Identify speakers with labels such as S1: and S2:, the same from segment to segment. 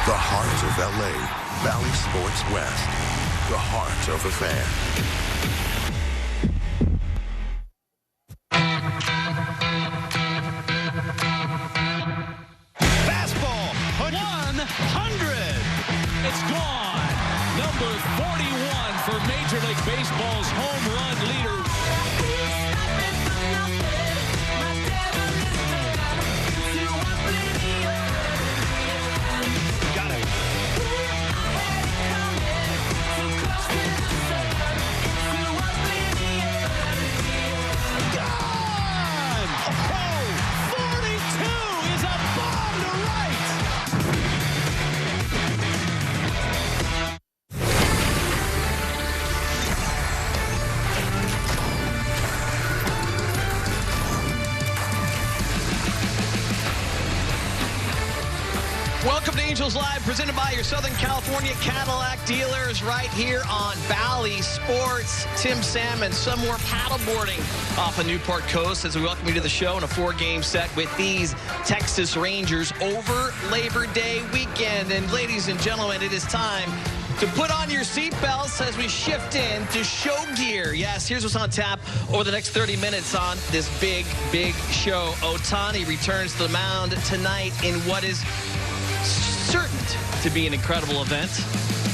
S1: The heart of L.A., Valley Sports West. The heart of a fan.
S2: Fastball, 100. It's gone. Number 41 for Major League Baseball's home run leader. Got it. Gone! Oh, 42 is a bomb to right. Welcome to Angels Live, presented by your Southern California Cadillac dealers right here on Valley Sports. Tim Salmon, some more paddleboarding off the Newport Coast as we welcome you to the show in a 4-game set with these Texas Rangers over Labor Day weekend. And ladies and gentlemen, it is time to put on your seatbelts as we shift in to show gear. Yes, here's what's on tap over the next 30 minutes on this big, big show. Ohtani returns to the mound tonight in what is certain to be an incredible event.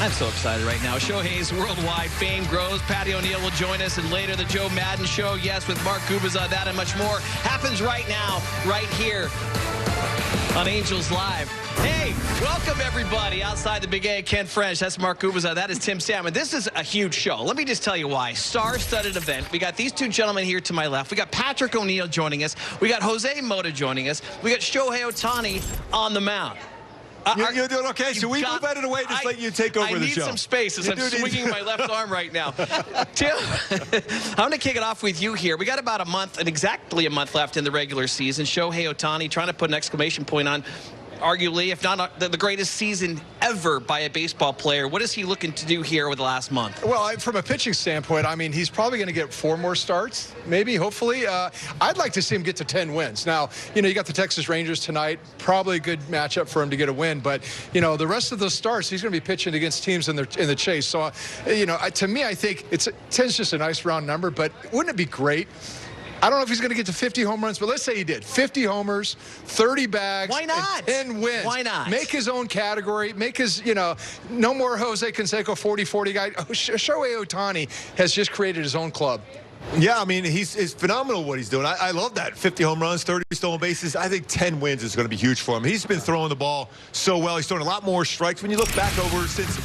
S2: I'm so excited right now. Shohei's worldwide fame grows. Patty O'Neill will join us, and later the Joe Madden Show, yes, with Mark Kubiza. That and much more happens right now, right here on Angels Live. Hey, welcome everybody outside the Big A. Ken French, that's Mark Kubiza, that is Tim Salmon. This is a huge show. Let me just tell you why. Star-studded event. We got these two gentlemen here to my left. We got Patrick O'Neill joining us. We got Jose Mota joining us. We got Shohei Ohtani on the mound.
S3: You're doing okay. Should we move out of the way? Just let you take over the show.
S2: I need some space as I'm swinging my left arm right now. Tim, I'm going to kick it off with you here. We got about a month, and exactly a month left in the regular season. Shohei Ohtani trying to put an exclamation point on arguably, if not the greatest season ever by a baseball player. What is he looking to do here over the last month?
S4: Well, from a pitching standpoint, I mean, he's probably going to get 4 more starts, maybe, hopefully. I'd like to see him get to 10 wins. Now, you know, you got the Texas Rangers tonight. Probably a good matchup for him to get a win. But, you know, the rest of those starts, he's going to be pitching against teams in the chase. So, you know, to me, I think 10's just a nice round number. But wouldn't it be great? I don't know if he's going to get to 50 home runs, but let's say he did. 50 homers, 30 bags.
S2: Why not?
S4: And 10 wins.
S2: Why not?
S4: Make his own category. Make his, you know, no more Jose Canseco 40-40 guy. Shohei Ohtani has just created his own club.
S3: Yeah, I mean, it's phenomenal what he's doing. I love that. 50 home runs, 30 stolen bases. I think 10 wins is going to be huge for him. He's been throwing the ball so well. He's throwing a lot more strikes. When you look back over since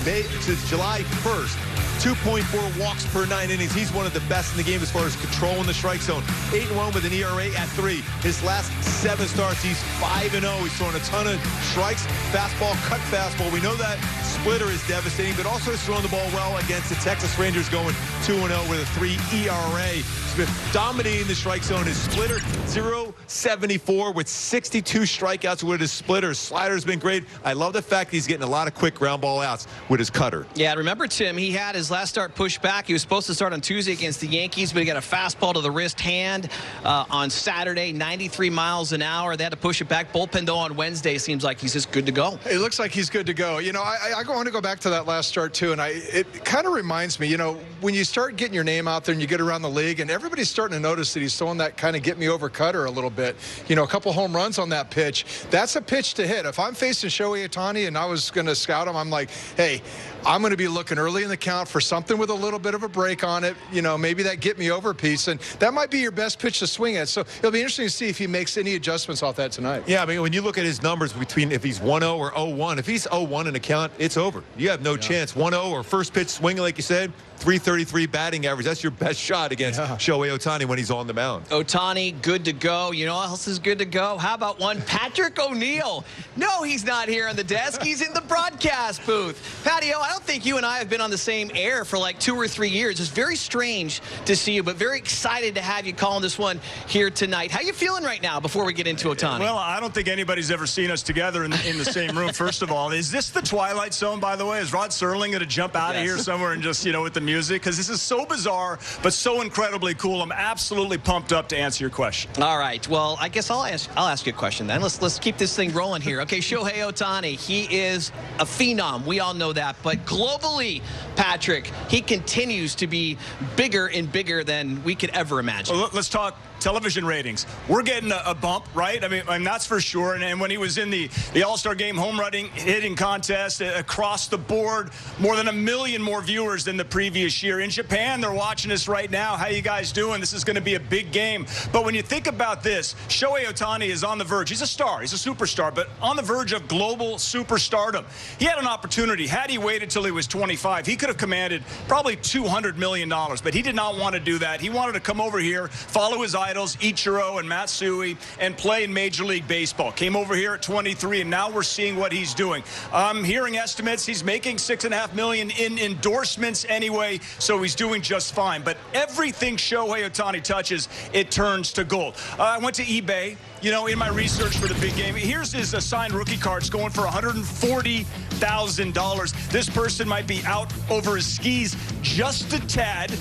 S3: July 1st, 2.4 walks per 9 innings. He's one of the best in the game as far as controlling the strike zone. 8-1 with an ERA at 3. His last 7 starts, he's 5-0. He's throwing a ton of strikes, fastball, cut fastball. We know that splitter is devastating, but also he's throwing the ball well against the Texas Rangers, going 2-0 with a 3 ERA. He's been dominating the strike zone. His splitter, 0.74 with 62 strikeouts with his splitter. His slider's been great. I love the fact he's getting a lot of quick ground ball outs with his cutter.
S2: Yeah, remember, Tim, he had his last start pushed back. He was supposed to start on Tuesday against the Yankees, but he got a fastball to the wrist hand on Saturday, 93 miles an hour. They had to push it back. Bullpen, though, on Wednesday. Seems like he's just good to go.
S4: It looks like he's good to go. You know, I want to go back to that last start, too, and it kind of reminds me, you know, when you start getting your name out there and you get around the league, and everybody's starting to notice that he's throwing that kind of get-me-over cutter a little bit. You know, a couple home runs on that pitch. That's a pitch to hit. If I'm facing Shohei Ohtani and I was going to scout him, I'm like, hey, I'm going to be looking early in the count for something with a little bit of a break on it. You know, maybe that get-me-over piece, and that might be your best pitch to swing at. So it'll be interesting to see if he makes any adjustments off that tonight.
S3: Yeah, I mean, when you look at his numbers between if he's 1-0 or 0-1, if he's 0-1 in a count, it's over. You have no chance. 1-0 or first pitch swinging, like you said, 333 batting average. That's your best shot against Shohei Ohtani when he's on the mound.
S2: Ohtani, good to go. You know what else is good to go? How about one Patrick O'Neill? No, he's not here on the desk. He's in the broadcast booth. Patty O, I don't think you and I have been on the same air for like 2 or 3 years. It's very strange to see you, but very excited to have you calling this one here tonight. How you feeling right now before we get into Ohtani?
S5: Well, I don't think anybody's ever seen us together in the same room, first of all. Is this the Twilight Zone, by the way? Is Rod Serling going to jump out of here somewhere and just, you know, with the music because this is so bizarre, but so incredibly cool. I'm absolutely pumped up to answer your question.
S2: All right. Well, I guess I'll ask you a question then. Let's keep this thing rolling here. Okay, Shohei Ohtani, he is a phenom. We all know that. But globally, Patrick, he continues to be bigger and bigger than we could ever imagine.
S5: Well, let's talk television ratings. We're getting a bump, right? I mean, that's for sure. And when he was in the All-Star Game home run hitting contest across the board, more than 1 million more viewers than the previous year. In Japan, they're watching us right now. How you guys doing? This is going to be a big game. But when you think about this, Shohei Ohtani is on the verge. He's a star. He's a superstar, but on the verge of global superstardom. He had an opportunity. Had he waited till he was 25, he could have commanded probably $200 million, but he did not want to do that. He wanted to come over here, follow his idols, Ichiro and Matsui, and play in Major League Baseball. Came over here at 23, and now we're seeing what he's doing. I'm hearing estimates. He's making $6.5 million in endorsements anyway, so he's doing just fine. But everything Shohei Ohtani touches, it turns to gold. I went to eBay, you know, in my research for the big game. Here's his signed rookie cards going for $140,000. This person might be out over his skis just a tad,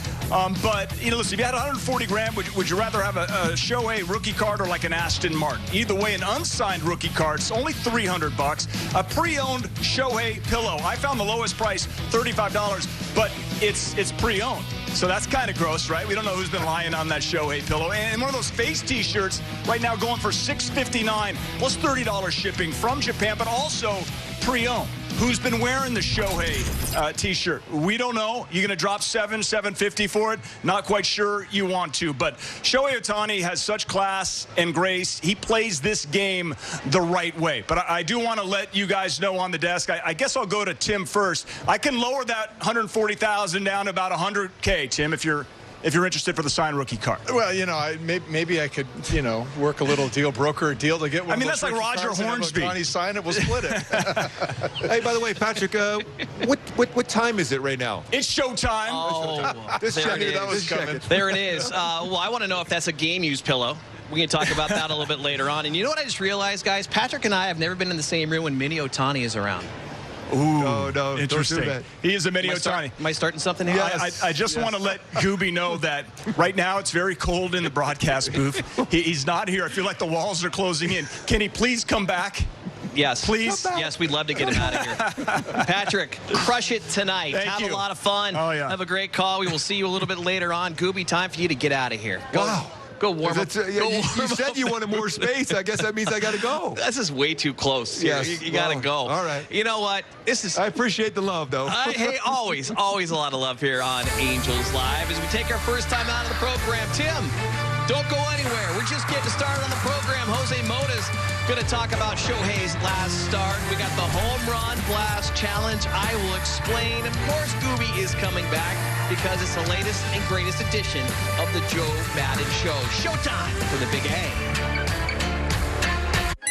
S5: but, you know, listen, if you had 140 grand, would you rather have a Shohei rookie card or like an Aston Martin? Either way, an unsigned rookie card is only $300. A pre-owned Shohei pillow. I found the lowest price, $35, but it's pre-owned. So that's kind of gross, right? We don't know who's been lying on that Shohei pillow. And one of those face T-shirts right now going for $659 plus $30 shipping from Japan, but also pre-owned. Who's been wearing the Shohei T-shirt? We don't know. You're going to drop $750 for it? Not quite sure you want to. But Shohei Ohtani has such class and grace. He plays this game the right way. But I do want to let you guys know on the desk. I guess I'll go to Tim first. I can lower that $140,000 down to about $100K, Tim, if you're interested for the signed rookie card.
S4: Well, you know, maybe I could, you know, work a little deal, broker a deal to get one.
S5: I mean, that's like Roger Hornsby.
S4: Ohtani sign it, we'll split it.
S3: Hey, by the way, Patrick, what time is it right now?
S5: It's showtime.
S2: Oh,
S4: That was coming.
S2: There it is. Well, I want to know if that's a game-used pillow. We can talk about that a little bit later on. And you know what I just realized, guys? Patrick and I have never been in the same room when Mini Ohtani is around.
S5: Ooh,
S3: no,
S5: interesting.
S3: don't do that.
S5: He is a Mini Ohtani.
S2: Am I starting something here?
S3: Yes.
S5: I just want to let Gooby know that right now it's very cold in the broadcast booth. He's not here. I feel like the walls are closing in. Can he please come back?
S2: Yes.
S5: Please?
S2: Yes, we'd love to get him out of here. Patrick, crush it tonight. Have a lot of fun.
S5: Oh, yeah.
S2: Have a great call. We will see you a little bit later on. Gooby, time for you to get out of here. Go warm up.
S3: You said you wanted more space. I guess that means I got to go.
S2: This is way too close.
S3: Yes.
S2: You got to go.
S3: All right.
S2: You know what?
S3: I appreciate the love, though.
S2: Hey, always a lot of love here on Angels Live. As we take our first time out of the program, Tim, don't go anywhere. We're just getting started on the program. Jose Mota's going to talk about Shohei's last start. We got the home run blast challenge. I will explain. Of course, Gooby is coming back because it's the latest and greatest edition of the Joe Madden Show. Showtime for the Big A.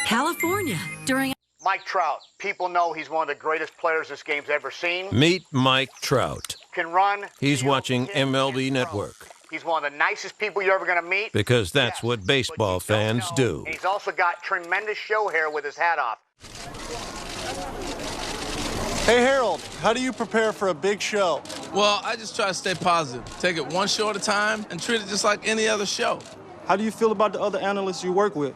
S6: California during
S7: Mike Trout. People know he's one of the greatest players this game's ever seen.
S8: Meet Mike Trout.
S7: Can run.
S8: He's
S7: field,
S8: watching
S7: hit,
S8: MLB
S7: and
S8: Network.
S7: throw. He's one of the nicest people you're ever going to meet.
S8: Because that's
S7: Yes,
S8: what baseball
S7: but you don't
S8: fans
S7: know.
S8: do.
S7: And he's also got tremendous show hair with his hat off.
S9: Hey, Harold, how do you prepare for a big show?
S10: Well, I just try to stay positive. Take it one show at a time and treat it just like any other show.
S9: How do you feel about the other analysts you work with?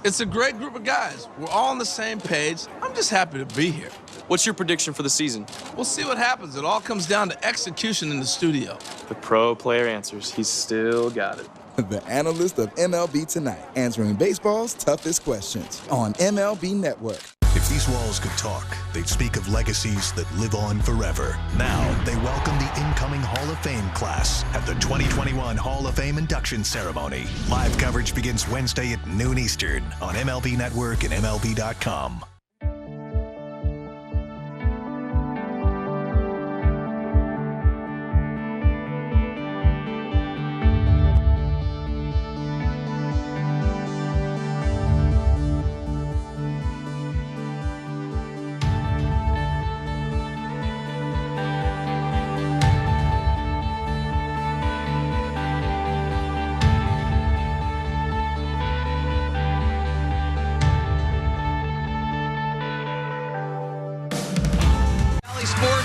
S10: It's a great group of guys. We're all on the same page. I'm just happy to be here.
S11: What's your prediction for the season?
S10: We'll see what happens. It all comes down to execution in the studio.
S11: The pro player answers. He's still got it.
S12: The analyst of MLB Tonight, answering baseball's toughest questions on MLB Network.
S1: If these walls could talk, they'd speak of legacies that live on forever. Now, they welcome the incoming Hall of Fame class at the 2021 Hall of Fame induction ceremony. Live coverage begins Wednesday at noon Eastern on MLB Network and MLB.com.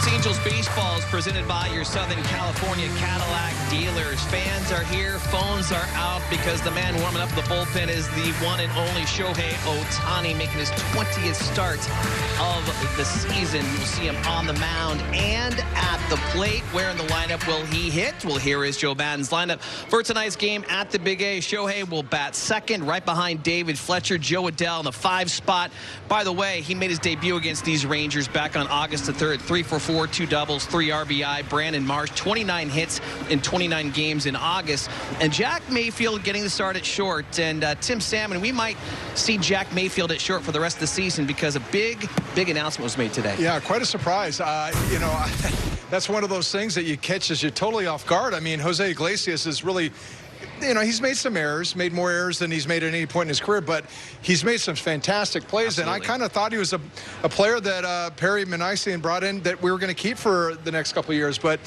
S2: Sports Angels Baseball is presented by your Southern California Cadillac dealers. Fans are here, phones are out, because the man warming up the bullpen is the one and only Shohei Ohtani, making his 20th start of the season. You'll see him on the mound and at the plate. Where in the lineup will he hit? Well, here is Joe Madden's lineup for tonight's game at the Big A. Shohei will bat second, right behind David Fletcher. Joe Adell in the 5 spot. By the way, he made his debut against these Rangers back on August the 3rd. 3 for 4, 2 doubles, 3 RBI. Brandon Marsh, 29 hits in 29 games in August. And Jack Mayfield getting the start at short. And Tim Salmon, we might see Jack Mayfield at short for the rest of the season because a big announcement was made today.
S4: Yeah, quite a surprise. You know, that's one of those things that you catch as you're totally off guard. I mean, Jose Iglesias is really, you know, he's made some errors, made more errors than he's made at any point in his career, but he's made some fantastic plays. Absolutely. And I kind of thought he was a player that Perry Minasian brought in that we were going to keep for the next couple of years. But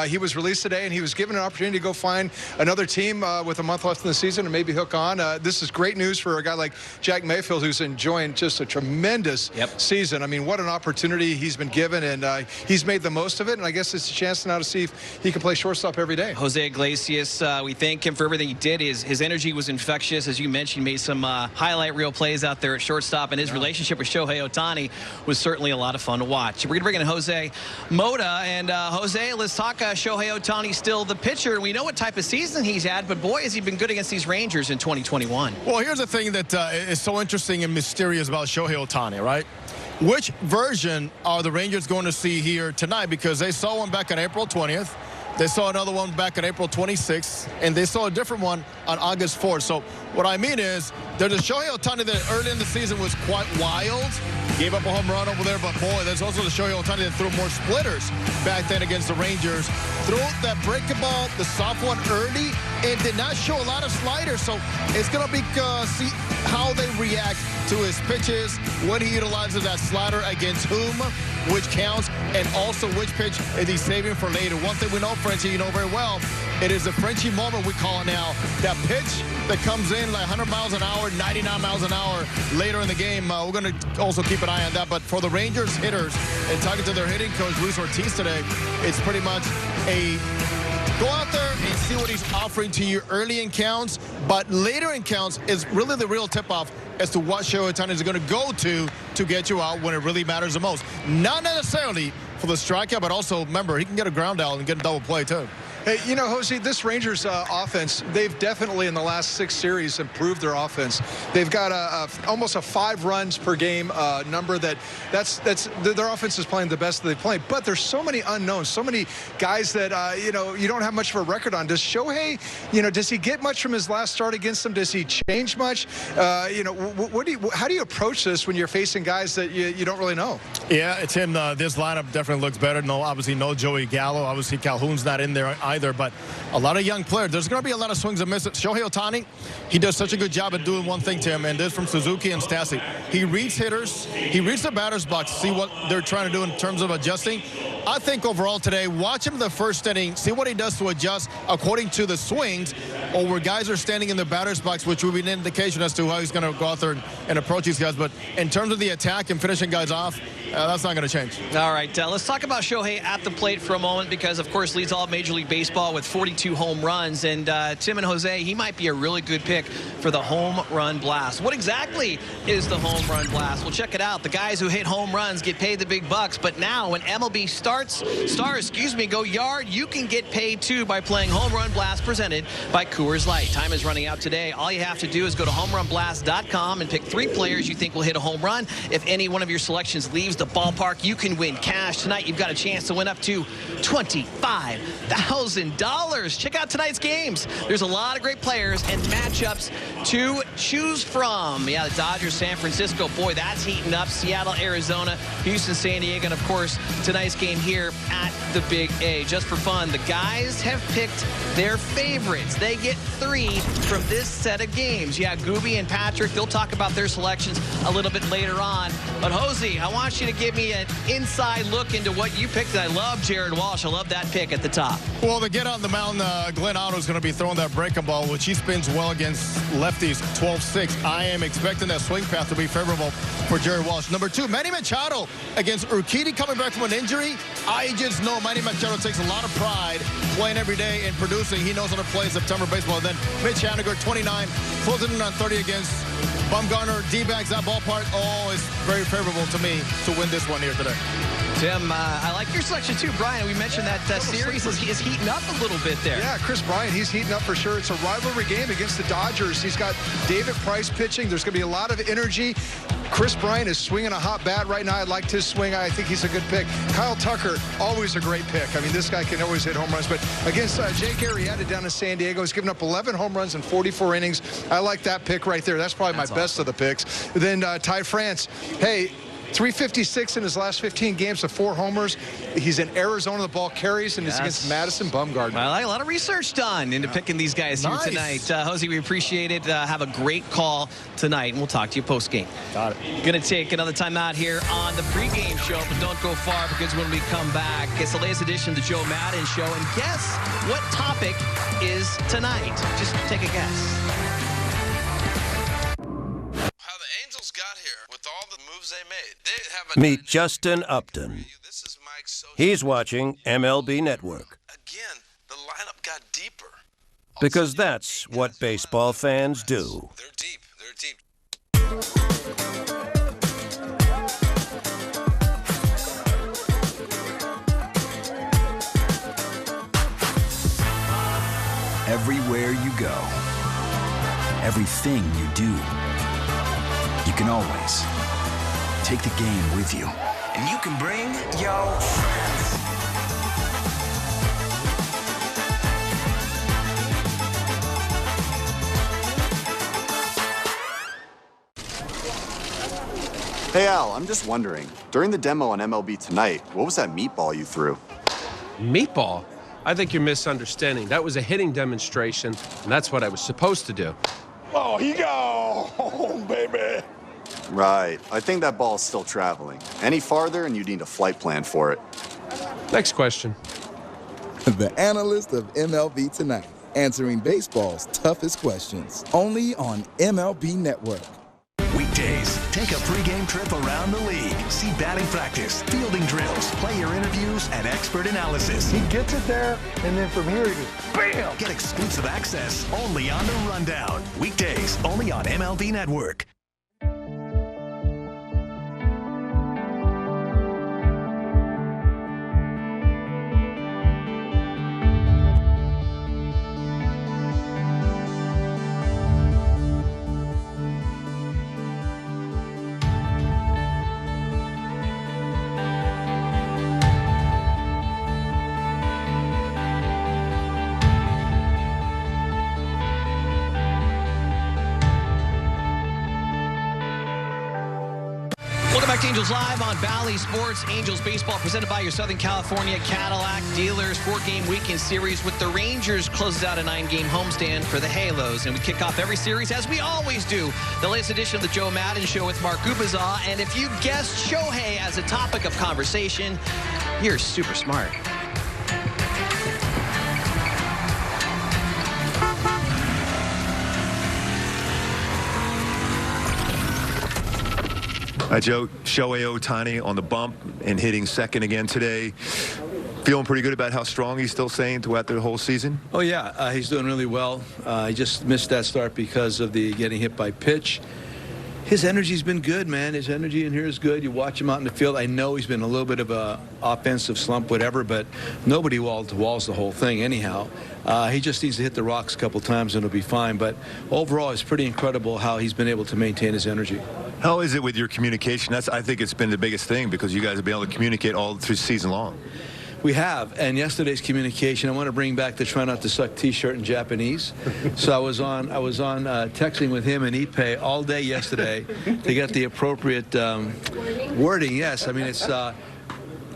S4: he was released today, and he was given an opportunity to go find another team with a month left in the season and maybe hook on. This is great news for a guy like Jack Mayfield, who's enjoying just a tremendous season. I mean, what an opportunity he's been given, and he's made the most of it. And I guess it's a chance now to see if he can play shortstop every day.
S2: Jose Iglesias, we thank him for everything he did. His energy was infectious. As you mentioned, he made some highlight reel plays out there at shortstop, and his relationship with Shohei Ohtani was certainly a lot of fun to watch. We're going to bring in Jose Mota. And Jose, let's talk Shohei Ohtani, still the pitcher. We know what type of season he's had, but boy, has he been good against these Rangers in 2021.
S13: Well, here's the thing that is so interesting and mysterious about Shohei Ohtani, right? Which version are the Rangers going to see here tonight? Because they saw one back on April 20th. They saw another one back on April 26th, and they saw a different one on August 4th. So what I mean is, there's a Shohei Ohtani that early in the season was quite wild, gave up a home run over there, but boy, there's also the Shohei Ohtani that threw more splitters back then against the Rangers. Threw that breaking ball, the soft one early, and did not show a lot of sliders. So it's going to be see how they react to his pitches, when he utilizes that slider against whom, which counts, and also which pitch is he saving for later. One thing we know, Frenchie, you know very well, it is the Frenchie moment, we call it now. That pitch that comes in like 100 miles an hour, 99 miles an hour later in the game. We're going to also keep an eye on that. But for the Rangers hitters, and talking to their hitting coach, Luis Ortiz, today, it's pretty much a go out there and see what he's offering to you early in counts, but later in counts is really the real tip-off as to what Shohei Ohtani is going to go to get you out when it really matters the most. Not necessarily for the strikeout, but also, remember, he can get a ground out and get a double play, too.
S4: Hey, you know, Jose, this Rangers offense, they've definitely in the last 6 series improved their offense. They've got almost a 5 runs per game number. That's their offense is playing the best that they've played. But there's so many unknowns, so many guys that you know, you don't have much of a record on. Does Shohei, you know, does he get much from his last start against them? Does he change much? You know, how do you approach this when you're facing guys that you don't really know?
S13: Yeah, it's him. This lineup definitely looks better. Obviously no Joey Gallo. Obviously Calhoun's not in there either, but a lot of young players. There's going to be a lot of swings and misses. Shohei Ohtani, he does such a good job at doing one thing, Tim, and this from Suzuki and Stassi. He reads hitters. He reads the batter's box, see what they're trying to do in terms of adjusting. I think overall today, watch him the first inning, see what he does to adjust according to the swings, or where guys are standing in the batter's box, which will be an indication as to how he's going to go out there and approach these guys. But in terms of the attack and finishing guys off, that's not going to change.
S2: All right, let's talk about Shohei at the plate for a moment, because, of course, leads all of Major League Baseball with 42 home runs. And Tim and Jose, he might be a really good pick for the home run blast. What exactly is the home run blast? Well, check it out. The guys who hit home runs get paid the big bucks. But now when MLB stars go yard, you can get paid too by playing Home Run Blast, presented by Coors Light. Time is running out today. All you have to do is go to homerunblast.com and pick 3 players you think will hit a home run. If any one of your selections leaves the ballpark, you can win cash. Tonight, you've got a chance to win up to $25,000. Check out tonight's games. There's a lot of great players and matchups to choose from. Yeah, the Dodgers, San Francisco, boy, that's heating up. Seattle, Arizona, Houston, San Diego, and of course, tonight's game here at the Big A. Just for fun, the guys have picked their favorites. They get 3 from this set of games. Yeah, Gooby and Patrick, they'll talk about their selections a little bit later on. But Jose, I want you to give me an inside look into what you picked. I love Jared Walsh. I love that pick at the top.
S13: Well, to get on the mound, Glenn Otto is going to be throwing that breaking ball, which he spins well against lefties, 12-6. I am expecting that swing path to be favorable for Jared Walsh. Number 2, Manny Machado against Urquidy, coming back from an injury. I just know Manny Machado takes a lot of pride playing every day and producing. He knows how to play September baseball. And then Mitch Haniger, 29, closing in on 30 against Bumgarner. D-backs, that ballpark, is very favorable to me to win this one here today.
S2: Tim, I like your selection too, Brian. We mentioned that series is heating up a little bit there.
S4: Yeah, Chris Bryant, he's heating up for sure. It's a rivalry game against the Dodgers. He's got David Price pitching. There's going to be a lot of energy. Chris Bryant is swinging a hot bat right now. I liked his swing. I think he's a good pick. Kyle Tucker, always a great pick. I mean, this guy can always hit home runs. But against Jake Arrieta down in San Diego, he's given up 11 home runs in 44 innings. I like that pick right there. That's probably my best of the picks. Then Ty France, hey, 356 in his last 15 games of 4 homers. He's in Arizona. The ball carries, and it's against Madison Bumgarner.
S2: I like a lot of research done into picking these guys here tonight. Jose, we appreciate it. Have a great call tonight, and we'll talk to you post-game.
S13: Got it.
S2: Going to take another time out here on the pregame show, but don't go far because when we come back, it's the latest edition of the Joe Madden Show. And guess what topic is tonight? Just take a guess.
S14: Got here with all the moves they made. They have a
S8: Meet Justin Upton. He's watching MLB Network.
S14: Again, the lineup got deeper.
S8: Because that's what baseball fans do.
S14: They're deep. They're deep.
S15: Everywhere you go, everything you do, you can always take the game with you. And you can bring your friends.
S16: Hey Al, I'm just wondering, during the demo on MLB Tonight, what was that meatball you threw?
S17: Meatball? I think you're misunderstanding. That was a hitting demonstration, and that's what I was supposed to do.
S16: Oh, he go home, baby. Right. I think that ball's still traveling. Any farther, and you need a flight plan for it.
S17: Next question.
S12: The analyst of MLB Tonight, answering baseball's toughest questions. Only on MLB Network.
S1: Weekdays, take a pregame trip around the league. See batting practice, fielding drills, player interviews, and expert analysis.
S18: He gets it there, and then from here, he just BAM!
S1: Get exclusive access only on The Rundown. Weekdays, only on MLB Network.
S2: Angels Live on Valley Sports. Angels baseball presented by your Southern California Cadillac dealers. 4-game weekend series with the Rangers closes out a 9-game homestand for the Halos. And we kick off every series, as we always do, the latest edition of the Joe Madden Show with Mark Gubazaw. And if you guessed Shohei as a topic of conversation, you're super smart.
S3: Joe, Shohei Ohtani on the bump and hitting second again today. Feeling pretty good about how strong he's still staying throughout the whole season?
S19: Oh, yeah. He's doing really well. He just missed that start because of the getting hit by pitch. His energy's been good, man. His energy in here is good. You watch him out in the field. I know he's been a little bit of a offensive slump, whatever, but nobody wall-to-walls the whole thing anyhow. He just needs to hit the rocks a couple times and it'll be fine. But overall, it's pretty incredible how he's been able to maintain his energy.
S3: How is it with your communication? I think it's been the biggest thing because you guys have been able to communicate all through season long.
S19: We have, and yesterday's communication, I want to bring back the try not to suck T-shirt in Japanese. So I was on texting with him and Ippei all day yesterday to get the appropriate wording. Yes, I mean it's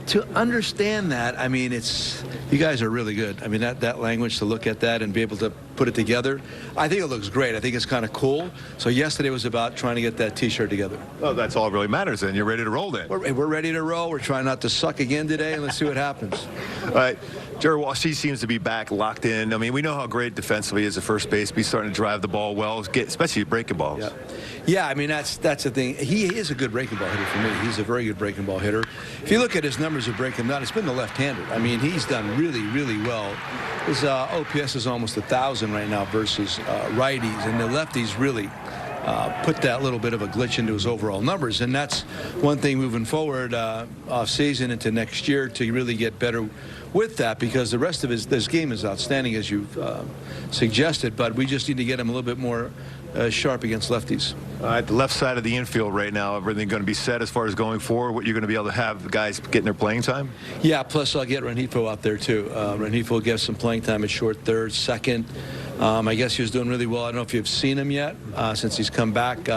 S19: to understand that. I mean you guys are really good. I mean that language, to look at that and be able to put it together, I think it looks great. I think it's kind of cool. So yesterday was about trying to get that T-shirt together.
S3: Oh, that's all that really matters then. You're ready to roll then.
S19: We're ready to roll. We're trying not to suck again today, and let's see what happens.
S3: All right. Jerry Walsh, he seems to be back locked in. I mean, we know how great defensively he is at first base. He's starting to drive the ball well, especially breaking balls.
S19: Yeah, I mean, that's the thing. He is a good breaking ball hitter for me. He's a very good breaking ball hitter. If you look at his numbers of breaking down, it's been the left-hander. I mean, he's done really, really well. His OPS is almost 1,000 right now versus righties, and the lefties really put that little bit of a glitch into his overall numbers. And that's one thing moving forward off season into next year to really get better with that, because the rest of this game is outstanding, as you've suggested, but we just need to get him a little bit more sharp against lefties.
S3: The left side of the infield right now, everything going to be set as far as going forward, what you're going to be able to have the guys getting their playing time?
S19: Yeah, plus I'll get Rengifo out there too. Rengifo gets some playing time at short third, second. I guess he was doing really well. I don't know if you've seen him yet since he's come back.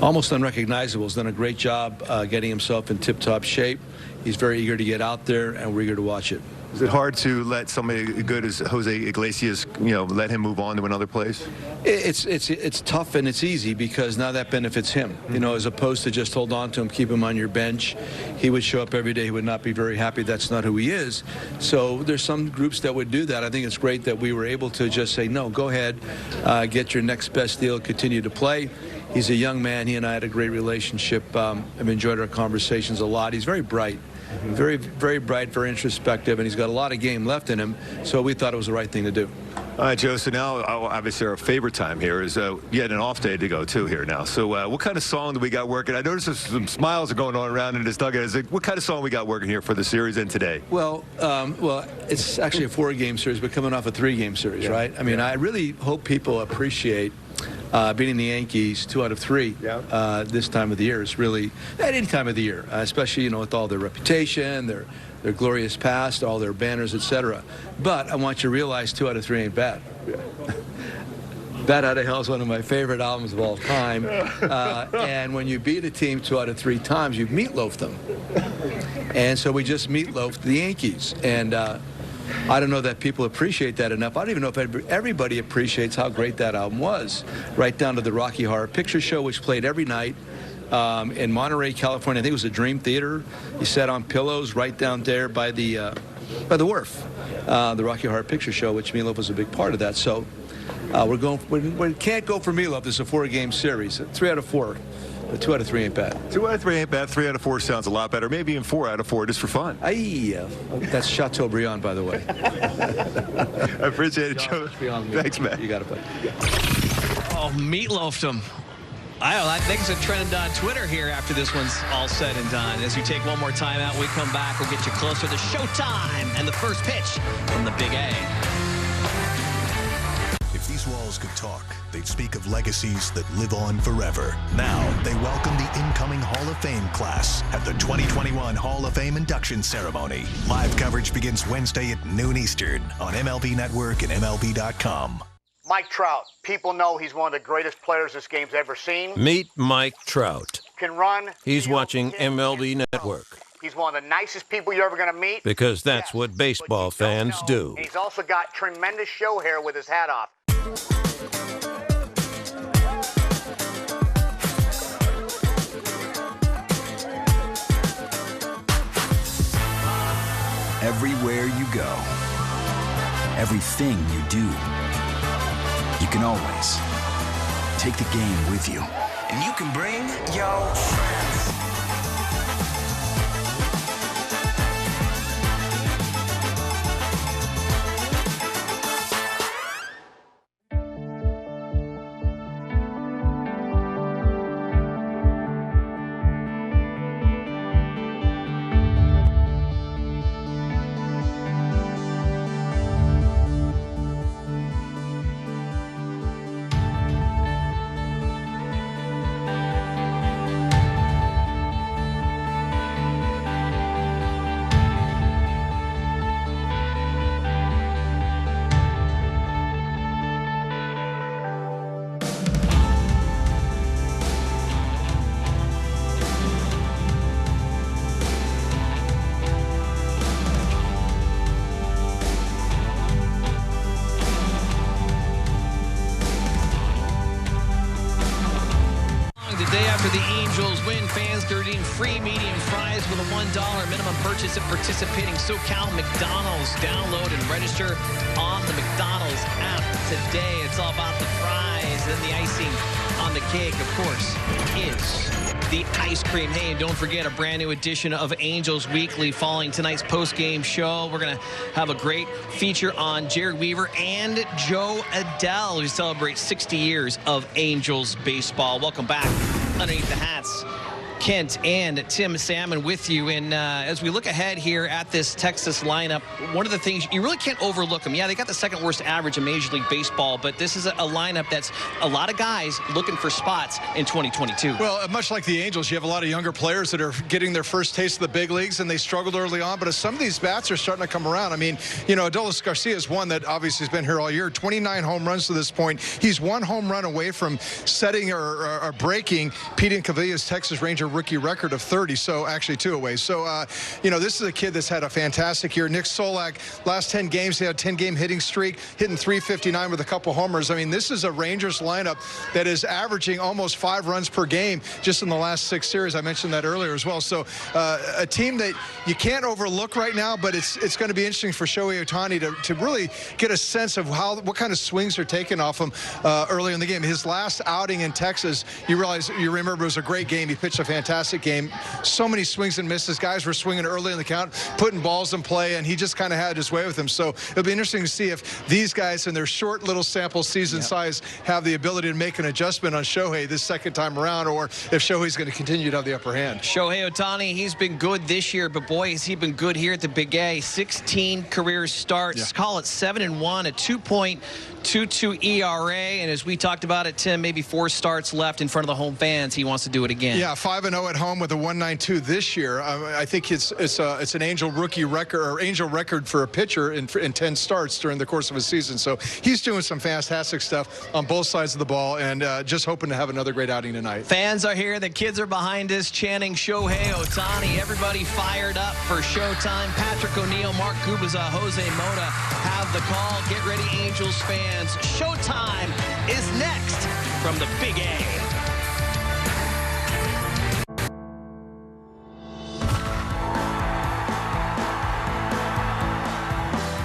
S19: Almost unrecognizable. He's done a great job getting himself in tip-top shape. He's very eager to get out there, and we're eager to watch it.
S3: Is it hard to let somebody good as Jose Iglesias, let him move on to another place?
S19: It's tough and it's easy because now that benefits him, as opposed to just hold on to him, keep him on your bench. He would show up every day. He would not be very happy. That's not who he is. So there's some groups that would do that. I think it's great that we were able to just say, no, go ahead, get your next best deal, continue to play. He's a young man. He and I had a great relationship. I've enjoyed our conversations a lot. He's very bright. Very, very bright, very introspective, and he's got a lot of game left in him, so we thought it was the right thing to do.
S3: All right, Joe, so now obviously our favorite time here is you had an off day to go too here now. So what kind of song do we got working? I noticed some smiles are going on around in this dugout. What kind of song we got working here for the series and today?
S19: Well, it's actually a 4-game series, but coming off a 3-game series, right? I mean, I really hope people appreciate beating the Yankees 2 out of 3 this time of the year. Is really at any time of the year, especially with all their reputation, their glorious past, all their banners, etc. But I want you to realize 2 out of 3 ain't bad. Bat Out of Hell is one of my favorite albums of all time. And when you beat a team 2 out of 3 times, you've meatloafed them. And so we just meatloafed the Yankees. And I don't know that people appreciate that enough. I don't even know if everybody appreciates how great that album was, right down to the Rocky Horror Picture Show, which played every night in Monterey, California. I think it was a Dream Theater. You sat on pillows right down there by the wharf, the Rocky Horror Picture Show, which Meatloaf was a big part of that. So we can't go for Meatloaf. This is a 4-game series, 3 out of 4. But 2 out of 3 ain't bad.
S3: 2 out of 3 ain't bad. 3 out of 4 sounds a lot better. Maybe even 4 out of 4 just for fun.
S19: That's Chateaubriand, by the way.
S3: I appreciate it, Joe. Thanks, man.
S19: You got it, buddy.
S2: Oh, meatloafed him. I think it's a trend on Twitter here after this one's all said and done. As you take one more time out, we come back. We'll get you closer to showtime and the first pitch from the Big A.
S1: If these walls could talk, they'd speak of legacies that live on forever. Now, they welcome the incoming Hall of Fame class at the 2021 Hall of Fame induction ceremony. Live coverage begins Wednesday at noon Eastern on MLB Network and MLB.com.
S7: Mike Trout. People know he's one of the greatest players this game's ever seen.
S8: Meet Mike Trout.
S7: Can run.
S8: He's watching MLB Network.
S7: He's one of the nicest people you're ever going to meet.
S8: Because that's what baseball fans do.
S7: And he's also got tremendous show hair with his hat off.
S15: Everywhere you go, everything you do, you can always take the game with you. And you can bring your friends.
S2: The Angels win, fans are eating free medium fries with a $1 minimum purchase at participating SoCal McDonald's. Download and register on the McDonald's app today. It's all about the fries and the icing on the cake, of course, is the ice cream. Hey, and don't forget a brand new edition of Angels Weekly following tonight's post-game show. We're going to have a great feature on Jared Weaver and Joe Adele, who celebrates 60 years of Angels baseball. Welcome back underneath the hats. Kent and Tim Salmon with you. And as we look ahead here at this Texas lineup, one of the things, you really can't overlook them. Yeah, they got the second worst average in Major League Baseball, but this is a lineup that's a lot of guys looking for spots in 2022.
S4: Well, much like the Angels, you have a lot of younger players that are getting their first taste of the big leagues, and they struggled early on, but some of these bats are starting to come around. I mean, you know, Adolis Garcia is one that obviously has been here all year, 29 home runs to this point. He's one home run away from setting or breaking Pete Incavilla's Texas Ranger rookie record of 30, so actually 2 away. So, you know, this is a kid that's had a fantastic year. Nick Solak, last 10 games, he had a 10-game hitting streak, hitting .359 with a couple homers. I mean, this is a Rangers lineup that is averaging almost 5 runs per game just in the last 6 series. I mentioned that earlier as well. So, a team that you can't overlook right now, but it's going to be interesting for Shohei Ohtani to really get a sense of what kind of swings are taken off him early in the game. His last outing in Texas, you remember it was a great game. He pitched a fantastic game. So many swings and misses. Guys were swinging early in the count, putting balls in play, and he just kind of had his way with them. So it'll be interesting to see if these guys in their short little sample season size have the ability to make an adjustment on Shohei this second time around, or if Shohei's going to continue to have the upper hand.
S2: Shohei Ohtani, he's been good this year, but boy, has he been good here at the Big A. 16 career starts, call it 7-1, a 2.22 ERA, and as we talked about it, Tim, maybe 4 starts left in front of the home fans. He wants to do it again.
S4: Yeah, 5-0 at home with a 1.92 this year. I think it's an Angel rookie record, or Angel record for a pitcher in 10 starts during the course of a season. So he's doing some fantastic stuff on both sides of the ball, and just hoping to have another great outing tonight.
S2: Fans are here. The kids are behind us chanting Shohei Ohtani. Everybody fired up for showtime. Patrick O'Neill, Mark Kubica, Jose Mota have the call. Get ready, Angels fans. Showtime is next from the Big A.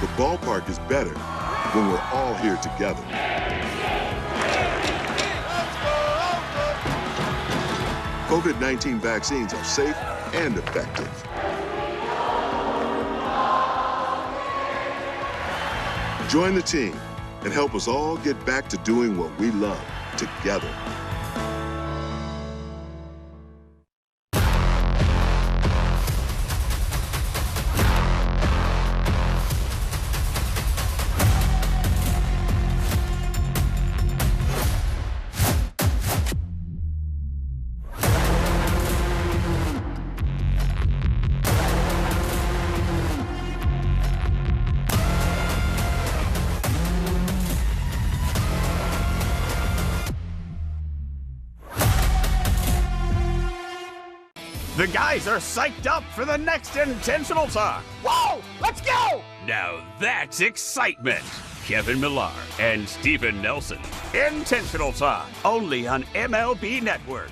S20: The ballpark is better when we're all here together. COVID-19 vaccines are safe and effective. Join the team and help us all get back to doing what we love together.
S21: The guys are psyched up for the next Intentional Talk.
S22: Whoa, let's go!
S21: Now that's excitement. Kevin Millar and Steven Nelson. Intentional Talk, only on MLB Network.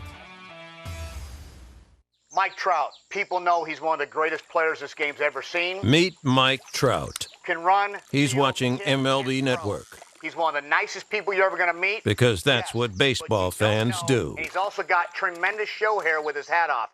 S7: Mike Trout. People know he's one of the greatest players this game's ever seen.
S8: Meet Mike Trout.
S7: Can run.
S8: He's watching MLB Network.
S7: He's one of the nicest people you're ever going to meet.
S8: Because that's what baseball fans do.
S7: And he's also got tremendous show hair with his hat off.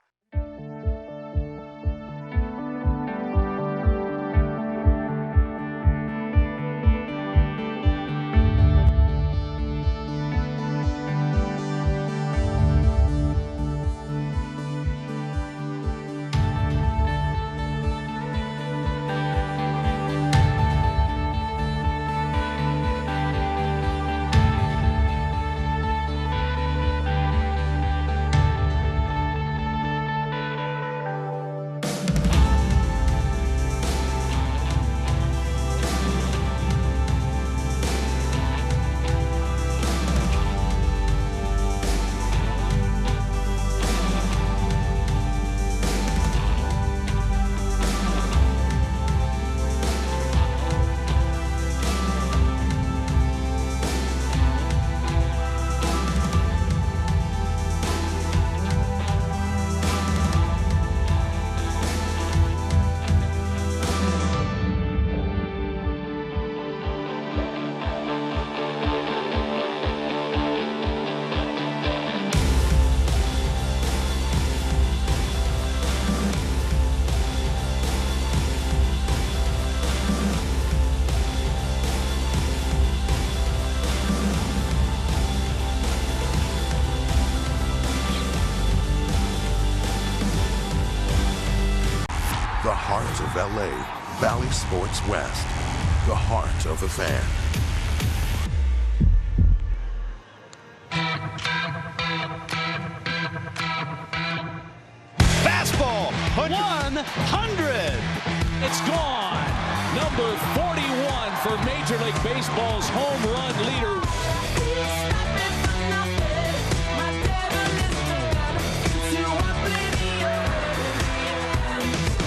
S20: The heart of L.A., Valley Sports West. The heart of the fan.
S5: Fastball, 100. It's gone. Number 41 for Major League Baseball's home run leader.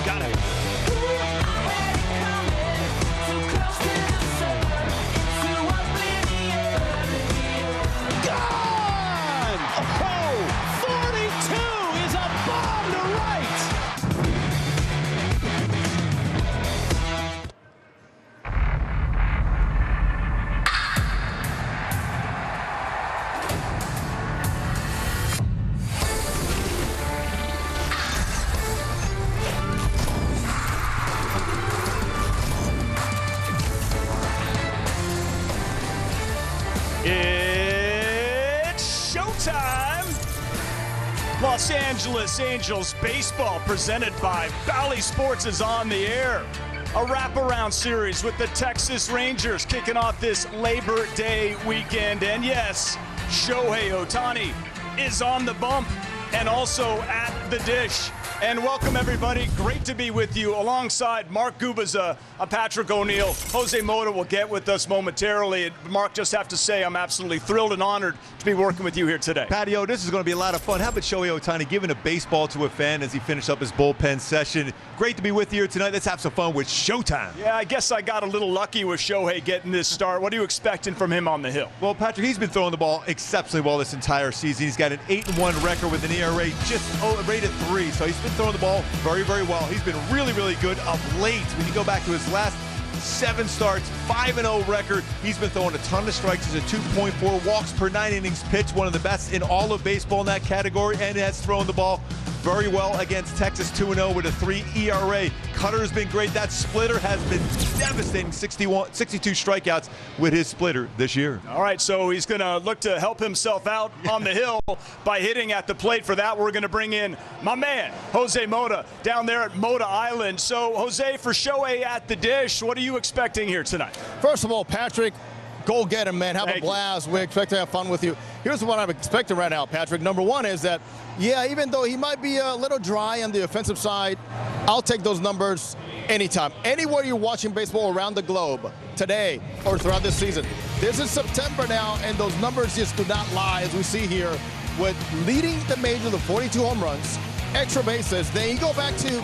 S5: Got it. Gone! Oh, 42 is a bomb to right.
S22: It's showtime! Los Angeles Angels baseball presented by Valley Sports is on the air. A wraparound series with the Texas Rangers kicking off this Labor Day weekend. And yes, Shohei Ohtani is on the bump and also at the dish. And welcome, everybody. Great to be with you alongside Mark Gubaza, Patrick O'Neill. Jose Mota will get with us momentarily. And Mark, just have to say I'm absolutely thrilled and honored to be working with you here today.
S3: Patio, this is going to be a lot of fun. How about Shohei Ohtani giving a baseball to a fan as he finished up his bullpen session? Great to be with you here tonight. Let's have some fun with Showtime.
S22: Yeah, I guess I got a little lucky with Shohei getting this start. What are you expecting from him on the hill?
S3: Well, Patrick, he's been throwing the ball exceptionally well this entire season. He's got an 8-1 record with an ERA just rated 3. So he's been throwing the ball very, very well. He's been really, really good of late. When you go back to his last 7 starts, 5-0 record. He's been throwing a ton of strikes. He's a 2.4 walks per 9 innings pitched, one of the best in all of baseball in that category, and has thrown the ball very well against Texas, 2-0 with a 3 ERA. Cutter's been great. That splitter has been devastating, 62 strikeouts with his splitter this year.
S22: All right, so he's going to look to help himself out on the hill by hitting at the plate. For that, we're going to bring in my man, Jose Mota, down there at Mota Island. So, Jose, for Shohei at the dish, what are you expecting here tonight?
S13: First of all, Patrick, go get him, man. Have a blast. We expect to have fun with you. Here's what I'm expecting right now, Patrick. Number one is that, yeah, even though he might be a little dry on the offensive side, I'll take those numbers anytime. Anywhere you're watching baseball around the globe today or throughout this season. This is September now, and those numbers just do not lie, as we see here, with leading the major with 42 home runs, extra bases. Then you go back to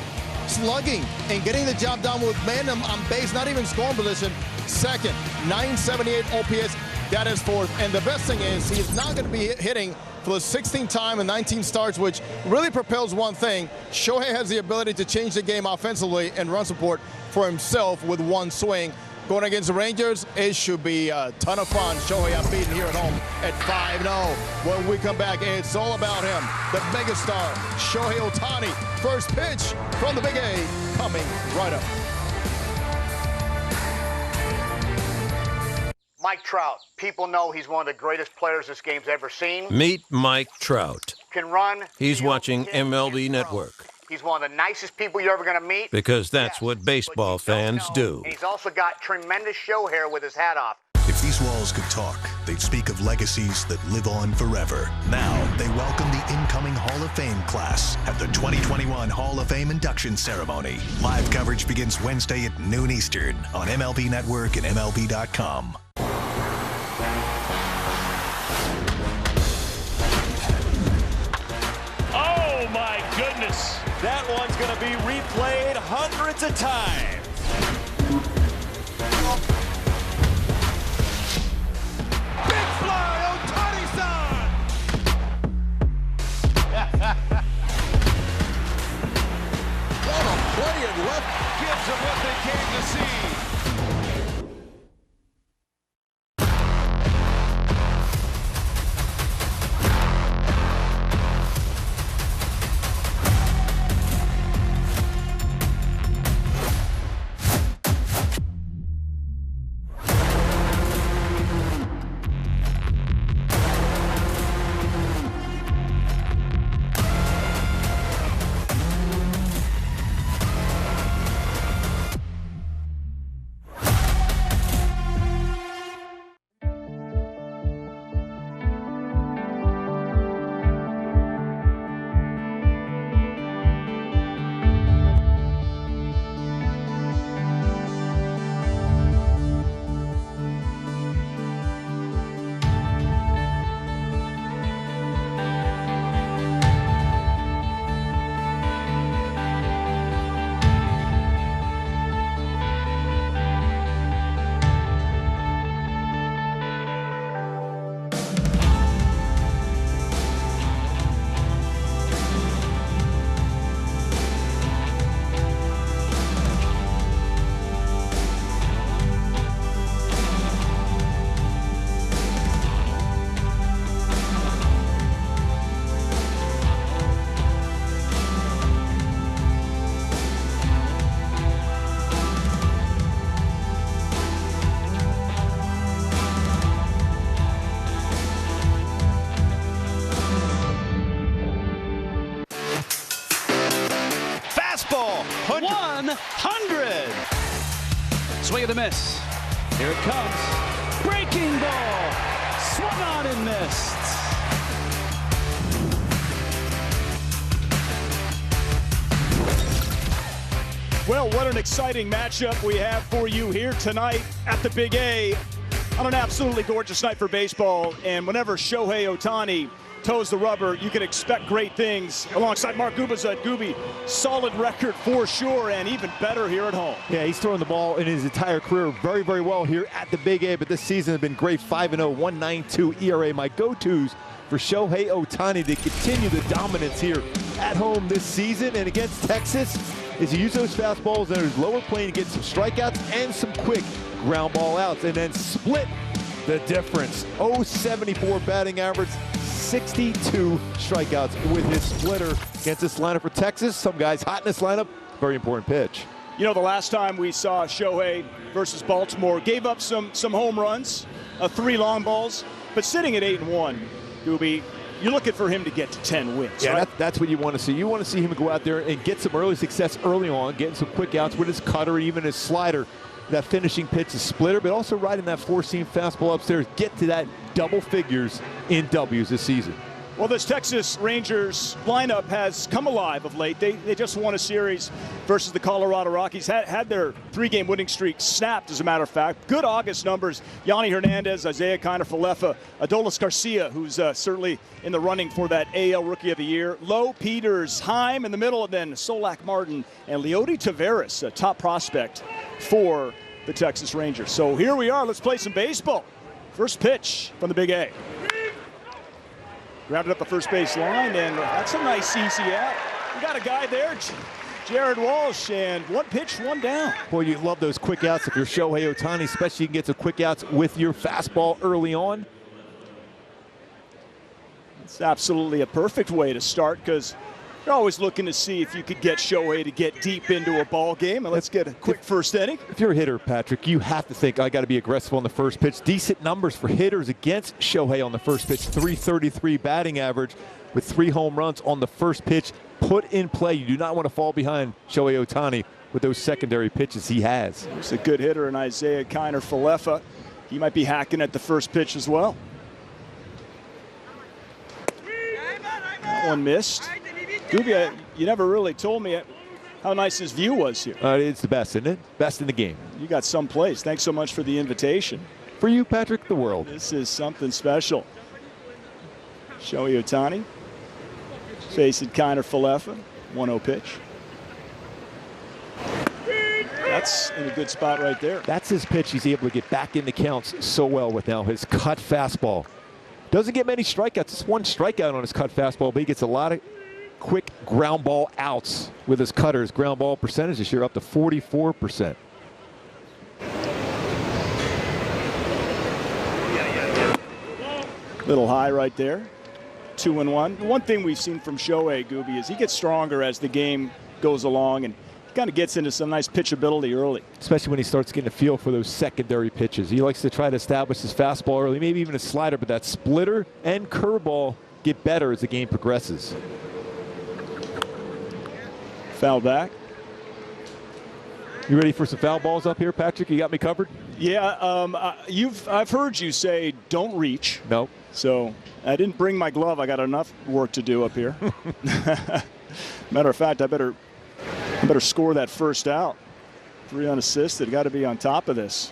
S13: slugging and getting the job done with men on base, not even scoring position. Second, 978 OPS. That is fourth. And the best thing is he's not going to be hitting for the 16th time in 19 starts, which really propels one thing. Shohei has the ability to change the game offensively and run support for himself with one swing. Going against the Rangers, it should be a ton of fun. Shohei unbeaten here at home at 5-0. When we come back, it's all about him, the megastar, Shohei Ohtani. First pitch from the Big A coming right up.
S7: Mike Trout. People know he's one of the greatest players this game's ever seen.
S8: Meet Mike Trout.
S7: Can run.
S8: He's watching MLB Network.
S7: He's one of the nicest people you're ever going to meet.
S8: Because that's what baseball fans do.
S7: And he's also got tremendous show hair with his hat off.
S1: If these walls could talk, they'd speak of legacies that live on forever. Now, they welcome the incoming Hall of Fame class at the 2021 Hall of Fame induction ceremony. Live coverage begins Wednesday at noon Eastern on MLB Network and MLB.com.
S22: Oh, my goodness. That one's going to be replayed hundreds of times. Big fly, Ohtani-san!
S5: What a play in left. Gives them what they came to see.
S22: ball. 100.
S5: Swing of the miss. Here it comes. Breaking ball. Swung on and missed.
S22: Well, what an exciting matchup we have for you here tonight at the Big A on an absolutely gorgeous night for baseball. And whenever Shohei Ohtani toes the rubber, you can expect great things alongside Mark Gubicza. Gooby, solid record for sure, and even better here at home.
S3: Yeah, he's throwing the ball in his entire career very, very well here at the Big A, but this season has been great. 5-0, 1.92 ERA. My go-tos for Shohei Ohtani to continue the dominance here at home this season and against Texas is to use those fastballs in his lower plane to get some strikeouts and some quick ground ball outs, and then split the difference. 0.74 batting average, 62 strikeouts with his splitter against this lineup for Texas. Some guys hot in this lineup. Very important pitch.
S22: You know, the last time we saw Shohei versus Baltimore, gave up some home runs, 3 long balls, but sitting at 8-1, Gooby, you're looking for him to get to 10 wins.
S3: Yeah,
S22: right?
S3: that's what you want to see. You want to see him go out there and get some early success early on, getting some quick outs with his cutter, even his slider. That finishing pitch is splitter, but also riding that 4-seam fastball upstairs, get to that double figures in W's this season.
S22: Well, this Texas Rangers lineup has come alive of late. They just won a series versus the Colorado Rockies, had their 3-game winning streak snapped, as a matter of fact. Good August numbers. Yanni Hernandez, Isaiah Kiner-Falefa, Adolis Garcia, who's certainly in the running for that AL Rookie of the Year. Lowe, Peters, Heim in the middle, and then Solak Martin and Leody Taveras, a top prospect for the Texas Rangers. So here we are. Let's play some baseball. First pitch from the Big A. Grounded up the first base line, and that's a nice easy out. We got a guy there, Jared Walsh, and 1 pitch, 1 down.
S3: Boy, you love those quick outs if you're Shohei Ohtani, especially you can get some quick outs with your fastball early on.
S22: It's absolutely a perfect way to start, because you're always looking to see if you could get Shohei to get deep into a ball game. And let's get a quick first inning.
S3: If you're a hitter, Patrick, you have to think, I got to be aggressive on the first pitch. Decent numbers for hitters against Shohei on the first pitch. 333 batting average with 3 home runs on the first pitch. Put in play. You do not want to fall behind Shohei Ohtani with those secondary pitches he has.
S22: He's a good hitter in Isaiah Kiner-Falefa. He might be hacking at the first pitch as well. That one missed. Gooby, you never really told me how nice his view was here.
S3: It's the best, isn't it? Best in the game.
S22: You got someplace. Thanks so much for the invitation.
S3: For you, Patrick, the world.
S22: This is something special. Shohei Ohtani facing Kiner-Falefa. 1-0 pitch. That's in a good spot right there.
S3: That's his pitch. He's able to get back in the counts so well with now his cut fastball. Doesn't get many strikeouts. Just 1 strikeout on his cut fastball, but he gets a lot of quick ground ball outs with his cutter. His ground ball percentage this year up to 44%.
S22: Little high right there. 2-1. One thing we've seen from Shohei, Gooby, is he gets stronger as the game goes along, and he kind of gets into some nice pitchability early.
S3: Especially when he starts getting a feel for those secondary pitches. He likes to try to establish his fastball early, maybe even a slider, but that splitter and curveball get better as the game progresses.
S22: Foul back.
S3: You ready for some foul balls up here, Patrick? You got me covered?
S22: Yeah, I've heard you say don't reach.
S3: No.
S22: So I didn't bring my glove. I got enough work to do up here. Matter of fact, I better score that first out. 3 unassisted. Got to be on top of this.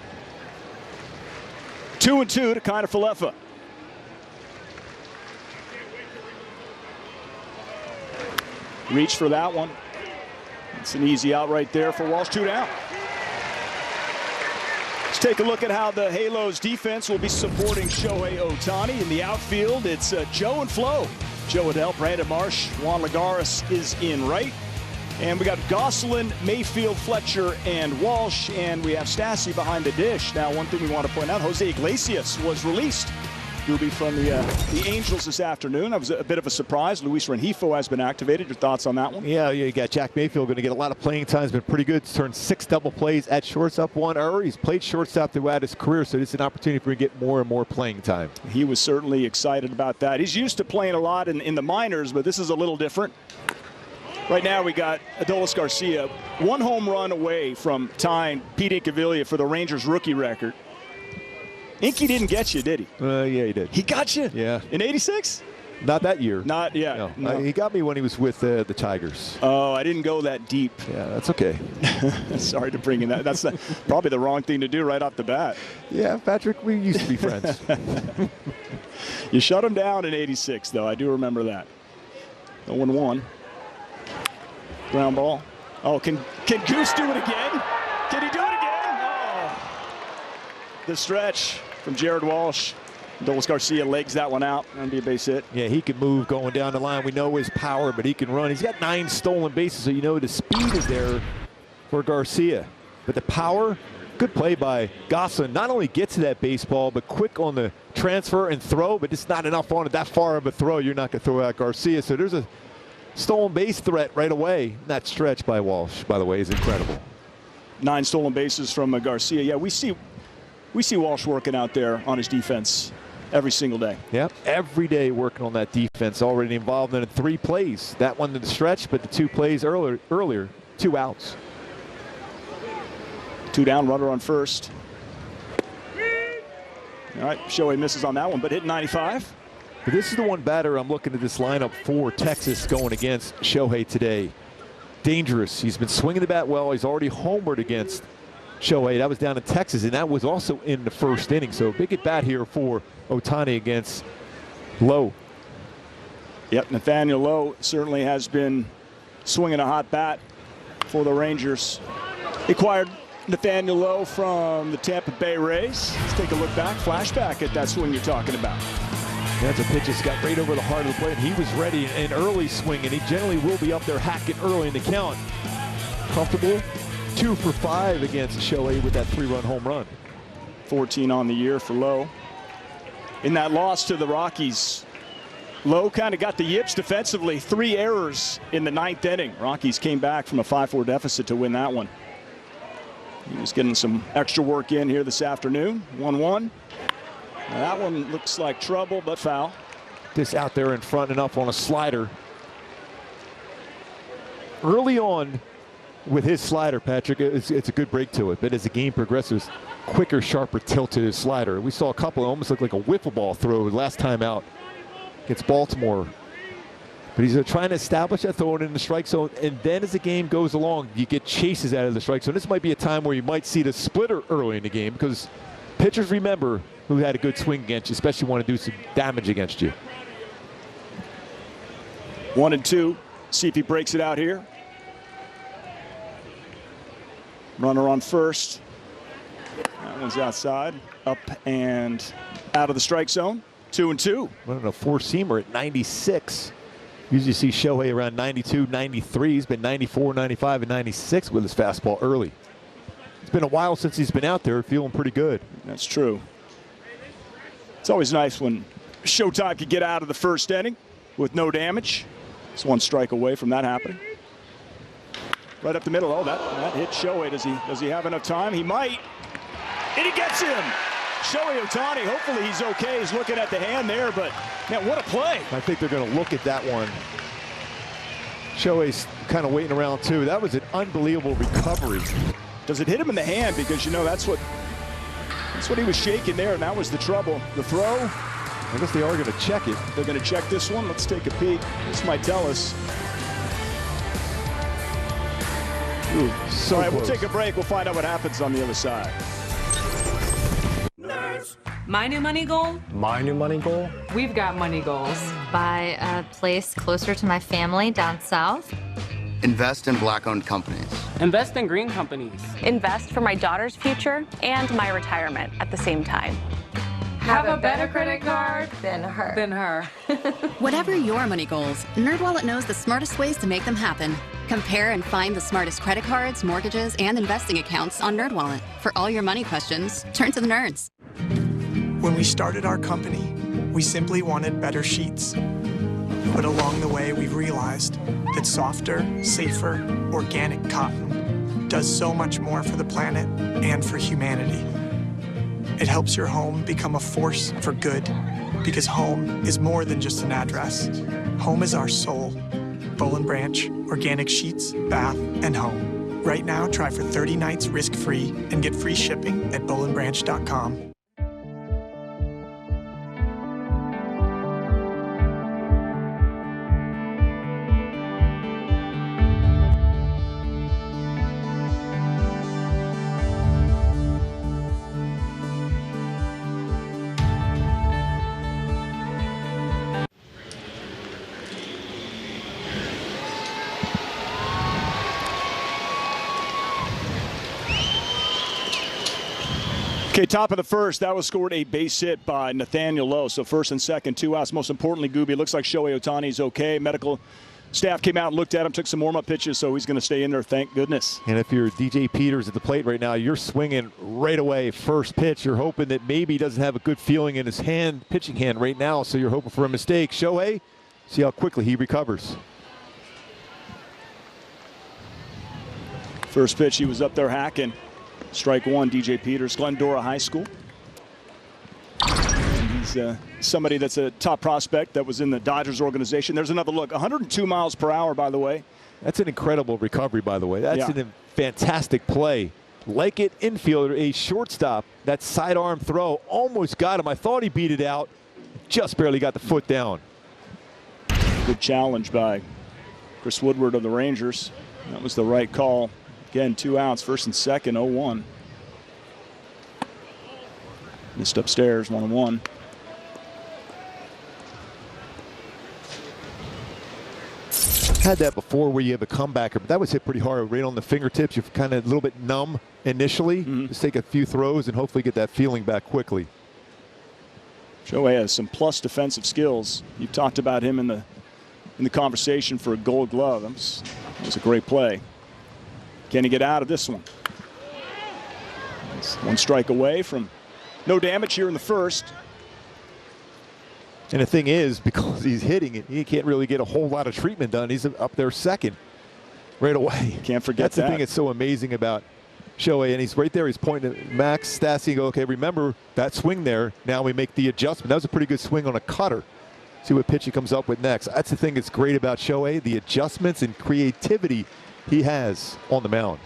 S22: 2-2 to Kiner-Falefa. Reach for that one. It's an easy out right there for Walsh. 2 down. Let's take a look at how the Halos defense will be supporting Shohei Ohtani. In the outfield, it's Joe and Flo. Joe Adell, Brandon Marsh, Juan Lagares is in right. And we got Gosselin, Mayfield, Fletcher, and Walsh. And we have Stassi behind the dish. Now, one thing we want to point out, Jose Iglesias was released, Gooby, from the Angels this afternoon. That was a bit of a surprise. Luis Rengifo has been activated. Your thoughts on that one?
S3: Yeah, you got Jack Mayfield going to get a lot of playing time. He's been pretty good. He's turned 6 double plays at shortstop, 1 error. He's played shortstop throughout his career, so it's an opportunity for him to get more and more playing time.
S22: He was certainly excited about that. He's used to playing a lot in the minors, but this is a little different. Right now we got Adolis Garcia, 1 home run away from tying Pete Incaviglia for the Rangers rookie record. Inky didn't get you, did he?
S3: Yeah, he did.
S22: He got you?
S3: Yeah.
S22: In 86?
S3: Not that year.
S22: Not yet.
S3: No. He got me when he was with the Tigers.
S22: Oh, I didn't go that deep.
S3: Yeah, that's okay.
S22: Sorry to bring in that. That's probably the wrong thing to do right off the bat.
S3: Yeah, Patrick, we used to be friends.
S22: You shut him down in 86, though. I do remember that. 0-1. Ground ball. Oh, can Goose do it again? Can he do it again? Oh. The stretch from Jared Walsh. Adolis Garcia legs that one out. That'll be a base hit.
S3: Yeah, he can move going down the line. We know his power, but he can run. He's got 9 stolen bases, so you know the speed is there for Garcia. But the power, good play by Gosselin. Not only gets to that baseball, but quick on the transfer and throw, but it's not enough on it. That far of a throw, you're not going to throw out Garcia. So there's a stolen base threat right away. That stretch by Walsh, by the way, is incredible.
S22: 9 stolen bases from Garcia. Yeah, we see Walsh working out there on his defense every single day.
S3: Yep, every day working on that defense. Already involved in 3 plays. That one to the stretch, but the 2 plays earlier 2 outs.
S22: 2 down, runner on first. All right, Shohei misses on that one, but hit 95.
S3: But this is the one batter I'm looking at this lineup for Texas going against Shohei today. Dangerous. He's been swinging the bat well. He's already homered against Shohei. That was down in Texas, and that was also in the first inning. So big at bat here for Ohtani against Lowe.
S22: Yep, Nathaniel Lowe certainly has been swinging a hot bat for the Rangers. Acquired Nathaniel Lowe from the Tampa Bay Rays. Let's take a look back, flashback at that swing you're talking about.
S3: That's a pitch that's got right over the heart of the plate. He was ready in early swing, and he generally will be up there hacking early in the count. Comfortable. 2 for 5 against Shohei with that 3-run home run.
S22: 14 on the year for Lowe. In that loss to the Rockies, Lowe kind of got the yips defensively. 3 errors in the 9th inning. Rockies came back from a 5-4 deficit to win that one. He was getting some extra work in here this afternoon. 1-1. Now that one looks like trouble, but foul.
S3: This out there in front enough on a slider. Early on with his slider, Patrick, it's a good break to it. But as the game progresses, quicker, sharper tilt to his slider. We saw a couple almost look like a wiffle ball throw last time out against Baltimore. But he's trying to establish that, throw it in the strike zone, and then as the game goes along, you get chases out of the strike zone. This might be a time where you might see the splitter early in the game because pitchers remember who had a good swing against you, especially want to do some damage against you.
S22: 1-2. See if he breaks it out here. Runner on first. That one's outside. Up and out of the strike zone. 2-2.
S3: Running a 4-seamer at 96. Usually see Shohei around 92, 93. He's been 94, 95, and 96 with his fastball early. It's been a while since he's been out there, feeling pretty good.
S22: That's true. It's always nice when Showtime could get out of the first inning with no damage. It's 1 strike away from that happening. Right up the middle. Oh, that hit Shohei. Does he have enough time? He might. And he gets him. Shohei Ohtani, hopefully he's okay. He's looking at the hand there, but man, what a play.
S3: I think they're going to look at that one. Shohei's kind of waiting around too. That was an unbelievable recovery.
S22: Does it hit him in the hand? Because, you know, that's what he was shaking there, and that was the trouble. The throw.
S3: I guess they are going to check it.
S22: They're going to check this one. Let's take a peek. This might tell us.
S3: Ooh, so
S22: all right,
S3: close.
S22: We'll take a break. We'll find out what happens on the other side.
S6: My new money goal?
S9: My new money goal?
S6: We've got money goals.
S23: Buy a place closer to my family down south.
S24: Invest in Black-owned companies.
S25: Invest in green companies.
S26: Invest for my daughter's future and my retirement at the same time.
S6: Have a better credit card
S23: than her.
S27: Whatever your money goals, NerdWallet knows the smartest ways to make them happen. Compare and find the smartest credit cards, mortgages, and investing accounts on NerdWallet. For all your money questions, turn to the nerds.
S28: When we started our company, we simply wanted better sheets. But along the way, we've realized that softer, safer, organic cotton does so much more for the planet and for humanity. It helps your home become a force for good, because home is more than just an address. Home is our soul. Boll & Branch organic sheets, bath, and home. Right now, try for 30 nights risk-free and get free shipping at bollandbranch.com.
S22: Okay, top of the first, that was scored a base hit by Nathaniel Lowe. So first and second, 2 outs. Most importantly, Gooby, it looks like Shohei Ohtani's okay. Medical staff came out and looked at him, took some warm-up pitches, so he's going to stay in there, thank goodness.
S3: And if you're DJ Peters at the plate right now, you're swinging right away first pitch. You're hoping that maybe he doesn't have a good feeling in his hand, pitching hand right now, so you're hoping for a mistake. Shohei, see how quickly he recovers.
S22: First pitch, he was up there hacking. Strike one, DJ Peters, Glendora High School. And he's somebody that's a top prospect that was in the Dodgers organization. There's another look. 102 miles per hour, by the way.
S3: That's an incredible recovery, by the way. That's a fantastic play. Like it, infielder, a shortstop. That sidearm throw almost got him. I thought he beat it out. Just barely got the foot down.
S22: Good challenge by Chris Woodward of the Rangers. That was the right call. Again, 2 outs, first and second, 0-1. Missed upstairs, 1-1.
S3: Had that before where you have a comebacker, but that was hit pretty hard, right on the fingertips. You're kind of a little bit numb initially. Just take a few throws and hopefully get that feeling back quickly.
S22: Shohei has some plus defensive skills. You talked about him in the conversation for a Gold Glove. That was a great play. Can he get out of this one? It's 1 strike away from no damage here in the first.
S3: And the thing is, because he's hitting it, he can't really get a whole lot of treatment done. He's up there second right away.
S22: Can't forget
S3: That's the thing that's so amazing about Shohei. And he's right there. He's pointing at Max Stassi. Go, okay, remember that swing there. Now we make the adjustment. That was a pretty good swing on a cutter. See what pitch he comes up with next. That's the thing that's great about Shohei, the adjustments and creativity he has on the mound.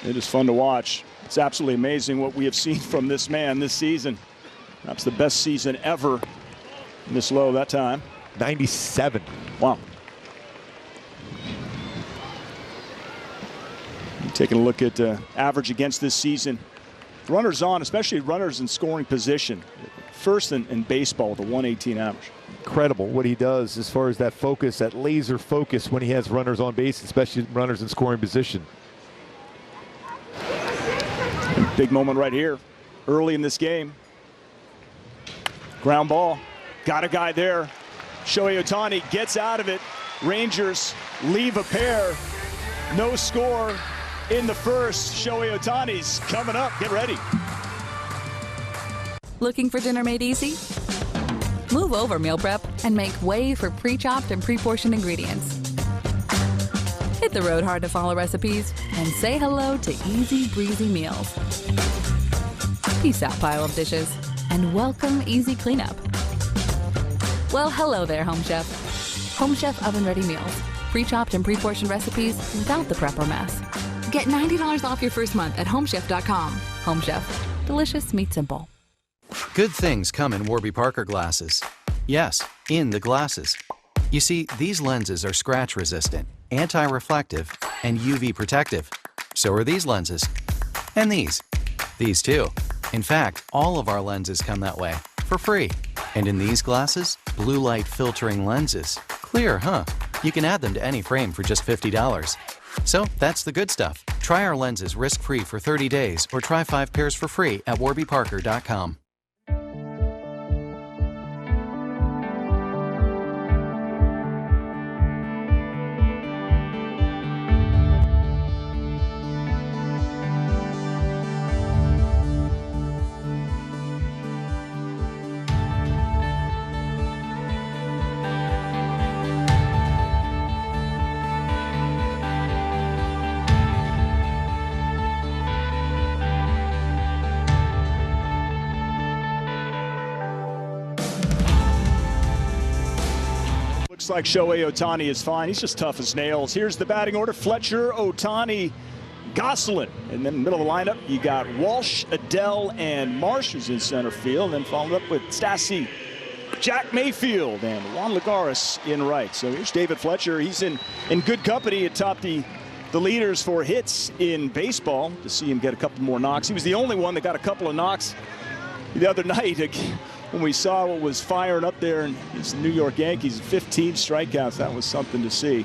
S22: It is fun to watch. It's absolutely amazing what we have seen from this man this season. Perhaps the best season ever. This low that time.
S3: 97.
S22: Wow. Taking a look at average against this season. Runners on, especially runners in scoring position. First in baseball with a 118 average.
S3: Incredible what he does as far as that focus, that laser focus when he has runners on base, especially runners in scoring position.
S22: Big moment right here, early in this game. Ground ball, got a guy there. Shohei Ohtani gets out of it. Rangers leave a pair. No score in the first. Shohei Ohtani's coming up. Get ready.
S9: Looking for dinner made easy? Move over meal prep and make way for pre-chopped and pre-portioned ingredients. Hit the road hard to follow recipes and say hello to easy breezy meals. Peace out, pile of dishes, and welcome easy cleanup. Well, hello there, Home Chef. Home Chef oven-ready meals, pre-chopped and pre-portioned recipes without the prep or mess. Get $90 off your first month at homechef.com. Home Chef, delicious meat simple.
S10: Good things come in Warby Parker glasses. Yes, in the glasses. You see, these lenses are scratch resistant, anti-reflective, and UV protective. So are these lenses. And these. These too. In fact, all of our lenses come that way, for free. And in these glasses, blue light filtering lenses. Clear, huh? You can add them to any frame for just $50. So that's the good stuff. Try our lenses risk-free for 30 days or try 5 pairs for free at warbyparker.com.
S22: Looks like Shohei Ohtani is fine. He's just tough as nails. Here's the batting order. Fletcher, Ohtani, Gosselin. And then middle of the lineup, you got Walsh, Adele, and Marsh, who's in center field. And followed up with Stassi, Jack Mayfield, and Juan Lagares in right. So here's David Fletcher. He's in good company atop the leaders for hits in baseball. To see him get a couple more knocks. He was the only one that got a couple of knocks the other night when we saw what was firing up there in the New York Yankees. 15 strikeouts. That was something to see.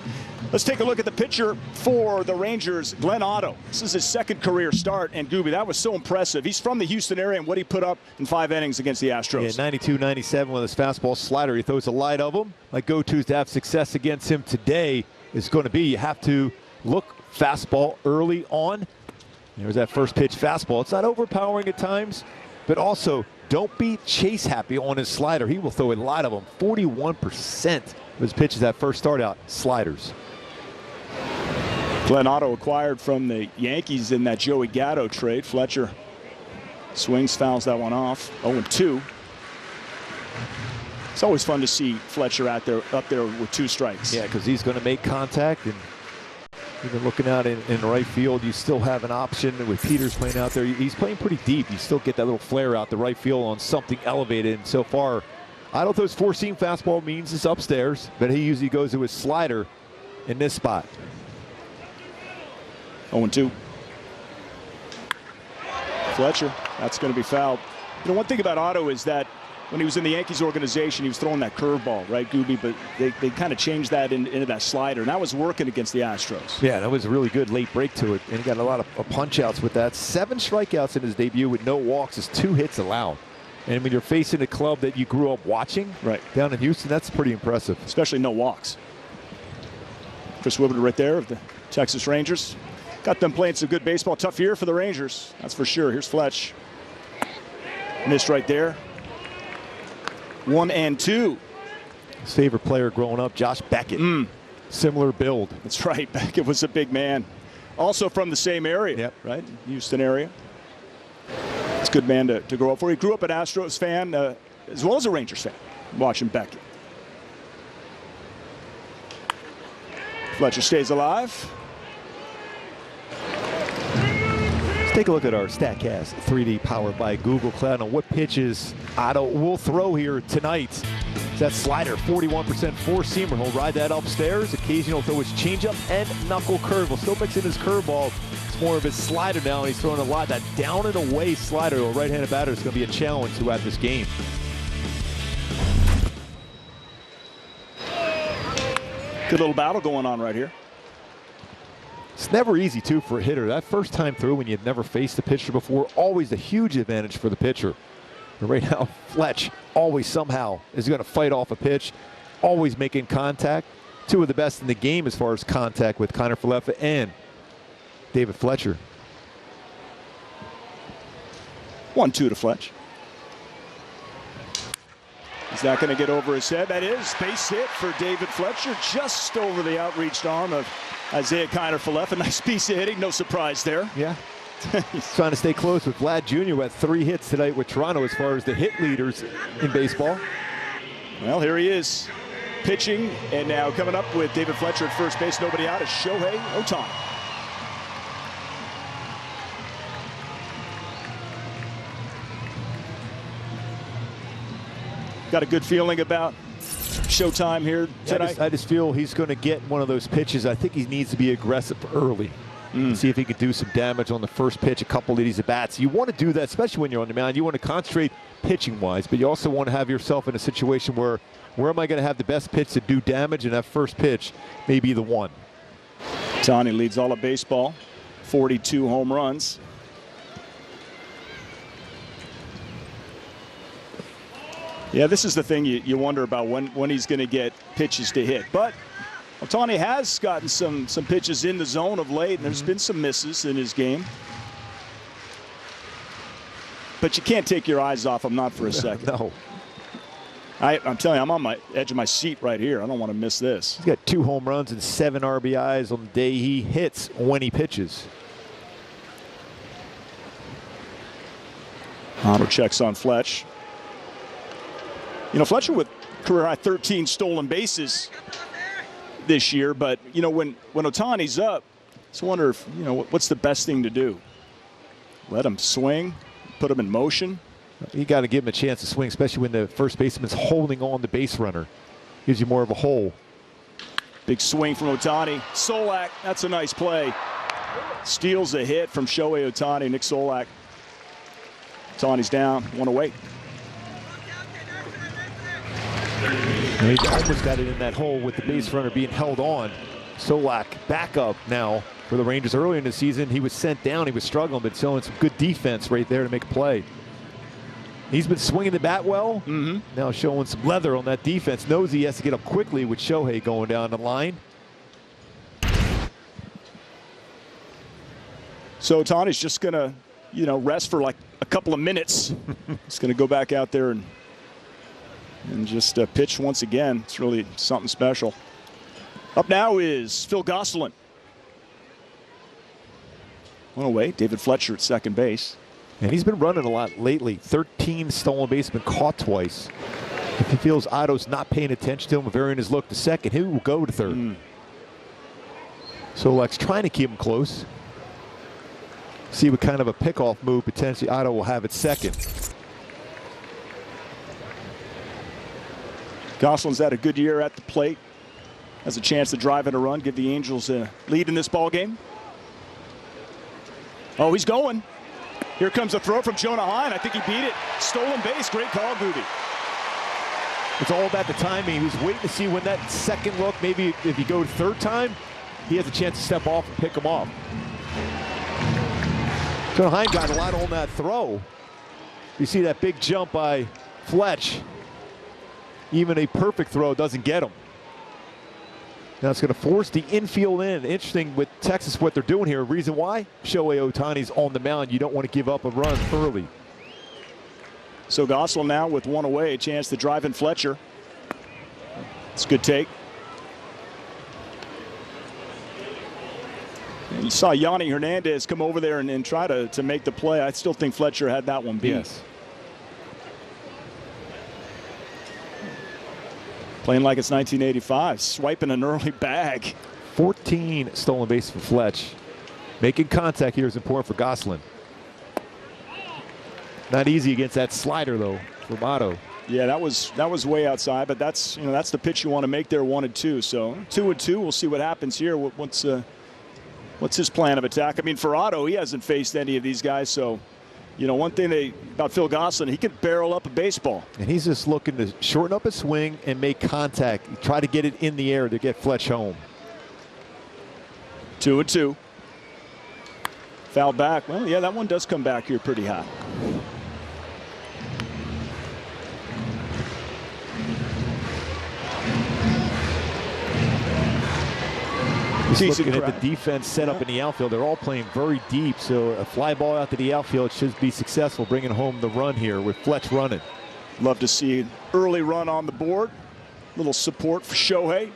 S22: Let's take a look at the pitcher for the Rangers, Glenn Otto. This is his second career start, and Gooby, that was so impressive. He's from the Houston area, and what he put up in 5 innings against the Astros.
S3: Yeah, 92-97 with his fastball slider. He throws a lot of them. My go-to to have success against him today is going to be you have to look fastball early on. There's that first pitch fastball. It's not overpowering at times, but also don't be chase happy on his slider. He will throw a lot of them. 41% of his pitches that first start out, sliders.
S22: Glenn Otto acquired from the Yankees in that Joey Gatto trade. Fletcher swings, fouls that one off. 0-2. It's always fun to see Fletcher up there with 2 strikes.
S3: Yeah, because he's going to make contact, and even looking out in right field, you still have an option with Peters playing out there. He's playing pretty deep. You still get that little flare out the right field on something elevated. And so far, I don't know if his 4-seam fastball means it's upstairs, but he usually goes to his slider in this spot.
S22: 0-2. Fletcher, that's going to be fouled. You know, one thing about Otto is that when he was in the Yankees organization, he was throwing that curveball, right, Gooby? But they kind of changed that into that slider, and that was working against the Astros.
S3: Yeah, that was a really good late break to it, and he got a lot of punch-outs with that. 7 strikeouts in his debut with no walks is 2 hits allowed. And when you're facing a club that you grew up watching down in Houston, that's pretty impressive.
S22: Especially no walks. Chris Wibber right there of the Texas Rangers. Got them playing some good baseball. Tough year for the Rangers, that's for sure. Here's Fletch. Missed right there. 1-2.
S3: His favorite player growing up, Josh Beckett. Similar build.
S22: That's right. Beckett was a big man. Also from the same area, right? Houston area. It's a good man to grow up for. He grew up an Astros fan as well as a Rangers fan, watching Beckett. Fletcher stays alive.
S3: Let's take a look at our StatCast 3D powered by Google Cloud on what pitches Otto will throw here tonight. That slider, 41% 4-seamer. He'll ride that upstairs. Occasionally he'll throw his changeup and knuckle curve. He'll still mix in his curveball. It's more of his slider now, and he's throwing a lot. That down and away slider to a right-handed batter is going to be a challenge throughout this game.
S22: Good little battle going on right here.
S3: It's never easy, too, for a hitter. That first time through when you've never faced the pitcher before, always a huge advantage for the pitcher. But right now, Fletch always somehow is going to fight off a pitch, always making contact. 2 of the best in the game as far as contact with Kiner Falefa and David Fletcher.
S22: 1-2 to Fletch. He's not going to get over his head. That is base hit for David Fletcher, just over the outreached arm of Isaiah Kiner Falefa. Nice piece of hitting, no surprise there.
S3: Yeah. He's trying to stay close with Vlad Jr. who had 3 hits tonight with Toronto as far as the hit leaders in baseball.
S22: Well, here he is pitching, and now coming up with David Fletcher at first base. Nobody out is Shohei Ohtani. Got a good feeling about showtime here tonight.
S3: I just feel he's going to get one of those pitches. I think he needs to be aggressive early. See if he can do some damage on the first pitch, a couple of these at-bats. You want to do that, especially when you're on the mound. You want to concentrate pitching-wise, but you also want to have yourself in a situation where am I going to have the best pitch to do damage, and that first pitch may be the one.
S22: Ohtani leads all of baseball, 42 home runs. Yeah, this is the thing you wonder about when he's going to get pitches to hit. But Ohtani has gotten some pitches in the zone of late, and there's been some misses in his game. But you can't take your eyes off him, not for a second.
S3: No.
S22: I'm telling you, I'm on my edge of my seat right here. I don't want to miss this.
S3: He's got 2 home runs and 7 RBIs on the day he hits when he pitches.
S22: Otto checks on Fletch. You know, Fletcher with career high 13 stolen bases this year. But, you know, when Ohtani's up, I just wonder if, you know, what's the best thing to do? Let him swing, put him in motion.
S3: You got to give him a chance to swing, especially when the first baseman's holding on the base runner. Gives you more of a hole.
S22: Big swing from Ohtani. Solak, that's a nice play. Steals a hit from Shohei Ohtani. Nick Solak. Ohtani's down, 1 away.
S3: He almost got it in that hole with the base runner being held on. Solak back up now for the Rangers. Earlier in the season, he was sent down. He was struggling, but showing some good defense right there to make a play. He's been swinging the bat well. Now showing some leather on that defense. Knows he has to get up quickly with Shohei going down the line.
S22: So Ohtani's just going to, you know, rest for like a couple of minutes. He's going to go back out there and just pitch once again. It's really something special. Up now is Phil Gosselin. 1 away. David Fletcher at second base.
S3: And he's been running a lot lately. 13 stolen bases, been caught twice. If he feels Otto's not paying attention to him, varying his look to second, he will go to third. Solak's trying to keep him close. See what kind of a pickoff move potentially Otto will have at second.
S22: Gosselin's had a good year at the plate. Has a chance to drive in a run, give the Angels a lead in this ball game. Oh, he's going. Here comes a throw from Jonah Hine. I think he beat it. Stolen base. Great call, Gooby.
S3: It's all about the timing. He was waiting to see when that second look, maybe if you go third time, he has a chance to step off and pick him off. Jonah Hine got a lot on that throw. You see that big jump by Fletch. Even a perfect throw doesn't get him. Now it's going to force the infield in. Interesting with Texas what they're doing here. Reason why? Shohei Ohtani's on the mound. You don't want to give up a run early.
S22: So Gosselin now with 1 away, a chance to drive in Fletcher. It's a good take. And you saw Yanni Hernandez come over there and try to make the play. I still think Fletcher had that one beat.
S3: Yes.
S22: Playing like it's 1985, swiping an early bag.
S3: 14 stolen bases for Fletch. Making contact here is important for Gosselin. Not easy against that slider though from Otto.
S22: Yeah, that was way outside, but that's the pitch you want to make there, 1-2. So 2-2. We'll see what happens here. What's his plan of attack? I mean, for Otto, he hasn't faced any of these guys, so. You know, one thing about Phil Gosselin, he can barrel up a baseball.
S3: And he's just looking to shorten up his swing and make contact. Try to get it in the air to get Fletch home.
S22: 2-2. Foul back. Well, yeah, that one does come back here pretty hot.
S3: Just looking at the defense set up in the outfield. They're all playing very deep, so a fly ball out to the outfield should be successful, bringing home the run here with Fletch running.
S22: Love to see an early run on the board. Little support for Shohei.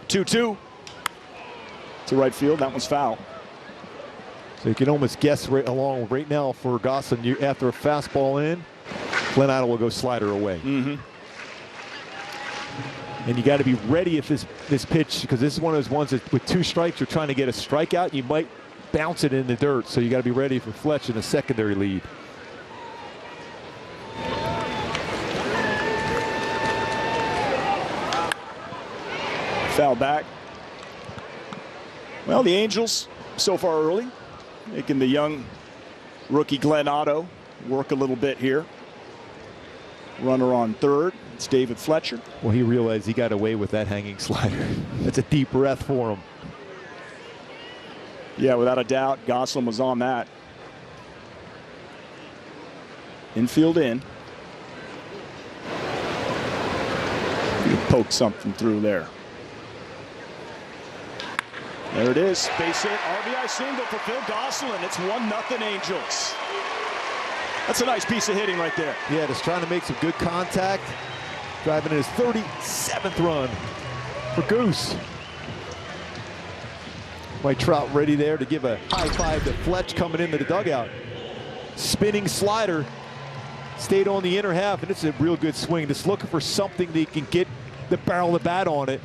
S22: 2-2 to right field. That one's foul.
S3: So you can almost guess right along right now for Gosselin. After a fastball in, Glenn Otto will go slider away. And you got to be ready if this pitch, because this is one of those ones that with 2 strikes, you're trying to get a strikeout. You might bounce it in the dirt, so you got to be ready for Fletch in a secondary lead.
S22: Foul back. Well, the Angels so far early, making the young rookie Glenn Otto work a little bit here. Runner on third. It's David Fletcher.
S3: Well, he realized he got away with that hanging slider. That's a deep breath for him.
S22: Yeah, without a doubt, Gosselin was on that. Infield in. You poke something through there. There it is. Base hit, RBI single for Phil Gosselin. It's 1-0 Angels. That's a nice piece of hitting right there.
S3: Yeah, just trying to make some good contact. Driving in his 37th run for Goose. Mike Trout ready there to give a high five to Fletch coming into the dugout. Spinning slider. Stayed on the inner half, and it's a real good swing. Just looking for something that he can get the barrel of the bat on it.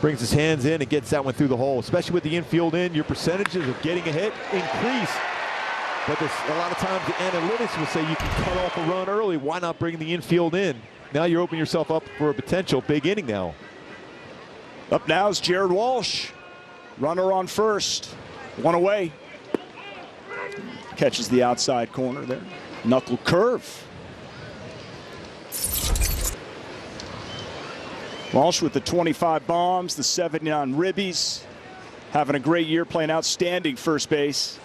S3: Brings his hands in and gets that one through the hole. Especially with the infield in, your percentages of getting a hit increase. But there's a lot of times the analytics will say you can cut off a run early. Why not bring the infield in? Now you're opening yourself up for a potential big inning now.
S22: Up now is Jared Walsh. Runner on first. One away. Catches the outside corner there. Knuckle curve. Walsh with the 25 bombs, the 70 on ribbies. Having a great year, playing outstanding first base.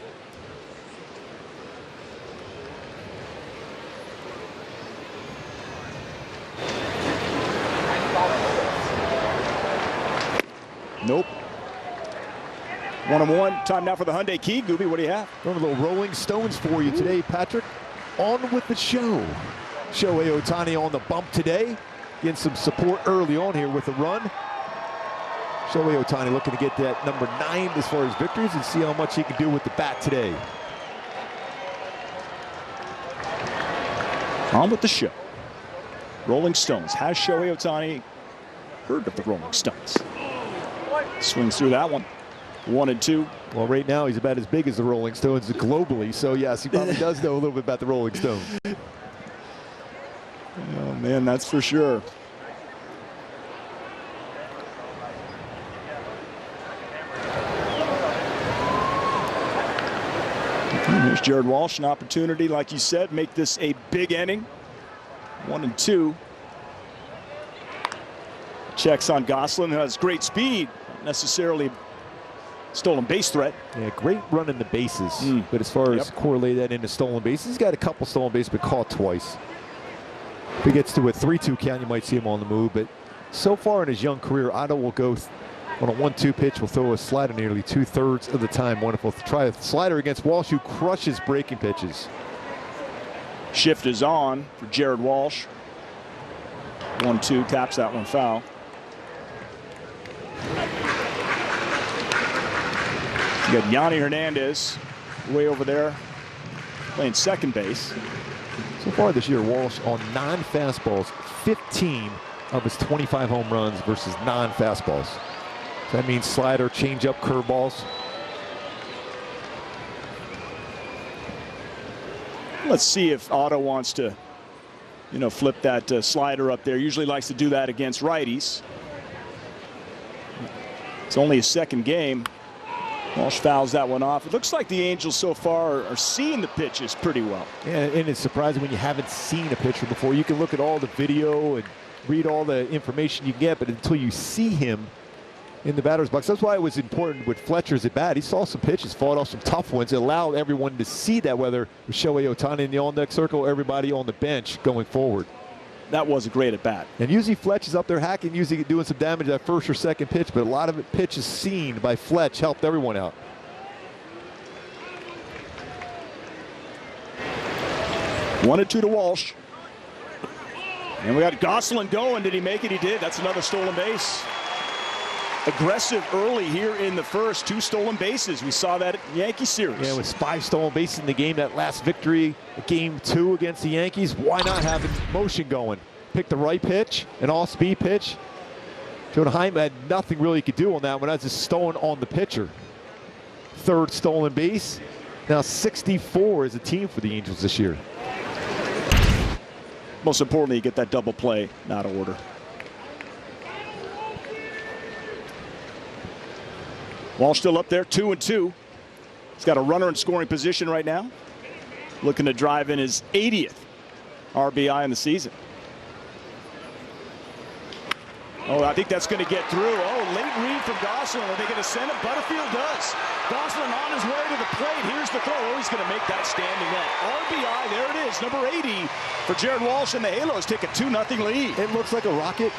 S22: Nope. 1-1. Time now for the Hyundai Key. Gooby, what do you have?
S3: One of the Rolling Stones for you today, Patrick. On with the show. Shohei Ohtani on the bump today. Getting some support early on here with the run. Shohei Ohtani looking to get that number 9 as far as victories and see how much he can do with the bat today.
S22: On with the show. Rolling Stones. Has Shohei Ohtani heard of the Rolling Stones? Swings through that one. 1-2.
S3: Well, right now he's about as big as the Rolling Stones globally, so yes, he probably does know a little bit about the Rolling Stones.
S22: Oh man, that's for sure. Here's Jared Walsh, an opportunity, like you said, make this a big inning. 1-2. Checks on Gosselin, who has great speed, not necessarily stolen base threat.
S3: Yeah, great run in the bases, but as far as correlate that into stolen bases, he's got a couple stolen bases, but caught twice. If he gets to a 3-2 count, you might see him on the move, but so far in his young career, Otto will go on a 1-2 pitch, will throw a slider nearly 2/3 of the time. Wonderful to try a slider against Walsh, who crushes breaking pitches.
S22: Shift is on for Jared Walsh. 1-2, taps that one foul. You got Yanni Hernandez way over there playing second base.
S3: So far this year, Walsh on non-fastballs, 15 of his 25 home runs versus non-fastballs. So that means slider, changeup, curveballs.
S22: Let's see if Otto wants to, flip that slider up there. Usually likes to do that against righties. It's only his second game. Walsh fouls that one off. It looks like the Angels so far are seeing the pitches pretty well.
S3: Yeah, and it's surprising when you haven't seen a pitcher before. You can look at all the video and read all the information you get, but until you see him in the batter's box, that's why it was important with Fletcher's at bat. He saw some pitches, fought off some tough ones. It allowed everyone to see that, whether with Shohei Ohtani in the on-deck circle or everybody on the bench going forward.
S22: That was a great at bat.
S3: And usually Fletch is up there hacking, usually doing some damage that first or second pitch, but a lot of it pitches seen by Fletch helped everyone out.
S22: One and two to Walsh. And we got Gosselin going. Did he make it? He did. That's another stolen base. Aggressive early here in the first. 2 stolen bases. We saw that at Yankee series.
S3: Yeah, it was 5 stolen bases in the game. That last victory, game 2 against the Yankees. Why not have motion going? Pick the right pitch, an all-speed pitch. Anaheim had nothing really he could do on that one. That's just stolen on the pitcher. 3rd stolen base. Now 64 as a team for the Angels this year.
S22: Most importantly, you get that double play, not order. Walsh still up there, 2-2. He's got a runner in scoring position right now. Looking to drive in his 80th RBI in the season. Oh, I think that's going to get through. Oh, late read from Gosselin. Are they going to send it? Butterfield does. Gosselin on his way to the plate. Here's the throw. Oh, he's going to make that standing up. RBI, there it is. Number 80 for Jared Walsh, and the Halos take a 2-0 lead.
S3: It looks like a rocket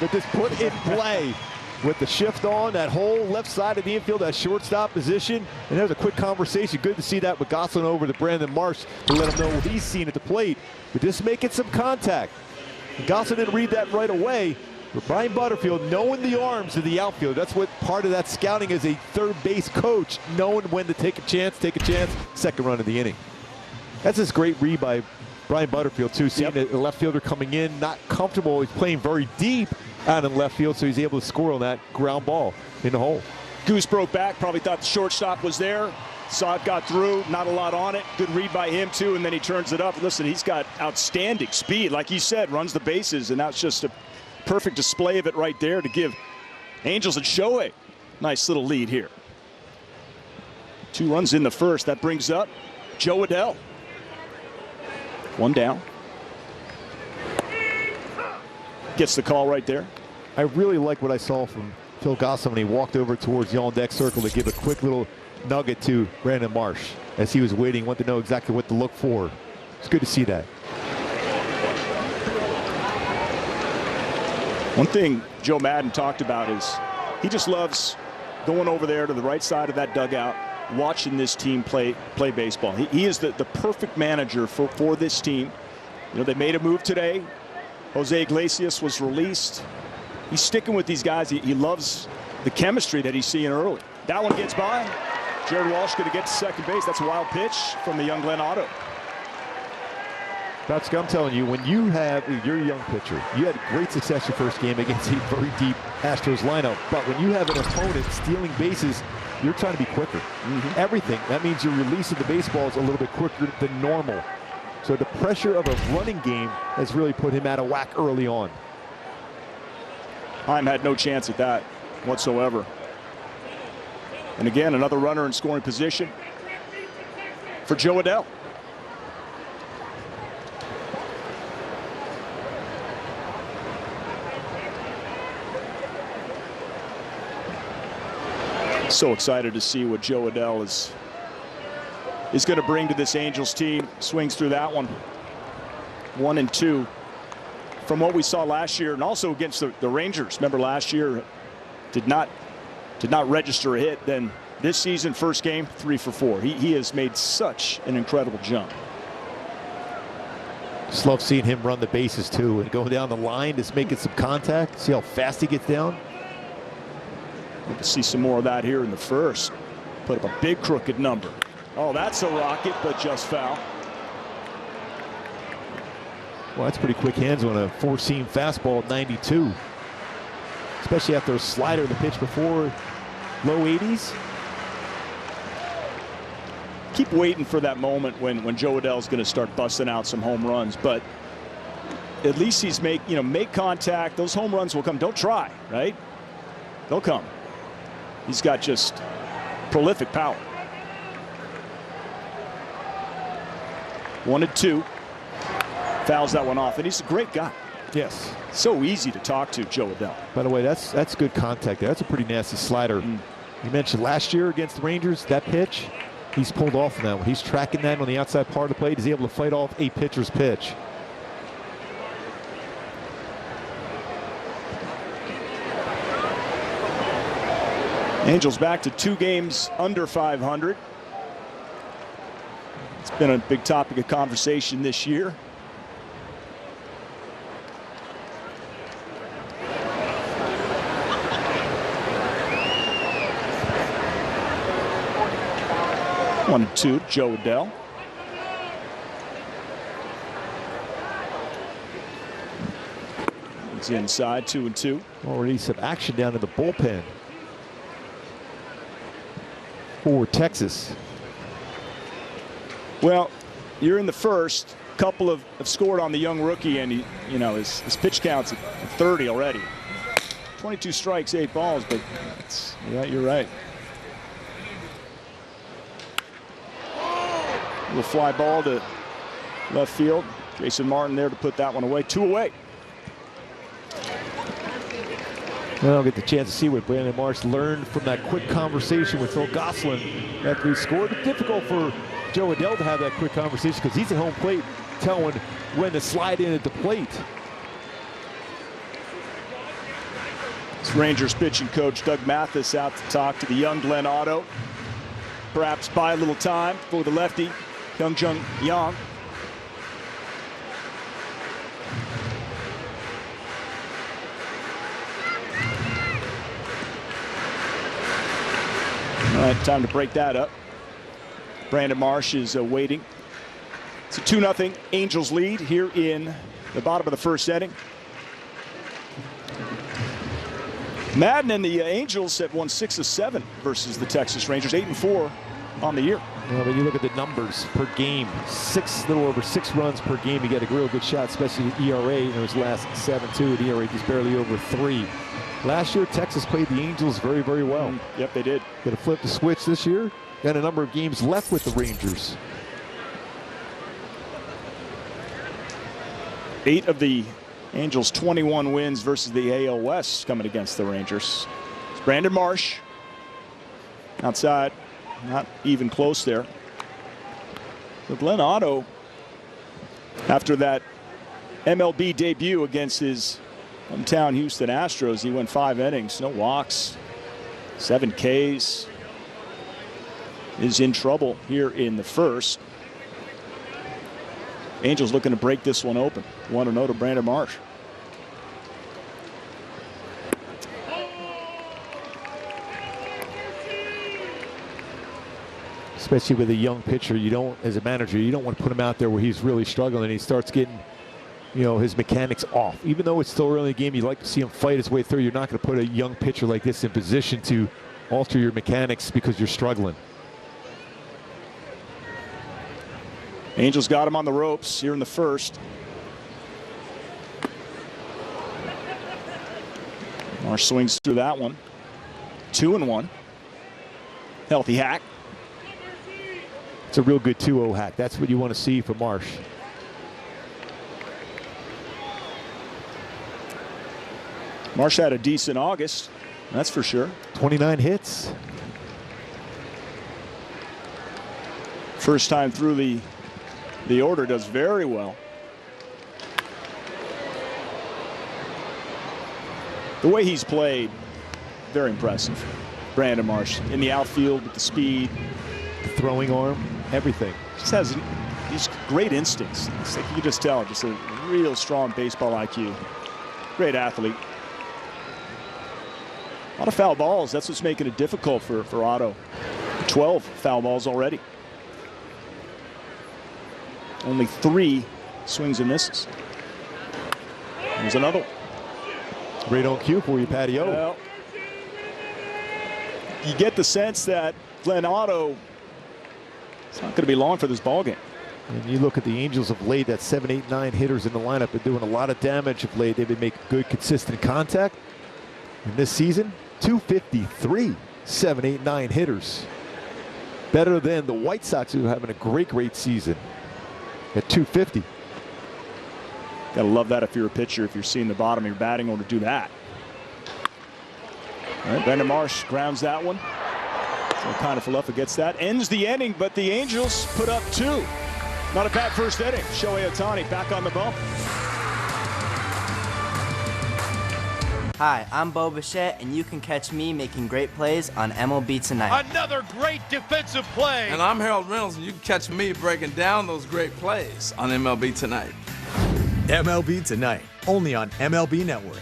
S3: that just put in play. With the shift on, that whole left side of the infield, that shortstop position. And there's a quick conversation. Good to see that with Gosselin over to Brandon Marsh to let him know what he's seen at the plate. But just making some contact. And Gosselin didn't read that right away. But Brian Butterfield knowing the arms of the outfield. That's what part of that scouting as a third base coach, knowing when to take a chance, second run of the inning. That's this great read by Brian Butterfield, too. Seeing the left fielder coming in, not comfortable. He's playing very deep. out in left field, so he's able to score on that ground ball in the hole.
S22: Goose broke back, probably thought the shortstop was there. Saw it, got through, not a lot on it. Good read by him, too, and then he turns it up. Listen, he's got outstanding speed. Like you said, runs the bases, and that's just a perfect display of it right there to give Angels and Shohei nice little lead here. 2 runs in the first. That brings up Joe Adell. 1 down. Gets the call right there.
S3: I really like what I saw from Phil Gosselin when he walked over towards the on-deck circle to give a quick little nugget to Brandon Marsh as he was waiting, wanted to know exactly what to look for. It's good to see that.
S22: One thing Joe Madden talked about is he just loves going over there to the right side of that dugout, watching this team play baseball. He is the perfect manager for this team. You know, they made a move today. Jose Iglesias was released. He's sticking with these guys. He loves the chemistry that he's seeing early. That one gets by. Jared Walsh going to get to second base. That's a wild pitch from the young Glenn Otto.
S3: That's what I'm telling you, when you have your young pitcher, you had great success your first game against a very deep Astros lineup. But when you have an opponent stealing bases, you're trying to be quicker. Everything. That means you're releasing the baseballs a little bit quicker than normal. So the pressure of a running game has really put him out of whack early on.
S22: Heim had no chance at that whatsoever. And again, another runner in scoring position for Joe Adell. So excited to see what Joe Adell is going to bring to this Angels team. Swings through that one. 1-2 from what we saw last year, and also against the Rangers. Remember last year did not register a hit. Then this season, first game, 3 for 4. He has made such an incredible jump.
S3: Just love seeing him run the bases too, and going down the line, just making some contact. See how fast he gets down.
S22: We can see some more of that here in the first. Put up a big crooked number. Oh, that's a rocket, but just foul.
S3: Well, that's pretty quick hands on a 4-seam fastball at 92. Especially after a slider the pitch before, low 80s.
S22: Keep waiting for that moment when Joe Adell's going to start busting out some home runs, but at least he's make contact. Those home runs will come. Don't try, right? They'll come. He's got just prolific power. 1-2. Fouls that one off, and he's a great guy.
S3: Yes.
S22: So easy to talk to, Joe Adell.
S3: By the way, that's good contact there. That's a pretty nasty slider. You mentioned last year against the Rangers, that pitch, he's pulled off on that one. He's tracking that on the outside part of the plate. He's able to fight off a pitcher's pitch.
S22: Angels back to 2 games under 500. It's been a big topic of conversation this year. One, 2, Joe Adell. It's inside, 2-2.
S3: Already some action down in the bullpen for Texas.
S22: Well, you're in the first. Couple have scored on the young rookie, and his pitch counts at 30 already. 22 strikes, 8 balls, but yeah, you're right. Little fly ball to left field. Jason Martin there to put that one away. 2 away.
S3: Well, I'll get the chance to see what Brandon Marsh learned from that quick conversation with Phil Gosselin after he scored. It's difficult for Joe Adell to have that quick conversation because he's at home plate telling when to slide in at the plate.
S22: It's Rangers pitching coach Doug Mathis out to talk to the young Glenn Otto. Perhaps buy a little time for the lefty, Young Jung Yang. All right, time to break that up. Brandon Marsh is waiting. It's a 2-0 Angels lead here in the bottom of the first inning. Madden and the Angels have won 6 of 7 versus the Texas Rangers, 8-4 on the year.
S11: Yeah, when you look at the numbers per game, little over 6 runs per game, you get a real good shot, especially the ERA in those last 7 too. The ERA just barely over 3. Last year, Texas played the Angels very, very well.
S22: Yep, they did.
S11: Got to flip the switch this year. Got a number of games left with the Rangers.
S22: 8 of the Angels' 21 wins versus the AL West coming against the Rangers. It's Brandon Marsh outside, not even close there. So Glenn Otto, after that MLB debut against his hometown Houston Astros, he went 5 innings, no walks, 7 Ks. Is in trouble here in the first. Angels looking to break this one open. 1-0 to Brandon Marsh.
S11: Especially with a young pitcher, you don't, as a manager, you don't want to put him out there where he's really struggling and he starts getting, his mechanics off. Even though it's still early in the game, you like to see him fight his way through. You're not going to put a young pitcher like this in position to alter your mechanics because you're struggling.
S22: Angels got him on the ropes here in the first. Marsh swings through that one. 2-1. Healthy hack.
S11: It's a real good 2-0 hack. That's what you want to see from Marsh.
S22: Marsh had a decent August, that's for sure.
S11: 29 hits.
S22: First time through the order, does very well. The way he's played, very impressive. Brandon Marsh in the outfield with the speed,
S11: the throwing arm, everything.
S22: Just has these great instincts. It's like you can just tell, just a real strong baseball IQ. Great athlete. A lot of foul balls. That's what's making it difficult for Otto. 12 foul balls already. Only 3 swings and misses. There's another one.
S11: Great on cue for you, Patty O.
S22: Well, you get the sense that Glenn Otto, it's not going to be long for this ballgame.
S11: And you look at the Angels of late, that 7, 8, 9 hitters in the lineup are doing a lot of damage of late. They've been making good, consistent contact. And this season, 253, 7, 8, 9 hitters. Better than the White Sox, who are having a great, great season at 250.
S22: Gotta love that if you're a pitcher, if you're seeing the bottom of your batting order do that. All right, Brandon Marsh grounds that one. So kind of Falefa gets that. Ends the inning, but the Angels put up 2. Not a bad first inning. Shohei Ohtani back on the bump.
S12: Hi, I'm Bo Bichette, and you can catch me making great plays on MLB Tonight.
S14: Another great defensive play.
S15: And I'm Harold Reynolds, and you can catch me breaking down those great plays on MLB Tonight.
S16: MLB Tonight, only on MLB Network.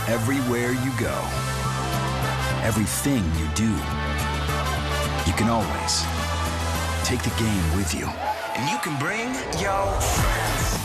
S17: Everywhere you go, everything you do, you can always take the game with you. And you can bring your friends.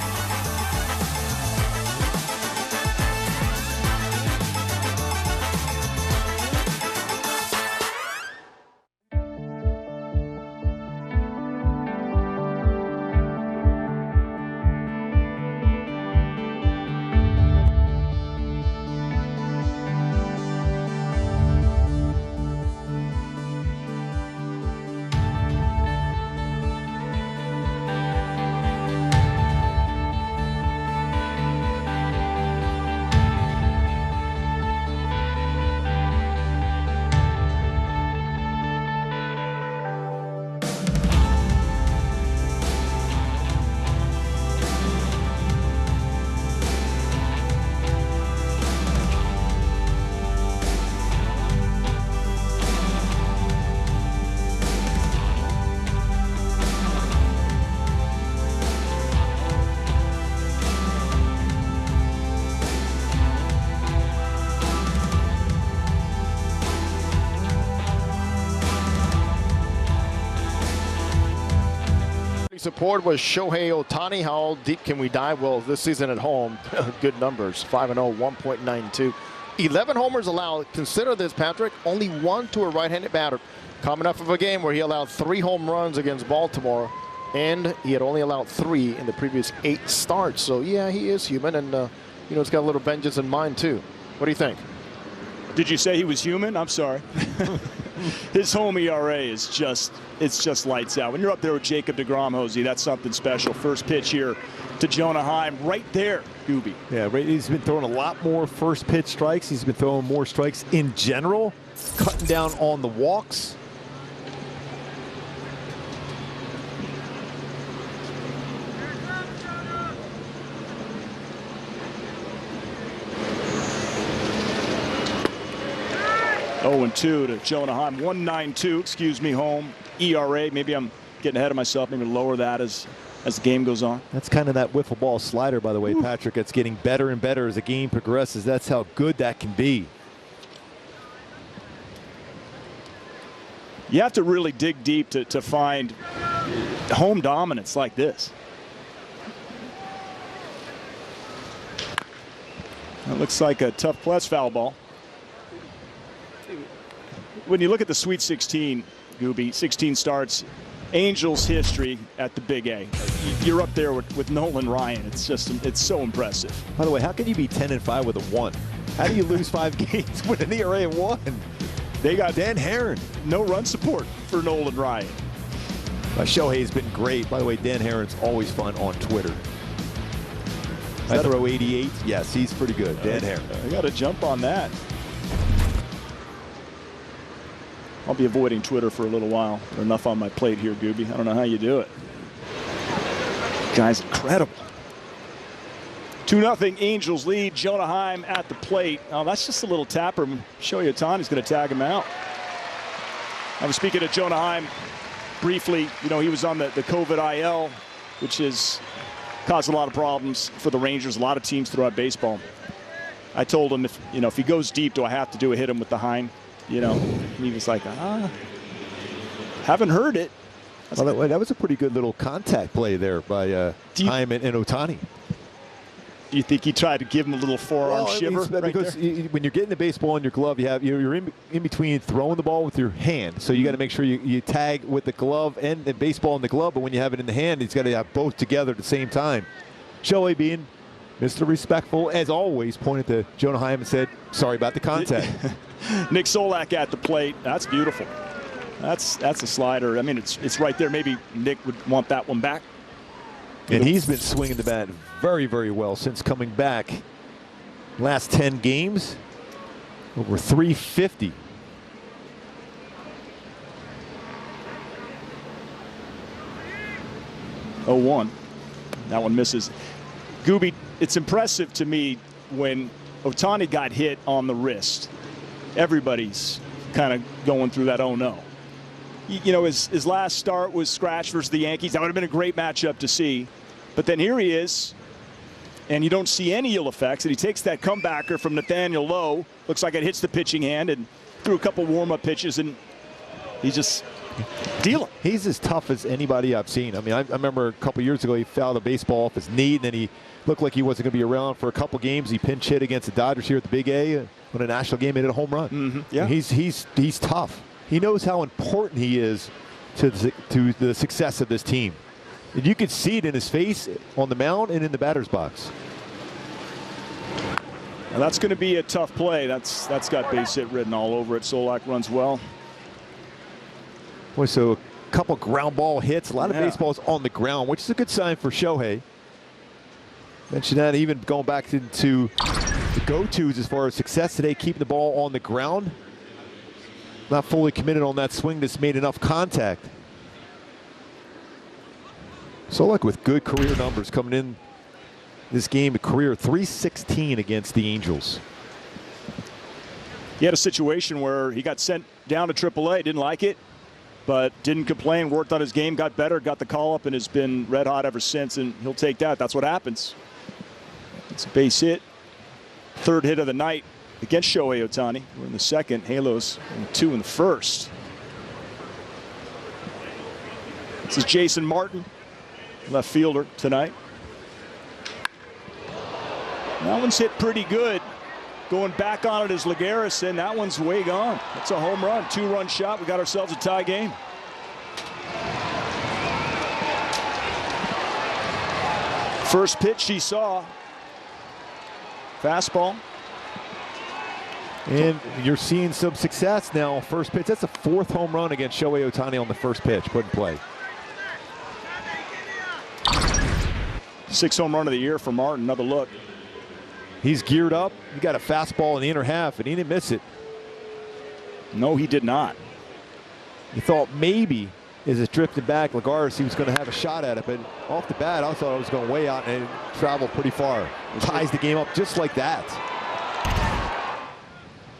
S11: support was Shohei Ohtani. How deep can we dive? Well, this season at home, good numbers. 5-0, 1.92. 11 homers allowed. Consider this, Patrick. Only one to a right-handed batter. Coming off of a game where he allowed 3 home runs against Baltimore, and he had only allowed 3 in the previous 8 starts. So, yeah, he is human, and, he's got a little vengeance in mind, too. What do you think?
S22: Did you say he was human? I'm sorry. His home ERA is just lights out. When you're up there with Jacob deGrom, Hosey, that's something special. First pitch here to Jonah Heim right there, Gooby.
S11: Yeah, he's been throwing a lot more first pitch strikes. He's been throwing more strikes in general, cutting down on the walks.
S22: Oh, 2 to Jonah Heim. 1.92, home ERA. Maybe I'm getting ahead of myself. Maybe lower that as the game goes on.
S11: That's kind of that wiffle ball slider, by the way, Patrick. It's getting better and better as the game progresses. That's how good that can be.
S22: You have to really dig deep to find home dominance like this. That looks like a tough plus foul ball. When you look at the Sweet 16, Gooby, 16 starts, Angels history at the Big A. You're up there with Nolan Ryan. It's so impressive.
S11: By the way, how can you be 10-5 with a 1? How do you lose 5 games with an ERA of 1?
S22: They got
S11: Dan Herron.
S22: No run support for Nolan Ryan.
S11: Shohei's been great. By the way, Dan Herron's always fun on Twitter. I throw 88. Yes, he's pretty good. Dan Herron.
S22: I got to jump on that. I'll be avoiding Twitter for a little while. Enough on my plate here, Gooby. I don't know how you do it. Guy's incredible. 2-0 Angels lead. Jonah Heim at the plate. Oh, that's just a little tapper. Shohei Ohtani's going to tag him out. I was speaking to Jonah Heim briefly. He was on the COVID IL, which has caused a lot of problems for the Rangers, a lot of teams throughout baseball. I told him, if he goes deep, do I have to hit him with the Heim? He was like, haven't heard it.
S11: Well, that was a pretty good little contact play there by Heim and Ohtani.
S22: Do you think he tried to give him a little forearm shiver?
S11: Because when you're getting the baseball in your glove, you're in between throwing the ball with your hand. So you got to make sure you tag with the glove and the baseball in the glove. But when you have it in the hand, he's got to have both together at the same time. Shohei, being Mr. Respectful, as always, pointed to Jonah Heim and said, sorry about the contact.
S22: Nick Solak at the plate. That's beautiful. That's a slider. I mean, it's right there. Maybe Nick would want that one back.
S11: And he's been swinging the bat very, very well since coming back. Last 10 games, over 350.
S22: Oh, 1. That one misses. Gooby, it's impressive to me when Ohtani got hit on the wrist. Everybody's kind of going through that oh no. His last start was scratch versus the Yankees. That would have been a great matchup to see. But then here he is, and you don't see any ill effects. And he takes that comebacker from Nathaniel Lowe. Looks like it hits the pitching hand and threw a couple warm-up pitches, and he's just dealing.
S11: He's as tough as anybody I've seen. I mean, I remember a couple years ago he fouled a baseball off his knee, and then he looked like he wasn't going to be around for a couple games. He pinch hit against the Dodgers here at the Big A on a national game. He hit a home run.
S22: Mm-hmm. Yeah,
S11: he's tough. He knows how important he is to the success of this team. And you could see it in his face on the mound and in the batter's box.
S22: Now that's going to be a tough play. That's got base hit written all over it. Solak runs well.
S11: Boy, so a couple ground ball hits, a lot of baseballs on the ground, which is a good sign for Shohei. Mentioned that even going back into the go-tos as far as success today, keeping the ball on the ground. Not fully committed on that swing that's made enough contact. Solak with good career numbers coming in this game, a career 316 against the Angels.
S22: He had a situation where he got sent down to AAA, didn't like it, but didn't complain, worked on his game, got better, got the call up, and has been red hot ever since, and he'll take that. That's what happens. It's a base hit. Third hit of the night against Shohei Ohtani. We're in the second. Halos in 2 in the first. This is Jason Martin. left fielder tonight. That one's hit pretty good. Going back on it is Lagares, and that one's way gone. It's a home run, 2-run shot. We got ourselves a tie game. First pitch he saw. Fastball.
S11: And you're seeing some success now. First pitch. That's the 4th home run against Shohei Ohtani on the first pitch. Put in play.
S22: 6th home run of the year for Martin. Another look.
S11: He's geared up. He got a fastball in the inner half, and he didn't miss it.
S22: No, he did not.
S11: He thought maybe as it drifted back, Lagares, he was going to have a shot at it, but off the bat, I thought it was going way out, and it traveled pretty far. Ties the game up just like that.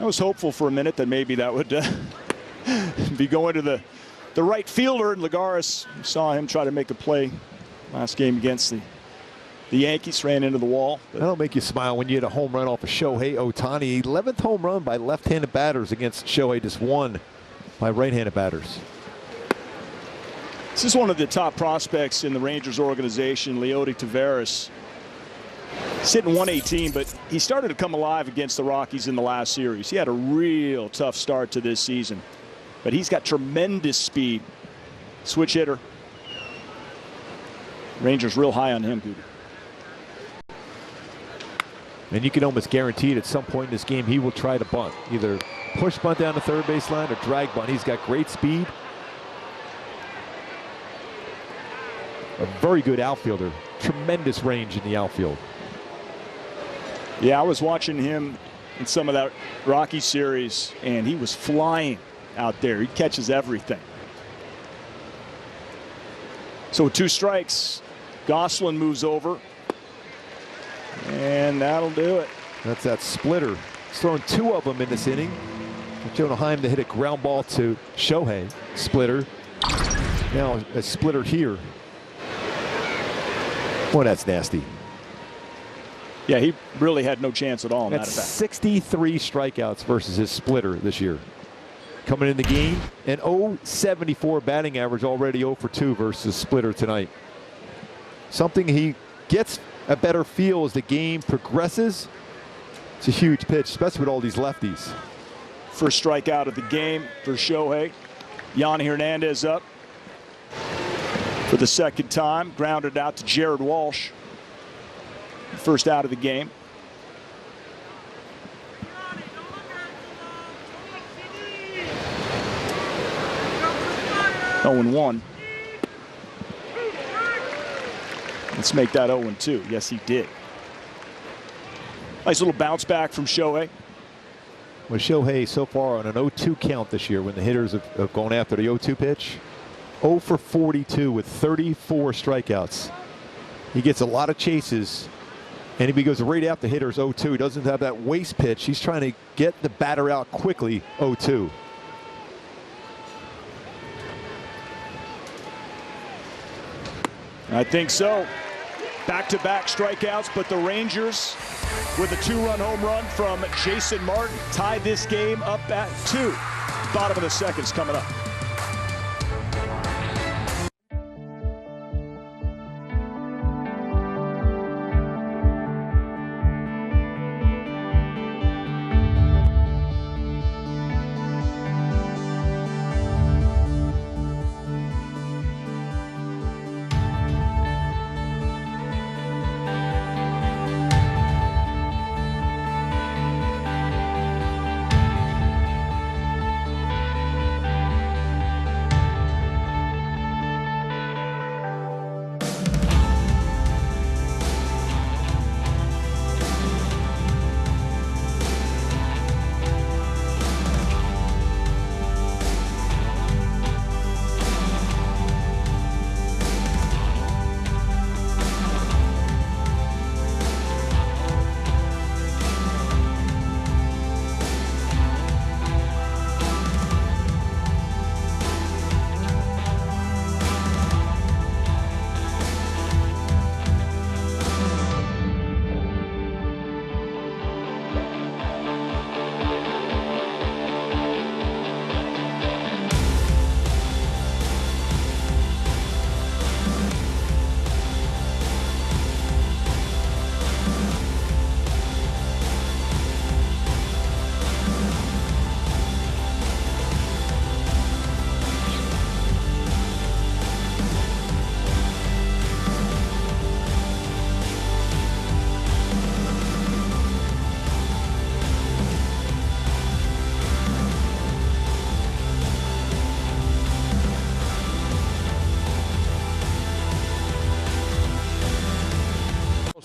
S22: I was hopeful for a minute that maybe that would be going to the right fielder, and Lagares saw him try to make a play last game against the Yankees, ran into the wall.
S11: That'll make you smile when you hit a home run off of Shohei Ohtani. 11th home run by left-handed batters against Shohei, just 1 by right-handed batters.
S22: This is one of the top prospects in the Rangers organization, Leody Taveras. He's hitting 118, but he started to come alive against the Rockies in the last series. He had a real tough start to this season, but he's got tremendous speed. Switch hitter. Rangers real high on him, Goober.
S11: And you can almost guarantee it at some point in this game he will try to bunt. Either push bunt down the third base line or drag bunt. He's got great speed. A very good outfielder. Tremendous range in the outfield.
S22: Yeah, I was watching him in some of that Rocky series, and he was flying out there. He catches everything. So with 2 strikes, Gosselin moves over. And that'll do it.
S11: That's that splitter. He's thrown 2 of them in this inning. Anaheim to hit a ground ball to Shohei. Splitter. Now a splitter here. Boy, that's nasty.
S22: Yeah, he really had no chance at all.
S11: That's 63 strikeouts versus his splitter this year. Coming in the game, an .074 batting average, already 0 for 2 versus splitter tonight. Something he gets a better feel as the game progresses. It's a huge pitch, especially with all these lefties.
S22: First strikeout of the game for Shohei. Yanni Hernandez up for the 2nd time. Grounded out to Jared Walsh. First out of the game. Oh, 0-1. Let's make that 0-2. Yes, he did. Nice little bounce back from Shohei.
S11: With Shohei so far on an 0-2 count this year when the hitters have gone after the 0-2 pitch. 0 for 42 with 34 strikeouts. He gets a lot of chases, and if he goes right after hitters 0-2, he doesn't have that waste pitch. He's trying to get the batter out quickly 0-2.
S22: I think so. Back-to-back strikeouts, but the Rangers, with a 2-run home run from Jason Martin, tie this game up at 2. Bottom of the 2nd's coming up.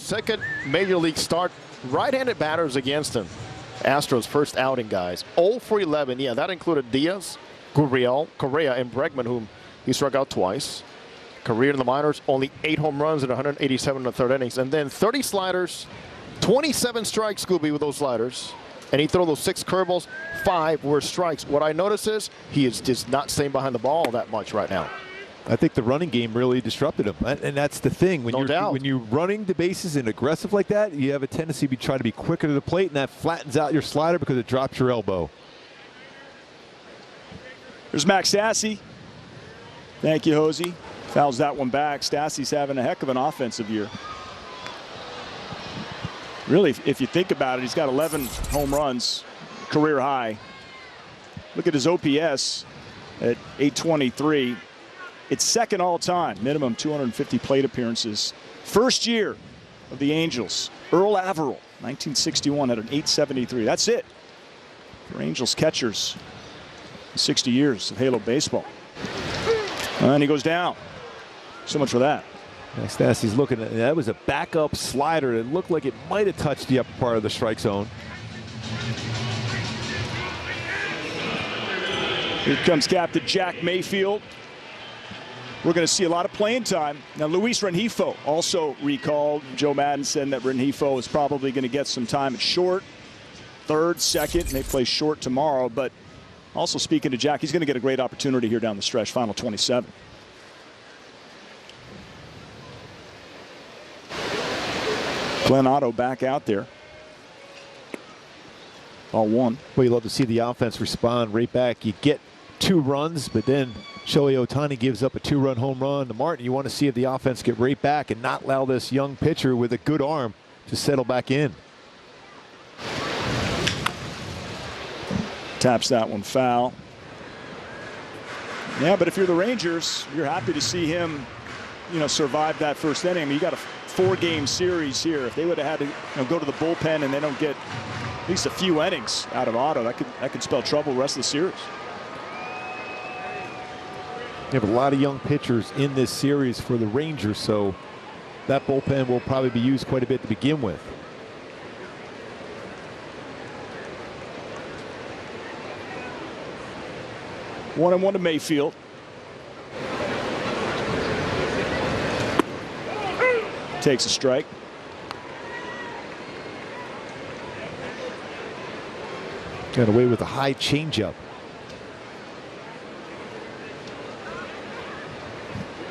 S2: second major league start. Right-handed batters against him. Astros first outing, guys. 0 for 11. Yeah, that included Diaz, Gurriel, Correa, and Bregman, whom he struck out twice. Career in the minors, only 8 home runs in 187 in the third innings. And then 30 sliders, 27 strikes, Scooby, with those sliders. And he threw those 6 curveballs, 5 were strikes. What I notice is he is just not staying behind the ball that much right now.
S11: I think the running game really disrupted him, and that's the thing. When you're running the bases and aggressive like that, you have a tendency to try to be quicker to the plate, and that flattens out your slider because it drops your elbow.
S22: There's Max Stassi. Thank you, Hosey. Fouls that one back. Stassi's having a heck of an offensive year. Really, if you think about it, he's got 11 home runs, career high. Look at his OPS at 823. It's second all time, minimum 250 plate appearances. First year of the Angels, Earl Averill, 1961, had an 873. That's it for Angels catchers in 60 years of Halo baseball. And he goes down. So much for that.
S11: Stassi's looking at that. Was a backup slider that looked like it might have touched the upper part of the strike zone.
S22: Here comes Captain Jack Mayfield. We're going to see a lot of playing time. Now, Luis Rengifo also recalled. Joe Madden said that Rengifo is probably going to get some time at short, third, second, and they play short tomorrow. But also speaking to Jack, he's going to get a great opportunity here down the stretch, final 27. Glenn Otto back out there. Ball 1.
S11: Well, you love to see the offense respond right back. You get 2 runs, but then Shohei Ohtani gives up a 2-run home run to Martin. You want to see if the offense get right back and not allow this young pitcher with a good arm to settle back in.
S22: Taps that one foul. Yeah, but if you're the Rangers, you're happy to see him, survive that first inning. I mean, you got a 4-game series here. If they would have had to go to the bullpen and they don't get at least a few innings out of Otto, that could spell trouble the rest of the series.
S11: You have a lot of young pitchers in this series for the Rangers, so that bullpen will probably be used quite a bit to begin with.
S22: One and one to Mayfield. Takes a strike.
S11: Got away with a high changeup.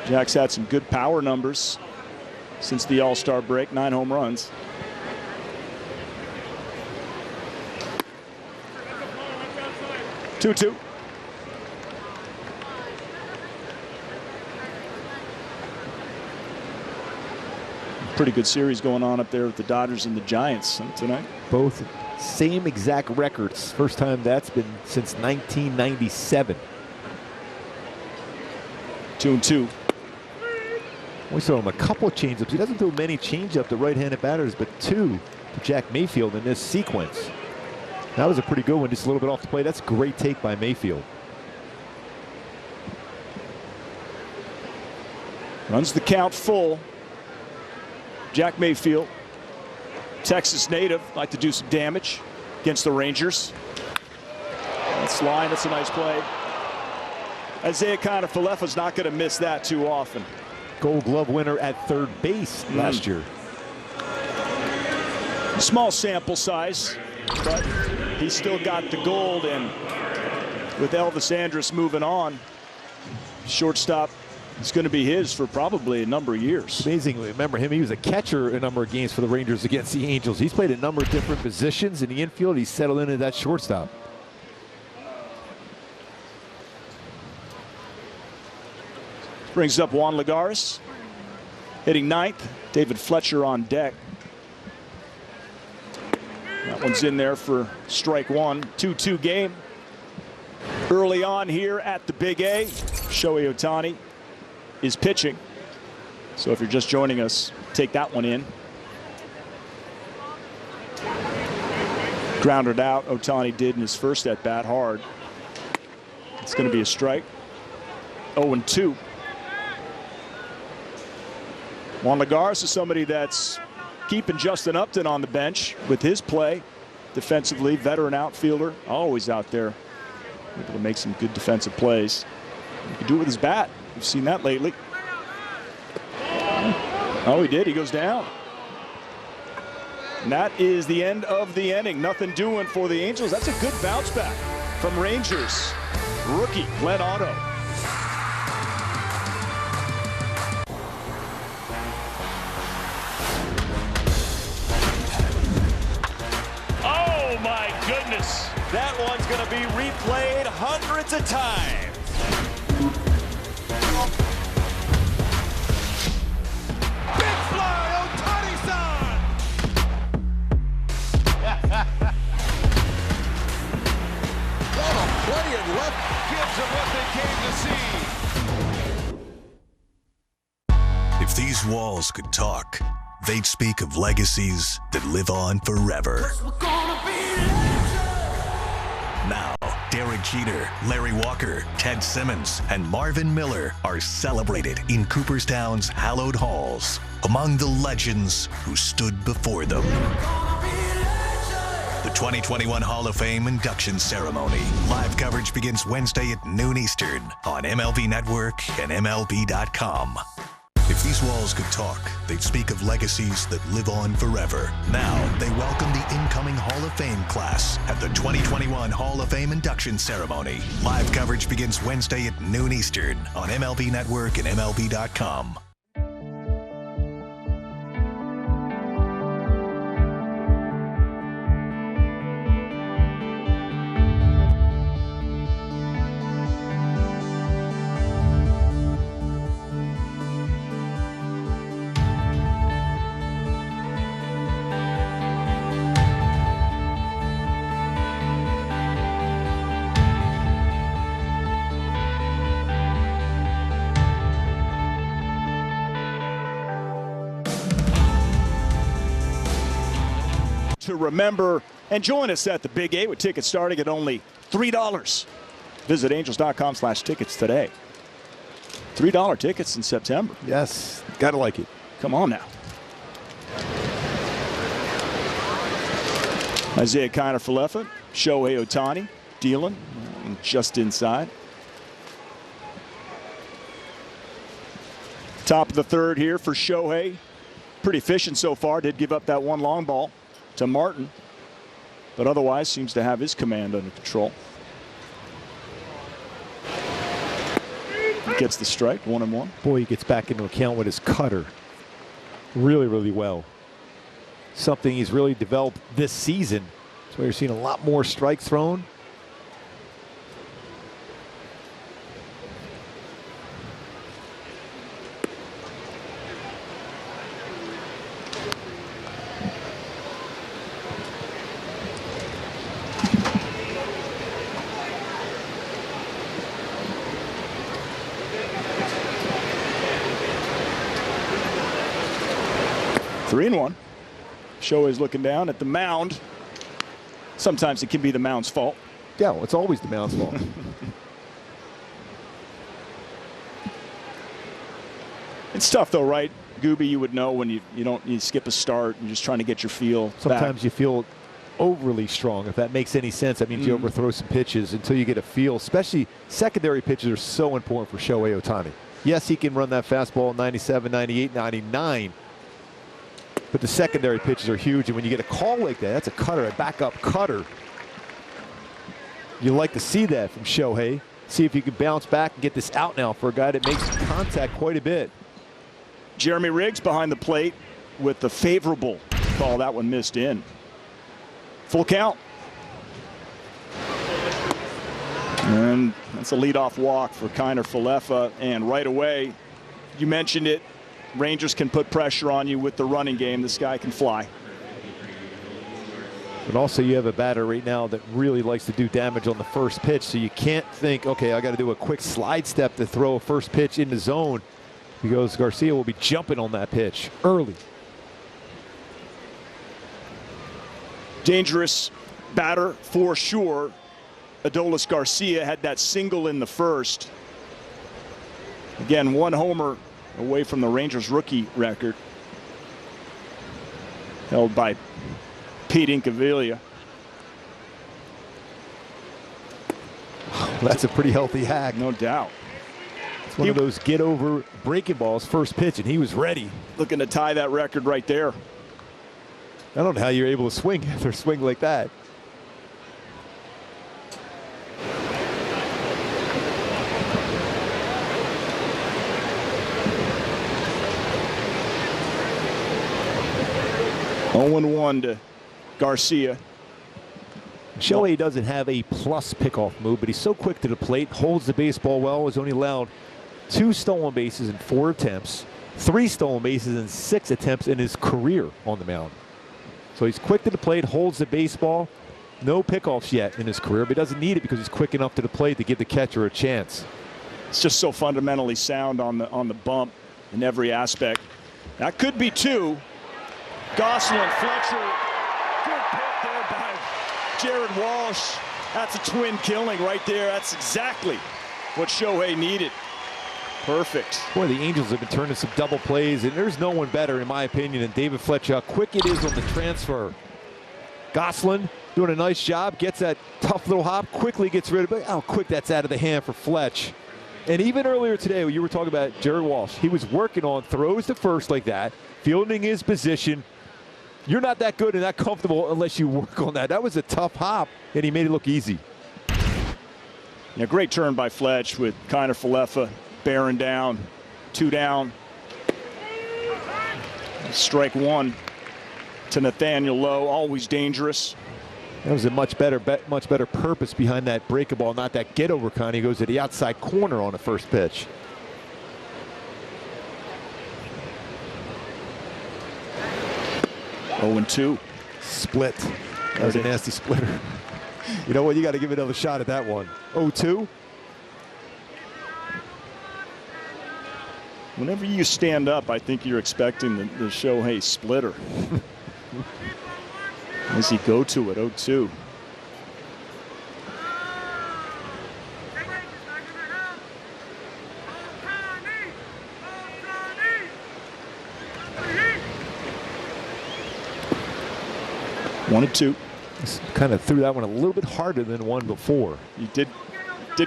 S22: Jack's had some good power numbers since the All-Star break, 9 home runs. Two-two. Pretty good series going on up there with the Dodgers and the Giants tonight.
S11: Both same exact records. First time that's been since 1997.
S22: 2-2.
S11: We saw him a couple of changeups. He doesn't throw many changeups to right-handed batters, but 2 to Jack Mayfield in this sequence. That was a pretty good one, just a little bit off the plate. That's a great take by Mayfield.
S22: Runs the count full. Jack Mayfield, Texas native, like to do some damage against the Rangers. That's line, that's a nice play. Isaiah Kiner-Falefa's not going to miss that too often.
S11: Gold Glove winner at third base last year.
S22: Small sample size, but he's still got the gold, and with Elvis Andrus moving on, shortstop, it's going to be his for probably a number of years.
S11: Amazing. Remember him, he was a catcher a number of games for the Rangers against the Angels. He's played a number of different positions in the infield. He's settled into that shortstop.
S22: Brings up Juan Lagares, hitting 9th. David Fletcher on deck. That one's in there for strike 1. 2-2 game. Early on here at the Big A, Shohei Ohtani is pitching. So if you're just joining us, take that one in. Grounded out, Ohtani did in his first at bat hard. It's going to be a strike. 0-2. Juan Lagares is somebody that's keeping Justin Upton on the bench with his play. Defensively, veteran outfielder, always out there, able to make some good defensive plays. He can do it with his bat. We've seen that lately. Oh, he did. He goes down. And that is the end of the inning. Nothing doing for the Angels. That's a good bounce back from Rangers rookie Otto. Oh my goodness. That one's going to be replayed hundreds of times.
S5: Big fly, Ohtani-san!
S14: What a play in left gives them what they came to see.
S1: If these walls could talk, they'd speak of legacies that live on forever. Now, Derek Jeter, Larry Walker, Ted Simmons, and Marvin Miller are celebrated in Cooperstown's hallowed halls among the legends who stood before them. The 2021 Hall of Fame induction ceremony. Live coverage begins Wednesday at noon Eastern on MLB Network and MLB.com. If these walls could talk, they'd speak of legacies that live on forever. Now, they welcome the incoming Hall of Fame class at the 2021 Hall of Fame induction ceremony. Live coverage begins Wednesday at noon Eastern on MLB Network and MLB.com.
S22: To remember and join us at the Big 8 with tickets starting at only $3. Visit angels.com/tickets today. $3 tickets in September.
S11: Yes, gotta like it.
S22: Come on now. Isaiah Kiner-Falefa, Shohei Ohtani dealing just inside. Top of the third here for Shohei. Pretty efficient so far. Did give up that one long ball to Martin, but otherwise seems to have his command under control. He gets the strike, 1-1.
S11: Boy, he gets back into account with his cutter really, really well. Something he's really developed this season. That's why you're seeing a lot more strikes thrown.
S22: Three and one. Shohei's looking down at the mound. Sometimes it can be the mound's fault.
S11: Yeah, well, it's always the mound's fault.
S22: It's tough though, right? Gooby, you would know when you skip a start and you're just trying to get your feel
S11: Sometimes
S22: back.
S11: you feel overly strong, if that makes any sense. That means you overthrow some pitches until you get a feel. Especially secondary pitches are so important for Shohei Ohtani. Yes, he can run that fastball 97, 98, 99. But the secondary pitches are huge, and when you get a call like that, that's a cutter, a backup cutter. You like to see that from Shohei. See if you can bounce back and get this out now for a guy that makes contact quite a bit.
S22: Jeremy Riggs behind the plate with the favorable call. That one missed in. Full count. And that's a leadoff walk for Kiner-Falefa. And right away, you mentioned it, Rangers can put pressure on you with the running game. This guy can fly.
S11: But also you have a batter right now that really likes to do damage on the first pitch, so you can't think, okay, I got to do a quick slide step to throw a first pitch in the zone, because Garcia will be jumping on that pitch early.
S22: Dangerous batter for sure. Adolis Garcia had that single in the first. Again, one homer away from the Rangers rookie record. held by Pete Incaviglia.
S11: That's a pretty healthy hack.
S22: No doubt.
S11: It's one of those get-over breaking balls, first pitch, and he was ready.
S22: Looking to tie that record right there.
S11: I don't know how you're able to swing after a swing like that.
S22: (0-1) to Garcia.
S11: Shohei doesn't have a plus pickoff move, but he's so quick to the plate, holds the baseball well, has only allowed 2 stolen bases in 4 attempts, 3 stolen bases in 6 attempts in his career on the mound. So he's quick to the plate, holds the baseball, no pickoffs yet in his career, but he doesn't need it because he's quick enough to the plate to give the catcher a chance.
S22: It's just so fundamentally sound on the bump in every aspect. That could be 2. Gosselin, Fletcher, good pick there by Jared Walsh. That's a twin killing right there. That's exactly what Shohei needed. Perfect.
S11: Boy, the Angels have been turning some double plays, and there's no one better, in my opinion, than David Fletcher. How quick it is on the transfer. Gosselin doing a nice job, gets that tough little hop, quickly gets rid of it. How quick that's out of the hand for Fletch. And even earlier today, when you were talking about Jared Walsh, he was working on throws to first like that, fielding his position. You're not that good and that comfortable unless you work on that. That was a tough hop, and he made it look easy.
S22: Yeah, great turn by Fletch with Kiner Falefa bearing down. 2 down. Strike 1 to Nathaniel Lowe, always dangerous.
S11: That was a much better purpose behind that breaking ball, not that get over kind. He goes to the outside corner on the first pitch.
S22: (0-2).
S11: Split. That was a nasty splitter. You know what? You got to give it another shot at that one. 0-2.
S22: Whenever you stand up, I think you're expecting the Shohei splitter. As he go to it, 0-2. One and 2.
S11: Kind of threw that one a little bit harder than one before.
S22: You did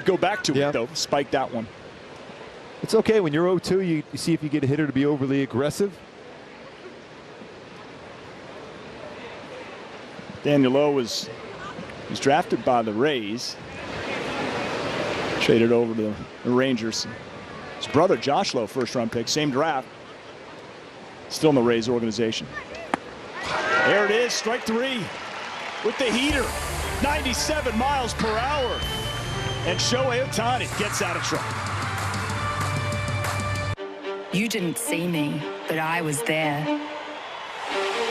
S22: go back to it, though. Spike that one.
S11: It's okay when you're 0-2. You see if you get a hitter to be overly aggressive.
S22: Daniel Lowe was drafted by the Rays. Traded over to the Rangers. His brother, Josh Lowe, first-round pick, same draft. Still in the Rays organization. There it is, strike 3 with the heater, 97 miles per hour. And Shohei Ohtani gets out of trouble.
S4: You didn't see me, but I was there.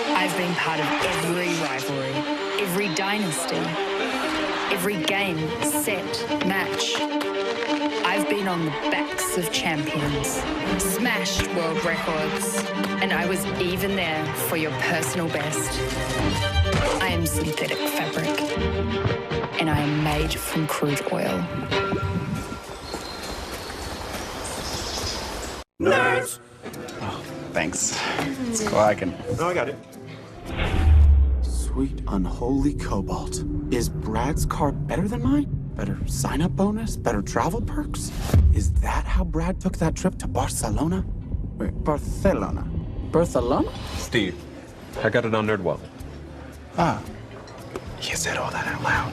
S4: I've been part of every rivalry, every dynasty, every game, set, match. I've been on the backs of champions, smashed world records, and I was even there for your personal best. I am synthetic fabric, and I am made from crude oil.
S7: Nerds! Oh, thanks. It's cool, I can. No, I got it. Sweet unholy cobalt. Is Brad's car better than mine? Better sign-up bonus? Better travel perks? Is that how Brad took that trip to Barcelona? Wait, Barcelona? Barcelona?
S8: Steve, I got it on NerdWallet.
S7: Ah. You said all that out loud.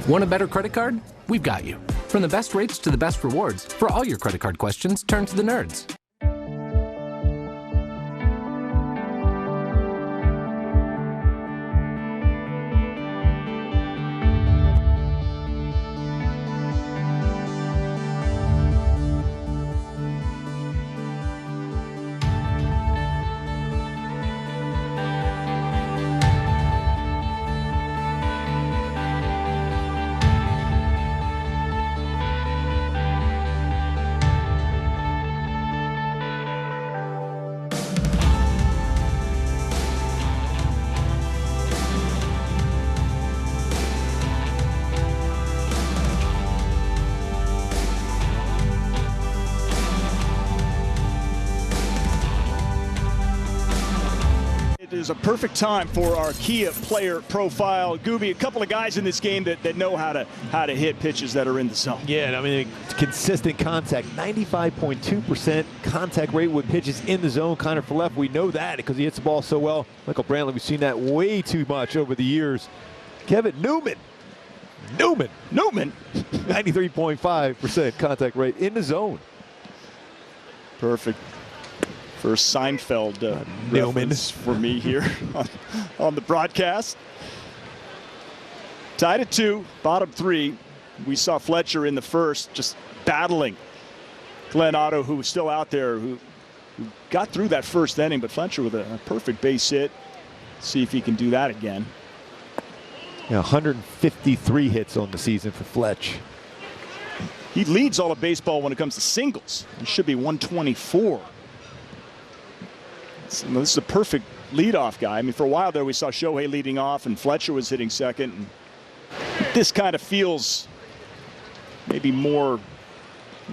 S13: Want a better credit card? We've got you. From the best rates to the best rewards, for all your credit card questions, turn to the nerds.
S22: a perfect time for our Kia player profile. Gooby, a couple of guys in this game that know how to hit pitches that are in the zone.
S11: Yeah, I mean, consistent contact, 95.2% contact rate with pitches in the zone. Connor Falef, we know that because he hits the ball so well. Michael Brantley, we've seen that way too much over the years. Kevin Newman, 93.5% contact rate in the zone.
S22: Perfect. First Seinfeld reference for me here on the broadcast. Tied at 2, bottom 3. We saw Fletcher in the first just battling Glenn Otto, who was still out there, who got through that first inning, but Fletcher with a perfect base hit. See if he can do that again.
S11: Yeah, 153 hits on the season for Fletch.
S22: He leads all of baseball when it comes to singles. He should be 124. So this is a perfect leadoff guy. I mean, for a while there we saw Shohei leading off and Fletcher was hitting second. And this kind of feels maybe more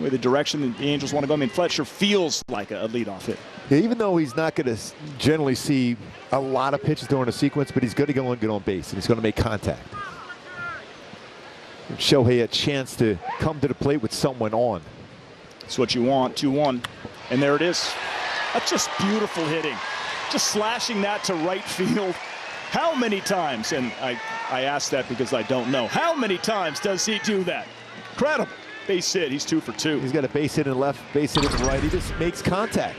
S22: the direction that the Angels want to go. I mean, Fletcher feels like a leadoff hit.
S11: Yeah, even though he's not going to generally see a lot of pitches during a sequence, but he's going to go and get on base, and he's going to make contact. Give Shohei a chance to come to the plate with someone on.
S22: That's what you want. 2-1, and there it is. That's just beautiful hitting. Just slashing that to right field. How many times, and I asked that because I don't know, how many times does he do that? Incredible. Base hit, he's 2 for 2.
S11: He's got a base hit in the left, base hit in the right. He just makes contact.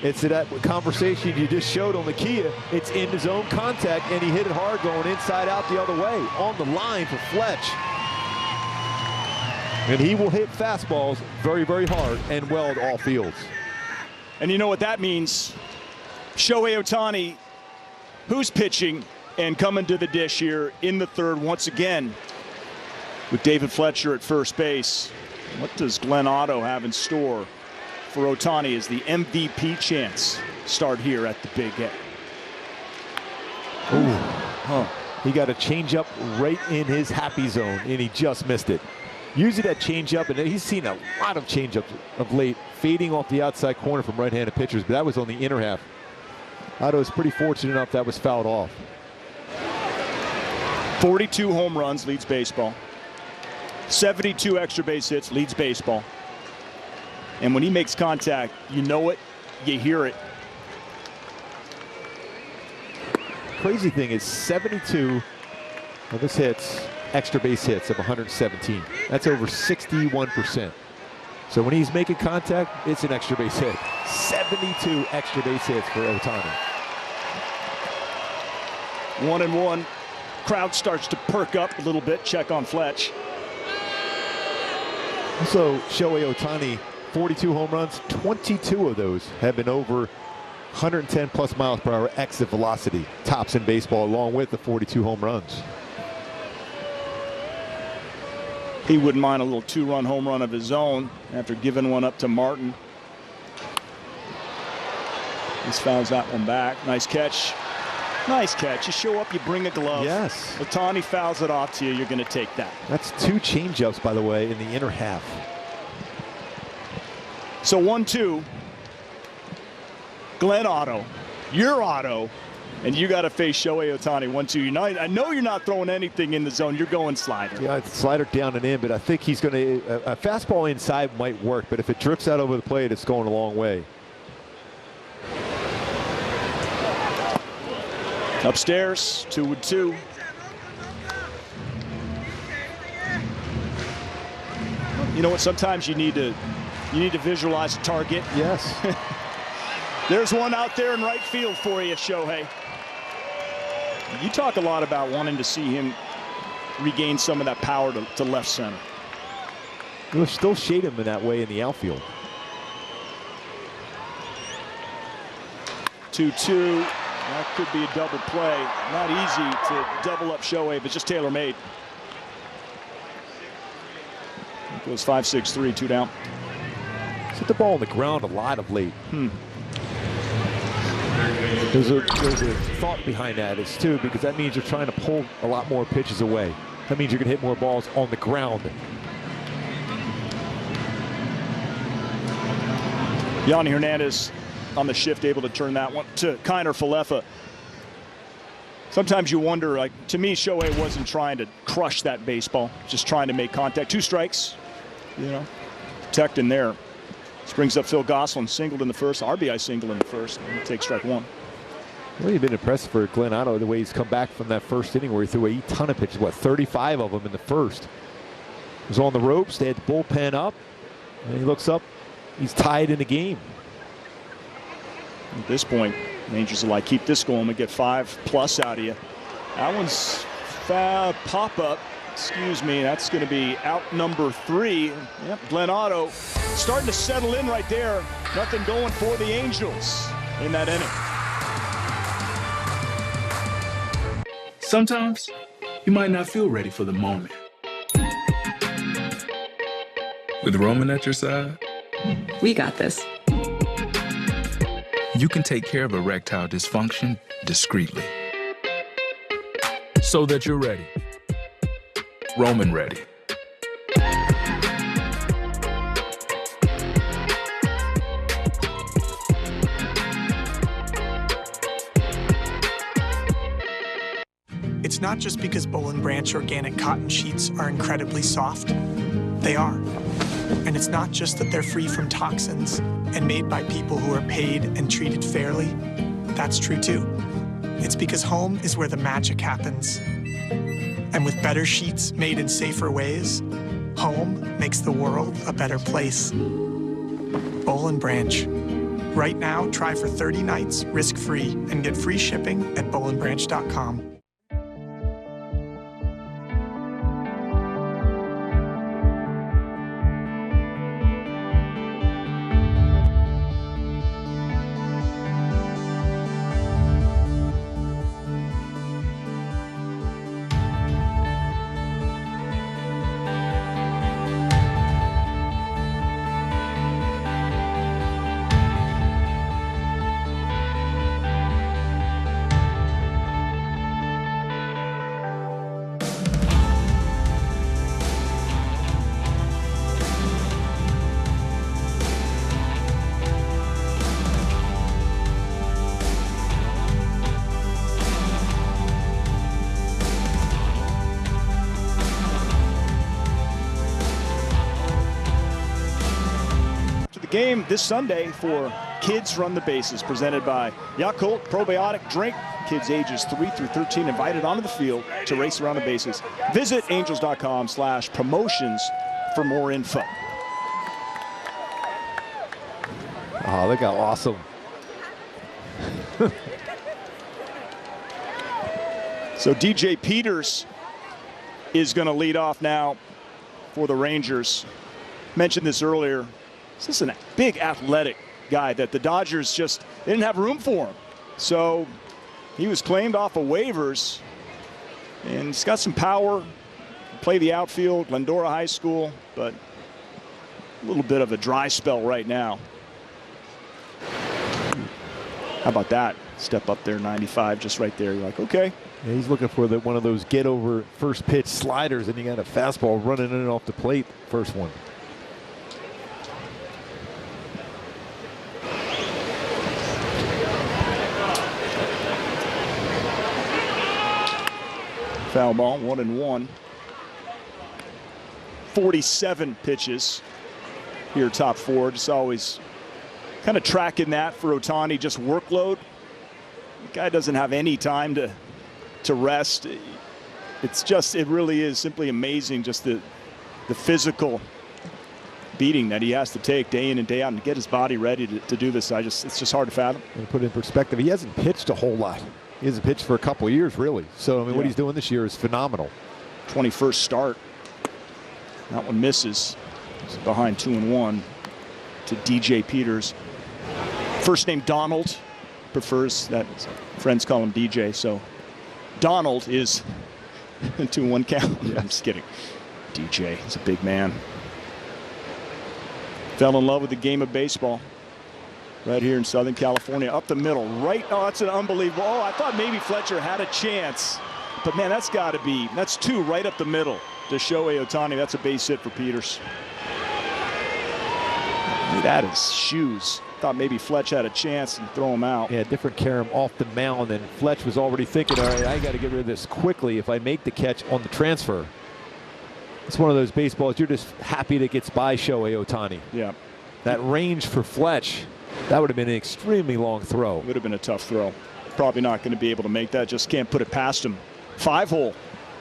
S11: It's that conversation you just showed on the Kia. It's in his own contact, and he hit it hard going inside out the other way. On the line for Fletch. And he will hit fastballs very, very hard and well at all fields.
S22: And you know what that means? Shohei Ohtani, who's pitching and coming to the dish here in the third once again with David Fletcher at first base. What does Glenn Otto have in store for Ohtani as the MVP chance start here at the Big A?
S11: He got a changeup right in his happy zone, and he just missed it. Usually that changeup, and he's seen a lot of changeups of late, fading off the outside corner from right-handed pitchers, but that was on the inner half. Otto was pretty fortunate enough that was fouled off.
S22: 42 home runs, leads baseball. 72 extra base hits, leads baseball. And when he makes contact, you know it, you hear it.
S11: Crazy thing is 72 of his hits, extra base hits of 117. That's over 61%. So when he's making contact, it's an extra base hit. 72 extra base hits for Ohtani.
S22: 1-1. Crowd starts to perk up a little bit. Check on Fletch.
S11: So Shohei Ohtani, 42 home runs, 22 of those have been over 110 plus miles per hour exit velocity. Tops in baseball along with the 42 home runs.
S22: He wouldn't mind a little 2-run home run of his own after giving one up to Martin. Just fouls that one back. Nice catch. Nice catch. You show up, you bring a glove.
S11: Yes.
S22: Ohtani fouls it off to you. You're going to take that.
S11: That's 2 changeups, by the way, in the inner half.
S22: So 1-2. Glenn Otto. Your Otto. And you got to face Shohei Ohtani 1-2. I know you're not throwing anything in the zone. You're going slider.
S11: Yeah, slider down and in, but I think he's going to. A fastball inside might work, but if it drifts out over the plate, it's going a long way.
S22: Upstairs, 2-2. You know what? Sometimes you need to visualize a target.
S11: Yes.
S22: There's one out there in right field for you, Shohei. You talk a lot about wanting to see him regain some of that power to left center.
S11: We'll still shade him in that way in the outfield.
S22: 2-2. That could be a double play. Not easy to double up Shohei, but just tailor-made. It goes 5-6-3, 2 down.
S11: He's hit the ball on the ground a lot of late. There's a thought behind that is too, because that means you're trying to pull a lot more pitches away. That means you're going to hit more balls on the ground.
S22: Yanni Hernandez on the shift, able to turn that one to Kiner Falefa. sometimes you wonder, like, to me, Shohei wasn't trying to crush that baseball, just trying to make contact. 2 strikes, you know, protecting there. This brings up Phil Gosselin, singled in the first, RBI single in the first, and take strike 1.
S11: Really been impressed for Glenn Otto the way he's come back from that first inning where he threw a ton of pitches, 35 of them in the first. He was on the ropes, they had the bullpen up, and he looks up, he's tied in the game.
S22: At this point, Rangers are like, keep this going, we get 5+ out of you. That one's foul, pop-up, excuse me, that's going to be out number 3. Yep, Glenn Otto starting to settle in right there. Nothing going for the Angels in that inning.
S6: Sometimes you might not feel ready for the moment. With Roman at your side,
S9: We got this.
S6: you can take care of erectile dysfunction discreetly. So that you're ready. Roman ready.
S28: It's not just because Boll & Branch organic cotton sheets are incredibly soft. They are. And it's not just that they're free from toxins and made by people who are paid and treated fairly. That's true too. It's because home is where the magic happens. And with better sheets made in safer ways, home makes the world a better place. Boll & Branch. Right now, try for 30 nights risk-free and get free shipping at bollandbranch.com.
S22: Game this Sunday for Kids Run the Bases, presented by Yakult Probiotic Drink. Kids ages 3 through 13 invited onto the field to race around the bases. Visit angels.com/promotions for more info.
S11: Oh, look how awesome.
S22: So DJ Peters is going to lead off now for the Rangers. Mentioned this earlier. This is a big athletic guy that the Dodgers just didn't have room for him. So he was claimed off of waivers, and he's got some power. Play the outfield, Glendora High School, but a little bit of a dry spell right now. How about that? Step up there, 95, just right there. You're like, okay.
S11: Yeah, he's looking for one of those get over first pitch sliders, and he got a fastball running in and off the plate. First one.
S22: Foul ball, 1-1. 47 pitches here, top 4. Just always kind of tracking that for Ohtani, just workload. The guy doesn't have any time to rest. It really is simply amazing, just the physical beating that he has to take day in and day out and get his body ready to do this. It's just hard to fathom.
S11: And to put it in perspective, he hasn't pitched a whole lot. He hasn't pitched for a couple of years, really. So, I mean, what he's doing this year is phenomenal.
S22: 21st start. That one misses. He's behind 2-1 to DJ Peters. First name Donald. Prefers that. Friends call him DJ. So, Donald is 2-1 count. I'm just kidding. DJ, he's a big man. Fell in love with the game of baseball. Right here in Southern California, up the middle, right. Oh, that's an unbelievable. Oh, I thought maybe Fletcher had a chance. But, man, that's got to be, that's 2 right up the middle to Shohei Ohtani. That's a base hit for Peters. Look at that, his shoes. thought maybe Fletch had a chance and throw him out.
S11: Yeah, different Karam off the mound, and Fletch was already thinking, all right, I got to get rid of this quickly if I make the catch on the transfer. It's one of those baseballs you're just happy that gets by Shohei Ohtani.
S22: Yeah.
S11: That range for Fletch, that would have been an extremely long throw.
S22: Would have been a tough throw. Probably not going to be able to make that. Just can't put it past him. 5-hole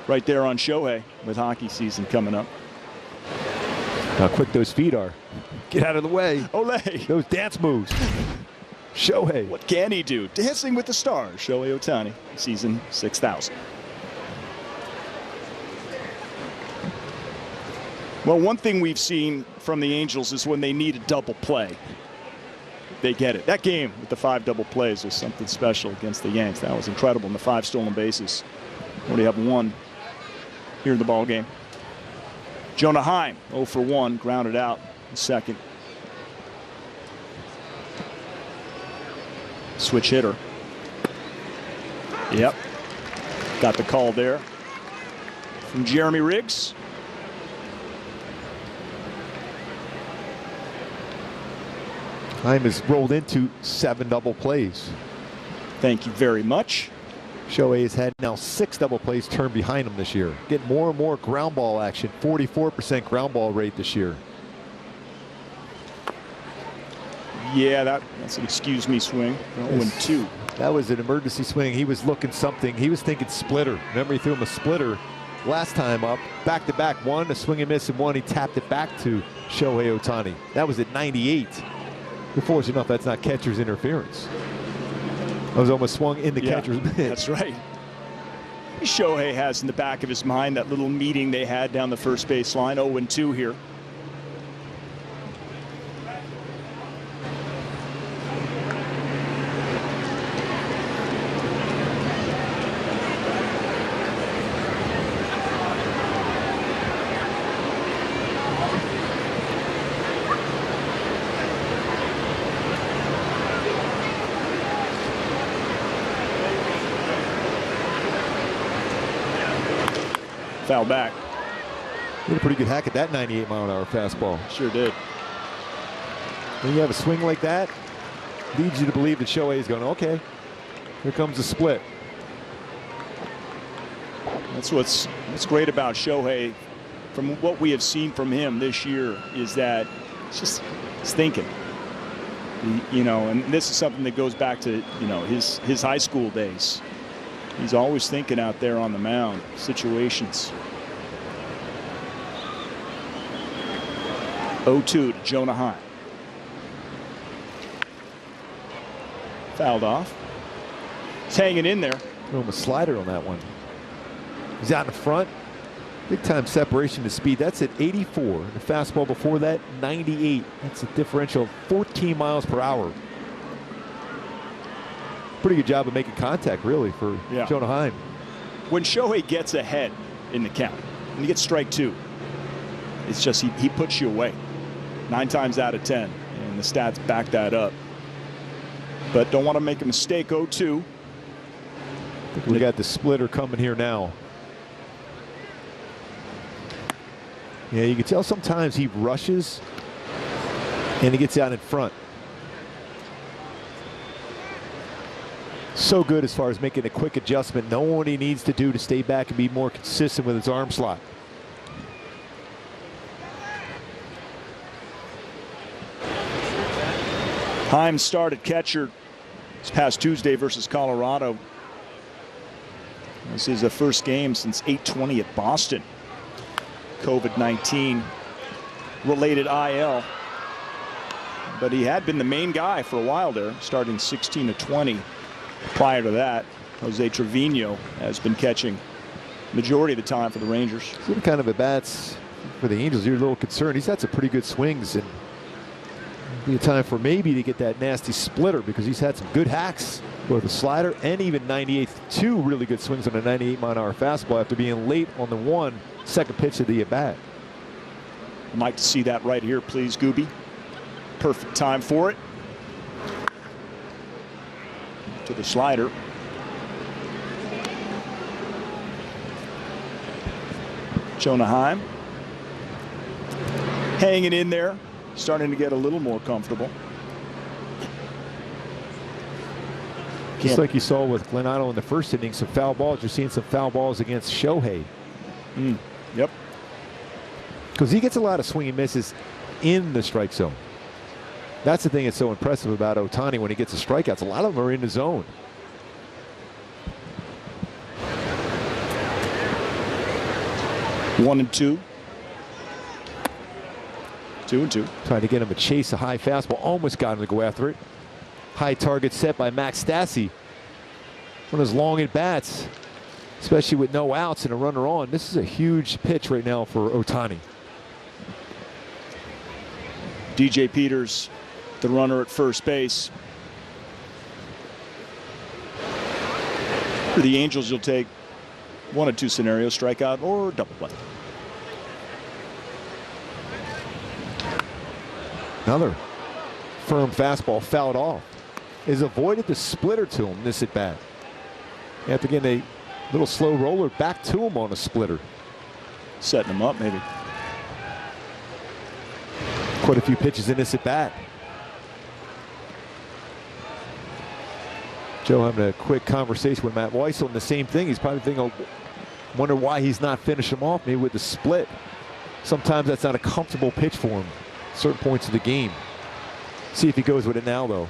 S22: right there on Shohei with hockey season coming up.
S11: How quick those feet are. Get out of the way.
S22: Olay.
S11: Those dance moves. Shohei.
S22: What can he do? Dancing with the Stars. Shohei Ohtani, season 6,000. Well, one thing we've seen from the Angels is when they need a double play, they get it. That game with the 5 double plays was something special against the Yanks. That was incredible. And the 5 stolen bases. Already have 1 here in the ball game. Jonah Heim, 0 for 1, grounded out in second. Switch hitter. Yep. Got the call there from Jeremy Riggs.
S11: Heim has rolled into 7 double plays.
S22: Thank you very much.
S11: Shohei has had now 6 double plays turned behind him this year. Get more and more ground ball action. 44% ground ball rate this year.
S22: Yeah, that's an excuse me swing. 0-2.
S11: That was an emergency swing. He was looking something. He was thinking splitter. Remember, he threw him a splitter last time up. Back-to-back, 1, a swing and miss, and 1. He tapped it back to Shohei Ohtani. That was at 98. Fortunate enough, that's not catcher's interference. I was almost swung in the catcher's mitt.
S22: That's right. Shohei has in the back of his mind that little meeting they had down the first base line. 0-2 here. Foul back.
S11: He had a pretty good hack at that 98-mile-an-hour fastball.
S22: Sure did.
S11: When you have a swing like that, leads you to believe that Shohei is going, okay, here comes the split.
S22: That's what's great about Shohei. From what we have seen from him this year is that he's thinking. You know, and this is something that goes back to, you know, his high school days. He's always thinking out there on the mound, situations. 0-2 to Jonah Heim. Fouled off. He's hanging in there.
S11: Throw him a slider on that one. He's out in front. Big time separation to speed. That's at 84. The fastball before that, 98. That's a differential of 14 miles per hour. Pretty good job of making contact, really, for Jonah Heim.
S22: When Shohei gets ahead in the count, when he gets strike 2, it's just he puts you away 9 times out of 10, and the stats back that up. But don't want to make a mistake. 0-2.
S11: I think we got the splitter coming here now. Yeah, you can tell sometimes he rushes and he gets out in front. So good as far as making a quick adjustment, knowing what he needs to do to stay back and be more consistent with his arm slot.
S22: Heim started catcher this past Tuesday versus Colorado. This is the first game since 8/20 at Boston. COVID-19 related IL. But he had been the main guy for a while there, starting 16/20. Prior to that, Jose Trevino has been catching majority of the time for the Rangers.
S11: What kind of at bats for the Angels? You're a little concerned. He's had some pretty good swings, and be a time for maybe to get that nasty splitter because he's had some good hacks, both a slider and even 98. 2 really good swings on a 98-mile-an-hour fastball after being late on the second pitch of the at bat.
S22: I'd like to see that right here, please, Gooby. Perfect time for it. To the slider. Jonah Heim hanging in there, starting to get a little more comfortable.
S11: Just like you saw with Glenn Otto in the first inning, some foul balls. You're seeing some foul balls against Shohei.
S22: Yep.
S11: Because he gets a lot of swing and misses in the strike zone. That's the thing that's so impressive about Ohtani when he gets the strikeouts. A lot of them are in the zone.
S22: One and two. 2-2.
S11: Trying to get him to chase a high fastball. Almost got him to go after it. High target set by Max Stassi. One of his long at bats, especially with no outs and a runner on. This is a huge pitch right now for Ohtani.
S22: DJ Peters, the runner at first base. For the Angels, you'll take one of two scenarios: strikeout or double play.
S11: Another firm fastball fouled off. Is avoided the splitter to him this at bat. After getting a little slow roller back to him on a splitter.
S22: Setting him up, maybe.
S11: Quite a few pitches in this at bat. Joe having a quick conversation with Matt Weissel, and the same thing. He's probably thinking, wonder why he's not finishing him off, maybe with the split. Sometimes that's not a comfortable pitch for him. Certain points of the game. See if he goes with it now, though.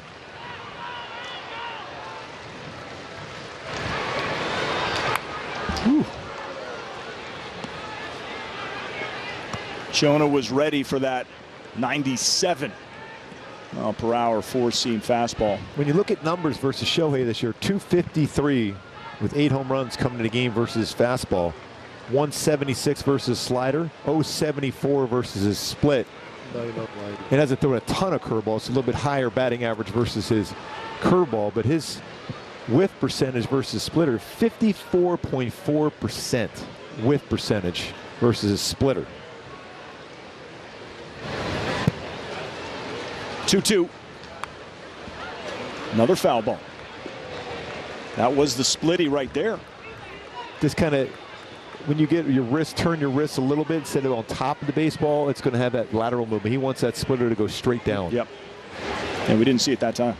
S11: Whew.
S22: Jonah was ready for that 97 mile per hour four-seam fastball.
S11: When you look at numbers versus Shohei this year, 253 with 8 home runs coming to the game versus fastball. 176 versus slider. 074 versus his split. It hasn't thrown a ton of curveballs. It's a little bit higher batting average versus his curveball, but his whiff percentage versus splitter, 54.4% whiff percentage versus his splitter.
S22: 2-2. Another foul ball. That was the splitty right there.
S11: This kind of, when you get your wrist, turn your wrist a little bit instead of on top of the baseball, it's going to have that lateral movement. He wants that splitter to go straight down.
S22: Yep. And we didn't see it that time.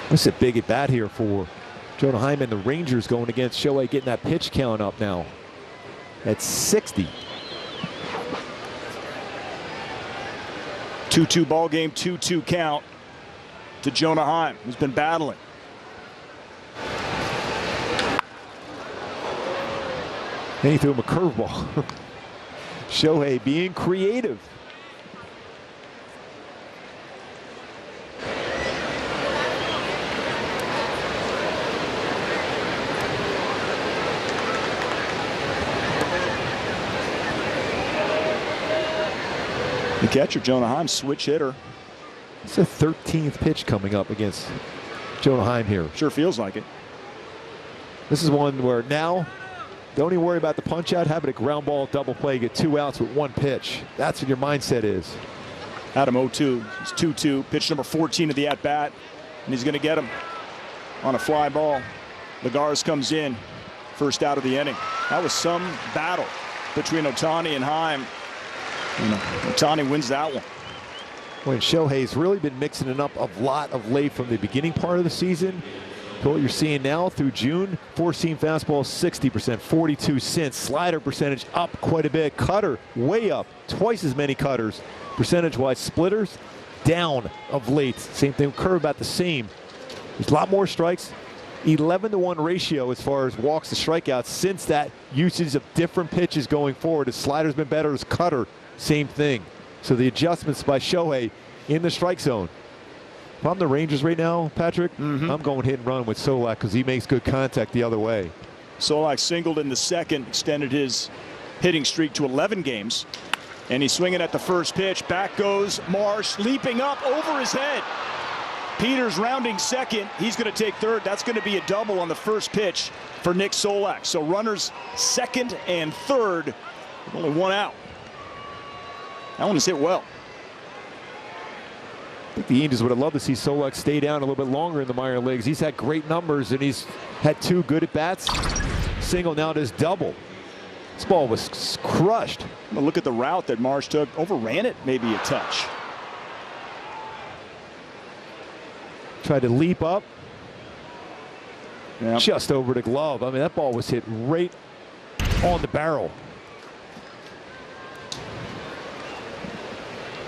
S11: This is a big at bat here for Jonah Hyman. The Rangers going against Shohei, getting that pitch count up now at 60.
S22: 2-2 ball game, 2-2 count to Jonah Hyman, who's been battling.
S11: And he threw him a curveball. Shohei being creative.
S22: The catcher, Jonah Heim, switch hitter.
S11: It's the 13th pitch coming up against Jonah Heim here.
S22: Sure feels like it.
S11: This is one where now, don't even worry about the punch out. Have it a ground ball, double play, get 2 outs with 1 pitch. That's what your mindset is.
S22: Adam 0-2. It's 2-2. Pitch number 14 of the at-bat. And he's going to get him on a fly ball. Lagares comes in. First out of the inning. That was some battle between Ohtani and Heim. Ohtani wins that one.
S11: When Shohei's really been mixing it up a lot of late from the beginning part of the season to what you're seeing now through June. 4-seam fastball 60%, 42 cents. Slider percentage up quite a bit. Cutter way up, twice as many cutters. Percentage-wise, splitters down of late. Same thing, curve about the same. There's a lot more strikes. 11-to-1 ratio as far as walks to strikeouts since that usage of different pitches going forward. His slider's been better, his cutter, same thing. So the adjustments by Shohei in the strike zone. If I'm the Rangers right now, Patrick, I'm going hit and run with Solak because he makes good contact the other way.
S22: Solak singled in the second, extended his hitting streak to 11 games. And he's swinging at the first pitch. Back goes Marsh, leaping up over his head. Peters rounding second. He's going to take third. That's going to be a double on the first pitch for Nick Solak. So runners second and third with only 1 out. That one is hit well.
S11: I think the Angels would have loved to see Solak stay down a little bit longer in the minor leagues. He's had great numbers and he's had 2 good at bats. Single, now does double. This ball was crushed.
S22: Well, look at the route that Marsh took. Overran it, maybe a touch.
S11: Tried to leap up.
S22: Yep.
S11: Just over the glove. I mean, that ball was hit right on the barrel.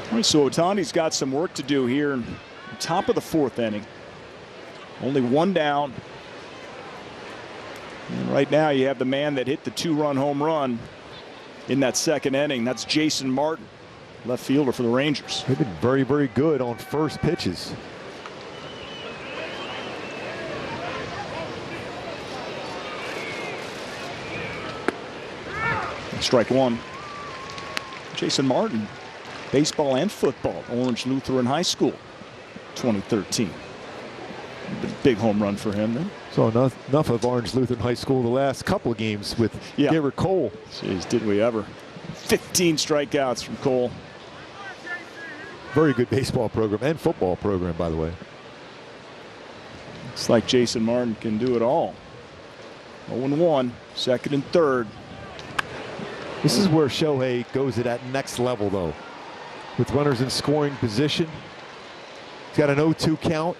S22: All right, so Ohtani's got some work to do here in the top of the 4th inning. Only one down. And right now you have the man that hit the 2-run home run in that 2nd inning. That's Jason Martin, left fielder for the Rangers.
S11: They've been very, very good on first pitches.
S22: Strike one. Jason Martin, baseball and football, Orange Lutheran High School, 2013. Big home run for him then.
S11: So enough of Orange Lutheran High School the last couple of games with Garrett Cole.
S22: Jeez, did we ever. 15 strikeouts from Cole.
S11: Very good baseball program and football program, by the way.
S22: It's like Jason Martin can do it all. 0-1, 2nd and 3rd.
S11: This is where Shohei goes to that next level, though. With runners in scoring position. He's got an 0-2 count.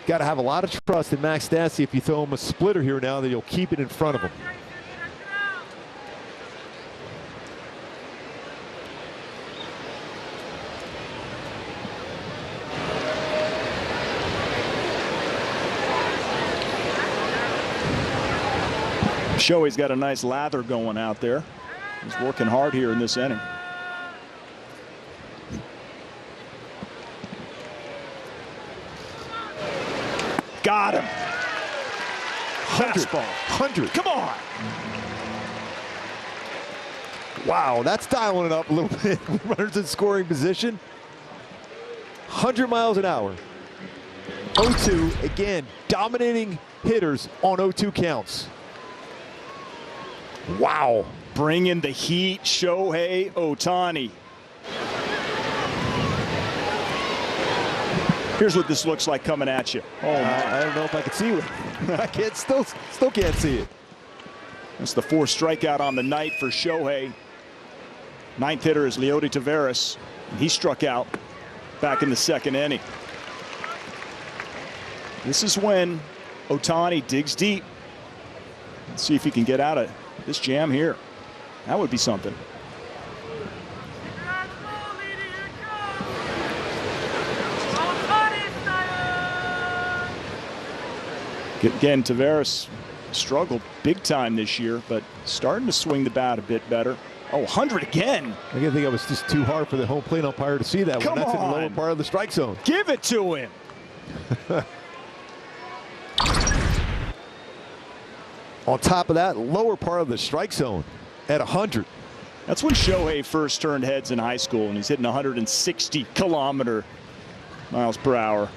S11: Got to have a lot of trust in Max Stassi. If you throw him a splitter here now, that you'll keep it in front of him.
S22: Shohei's got a nice lather going out there. He's working hard here in this inning. Got him.
S11: 100. Come on. Wow, that's dialing it up a little bit. Runners in scoring position. 100 miles an hour. 0-2, again, dominating hitters on 0-2 counts. Wow.
S22: Bringing the heat, Shohei Ohtani. Here's what this looks like coming at you.
S11: Oh, I don't know if I can see it. I can't, still can't see it.
S22: That's the 4th strikeout on the night for Shohei. 9th hitter is Leody Taveras. He struck out back in the 2nd inning. This is when Ohtani digs deep. Let's see if he can get out of this jam here. That would be something. Again, Taveras struggled big time this year, but starting to swing the bat a bit better. Oh, 100 again.
S11: I think it was just too hard for the home plate umpire to see that one. That's in the lower part of the strike zone.
S22: Give it to him.
S11: On top of that, lower part of the strike zone at 100.
S22: That's when Shohei first turned heads in high school, and he's hitting 160 miles per hour.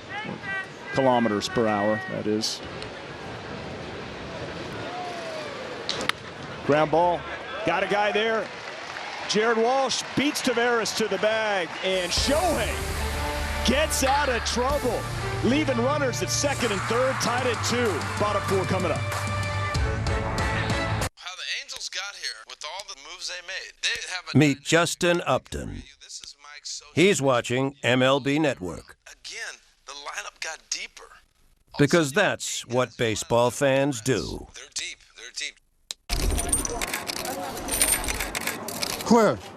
S22: Kilometers per hour, that is. Ground ball. Got a guy there. Jared Walsh beats Taveras to the bag, and Shohei gets out of trouble, leaving runners at 2nd and 3rd, tied at 2. Bottom 4 coming up.
S18: How the Angels got here with all the moves they made. They have
S19: Meet Justin Upton. He's watching MLB Network.
S18: Again, the lineup got deeper.
S19: Because that's what baseball fans do.
S18: They're deep. They're deep.
S20: Cliff,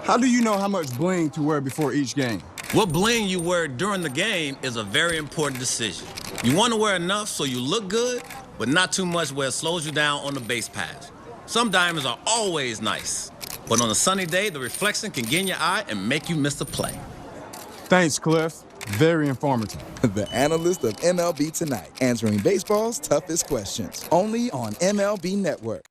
S20: how do you know how much bling to wear before each game?
S21: What bling you wear during the game is a very important decision. You want to wear enough so you look good, but not too much where it slows you down on the base pass. Some diamonds are always nice, but on a sunny day, the reflection can get in your eye and make you miss a play.
S20: Thanks, Cliff. Very informative.
S23: The analyst of MLB Tonight, answering baseball's toughest questions. Only on MLB Network.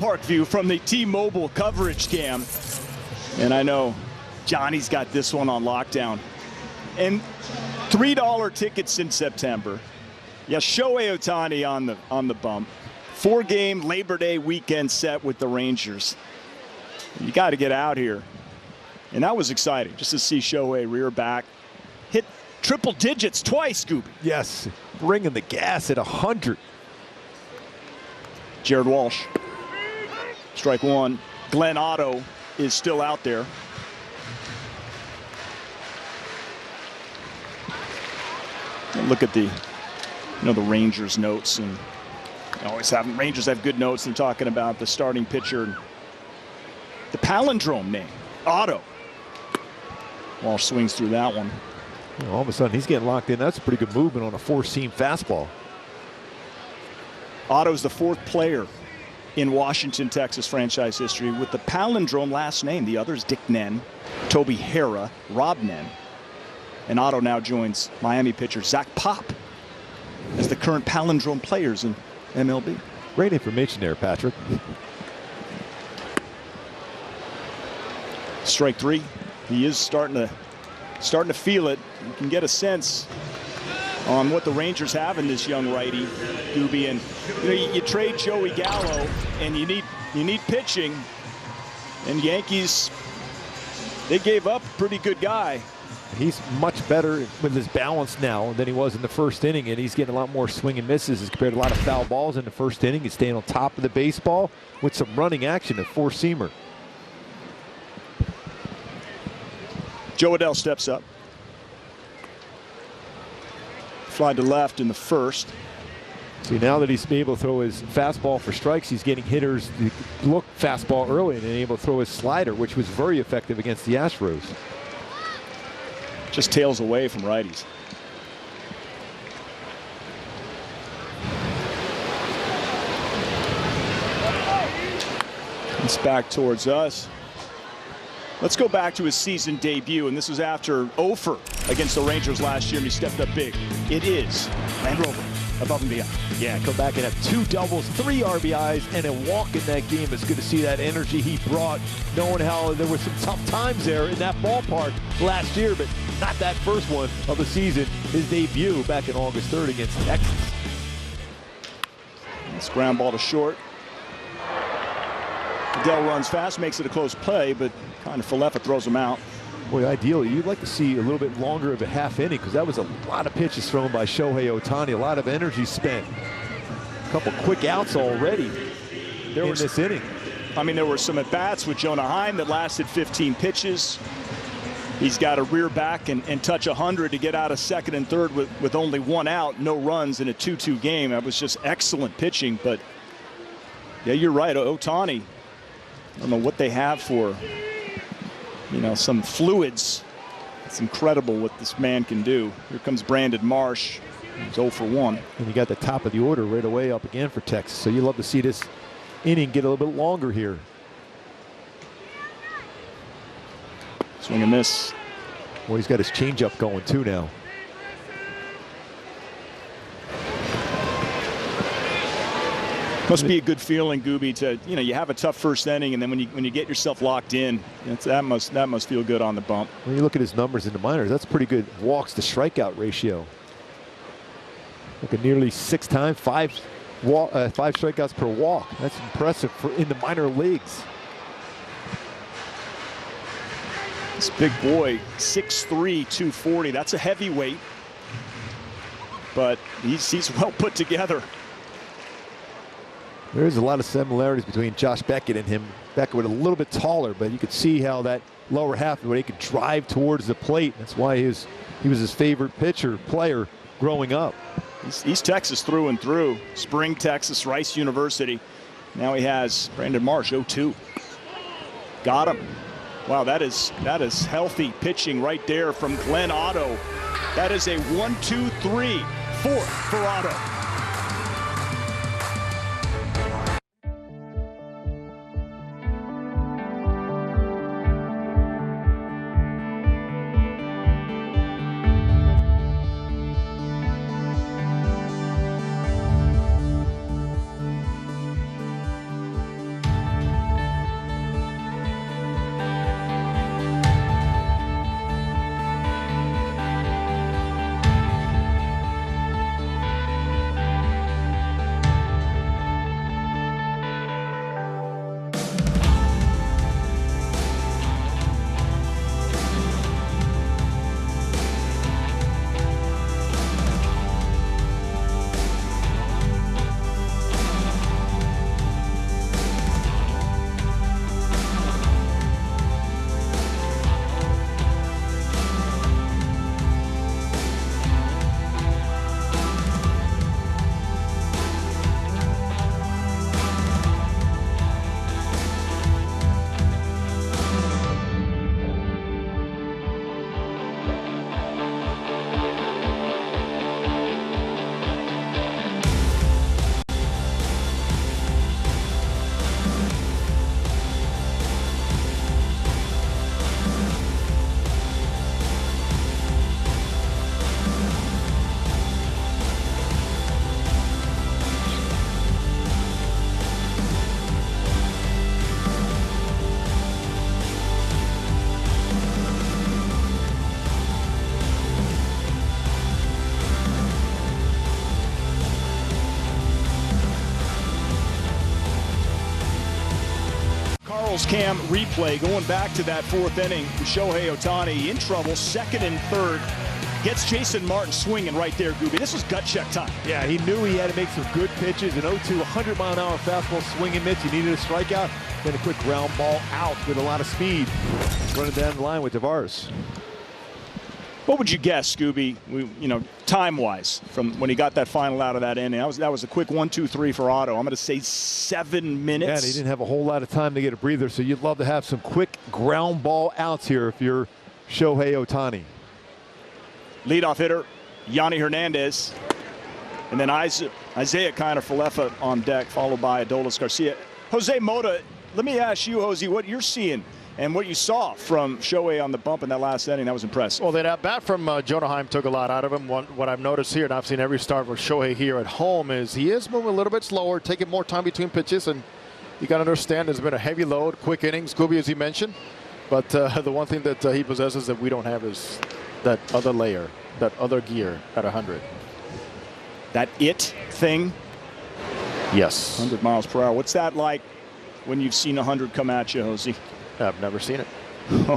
S22: ballpark view from the T-Mobile coverage cam. And I know Johnny's got this one on lockdown. And $3 tickets in September. Yeah, Shohei Ohtani on the bump. 4-game Labor Day weekend set with the Rangers. You got to get out here. And that was exciting just to see Shohei rear back. Hit triple digits twice, Scooby.
S11: Yes, bringing the gas at 100.
S22: Jared Walsh. Strike one. Glenn Otto is still out there. And look at the Rangers notes, and Rangers have good notes. They're talking about the starting pitcher, the palindrome name, Otto. Walsh swings through that one.
S11: Well, all of a sudden he's getting locked in. That's a pretty good movement on a four-seam fastball.
S22: Otto's the 4th player in Washington, Texas franchise history with the palindrome last name. The others, Dick Nen, Toby Hara, Rob Nen. And Otto now joins Miami pitcher Zach Pop as the current palindrome players in MLB.
S11: Great information there, Patrick.
S22: Strike 3. He is starting to feel it. You can get a sense on what the Rangers have in this young righty, Gooby. And you trade Joey Gallo, and you need pitching. And Yankees, they gave up a pretty good guy.
S11: He's much better with his balance now than he was in the first inning, and he's getting a lot more swing and misses as compared to a lot of foul balls in the first inning. He's staying on top of the baseball with some running action at four-seamer.
S22: Joe Adell steps up. Fly to left in the first.
S11: See, now that he's able to throw his fastball for strikes, he's getting hitters to look fastball early and able to throw his slider, which was very effective against the Astros.
S22: Just tails away from righties. It's back towards us. Let's go back to his season debut, and this was after 0 against the Rangers last year, and he stepped up big. It is Land Rover, above and beyond.
S11: Yeah, come back and have 2 doubles, 3 RBIs, and a walk in that game. It's good to see that energy he brought, knowing how there were some tough times there in that ballpark last year, but not that first one of the season. His debut back in August 3rd against Texas.
S22: It's ground ball to short. Adell runs fast, makes it a close play, but kind of Falefa throws him out.
S11: Boy, ideally, you'd like to see a little bit longer of a half inning because that was a lot of pitches thrown by Shohei Ohtani, a lot of energy spent. A couple quick outs already in this inning.
S22: I mean, there were some at-bats with Anaheim that lasted 15 pitches. He's got to rear back and touch 100 to get out of second and third with only 1 out, no runs in a 2-2 game. That was just excellent pitching, but yeah, you're right, Ohtani. I don't know what they have for, some fluids. It's incredible what this man can do. Here comes Brandon Marsh. He's 0 for 1.
S11: And you got the top of the order right away up again for Texas. So you love to see this inning get a little bit longer here.
S22: Swing and miss.
S11: Well, he's got his changeup going too now.
S22: Must be a good feeling, Gooby, to you have a tough first inning, and then when you get yourself locked in, that must feel good on the bump.
S11: When you look at his numbers in the minors, that's pretty good walks to strikeout ratio. Look at nearly 6 times, 5 strikeouts per walk. That's impressive in the minor leagues.
S22: This big boy, 6'3", 240. That's a heavyweight, but he's well put together.
S11: There's a lot of similarities between Josh Beckett and him. Beckett was a little bit taller, but you could see how that lower half, where he could drive towards the plate. That's why he was his favorite player growing up.
S22: He's Texas through and through. Spring Texas, Rice University. Now he has Brandon Marsh, 0-2. Got him. Wow, that is healthy pitching right there from Glenn Otto. That is a 1-2-3, 4th for Otto. Charles Cam replay going back to that fourth inning. Shohei Ohtani in trouble, second and third. Gets Jason Martin swinging right there, Gooby. This was gut check time.
S11: Yeah, he knew he had to make some good pitches. An 0-2, 100-mile-an-hour fastball swinging mitts. He needed a strikeout. Then a quick ground ball out with a lot of speed. Running down the line with Tavares.
S22: What would you guess, Scooby, time-wise, from when he got that final out of that inning? That was a quick 1, 2, 3 for Otto. I'm going to say 7 minutes.
S11: Yeah, and he didn't have a whole lot of time to get a breather, so you'd love to have some quick ground ball outs here if you're Shohei Ohtani.
S22: Leadoff hitter, Yanni Hernandez. And then Isaiah Kiner-Falefa on deck, followed by Adolis Garcia. Jose Mota, let me ask you, Jose, what you're seeing and what you saw from Shohei on the bump in that last inning. That was impressive.
S2: Well, that at bat from Anaheim took a lot out of him. What I've noticed here, and I've seen every start with Shohei here at home, is he is moving a little bit slower, taking more time between pitches, and you got to understand there's been a heavy load, quick innings, Scooby, as he mentioned. But the one thing that he possesses that we don't have is that other layer, that other gear at 100.
S22: That it thing?
S2: Yes.
S22: 100 miles per hour. What's that like when you've seen 100 come at you, Jose?
S2: I've never seen it. You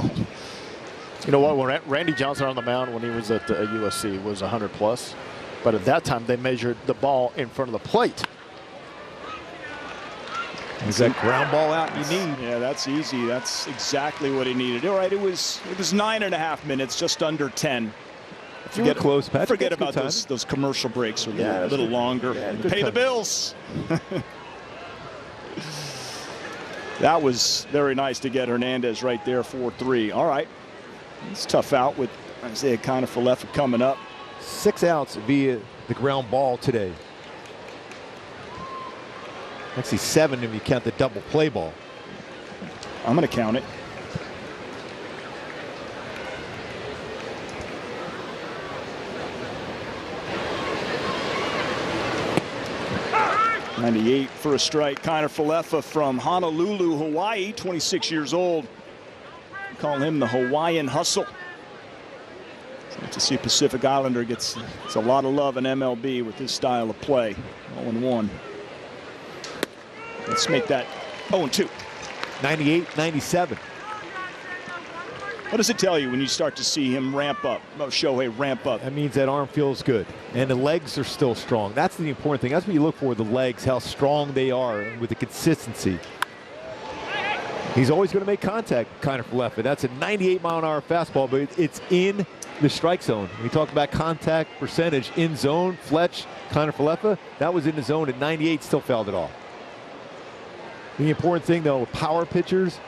S2: know what? When Randy Johnson on the mound when he was at USC was 100 plus, but at that time they measured the ball in front of the plate.
S11: Is that ground ball out you need?
S22: Yeah, that's easy. That's exactly what he needed. All right, it was 9.5 minutes, just under 10.
S11: You were close, Patrick.
S22: Forget about those commercial breaks. A little longer.
S11: Yeah,
S22: pay the bills. That was very nice to get Hernandez right there, 4-3. All right. It's tough out with Isaiah Kiner-Falefa coming up.
S11: 6 outs via the ground ball today. Actually 7 if you count the double play ball.
S22: I'm going to count it. .98 for a strike. Kiner-Falefa from Honolulu, Hawaii, 26 years old. We call him the Hawaiian Hustle. It's to see Pacific Islander gets a lot of love in MLB with his style of play. 0-1. Let's make that 0-2.
S11: 98-97.
S22: What does it tell you when you start to see him ramp up, Shohei ramp up?
S11: That means that arm feels good. And the legs are still strong. That's the important thing. That's what you look for, the legs, how strong they are with the consistency. He's always going to make contact, Kiner-Falefa. That's a 98-mile-an-hour fastball, but it's in the strike zone. We talk about contact percentage in zone. Fletch, Kiner-Falefa, that was in the zone at 98, still fouled it off. The important thing, though, with power pitchers,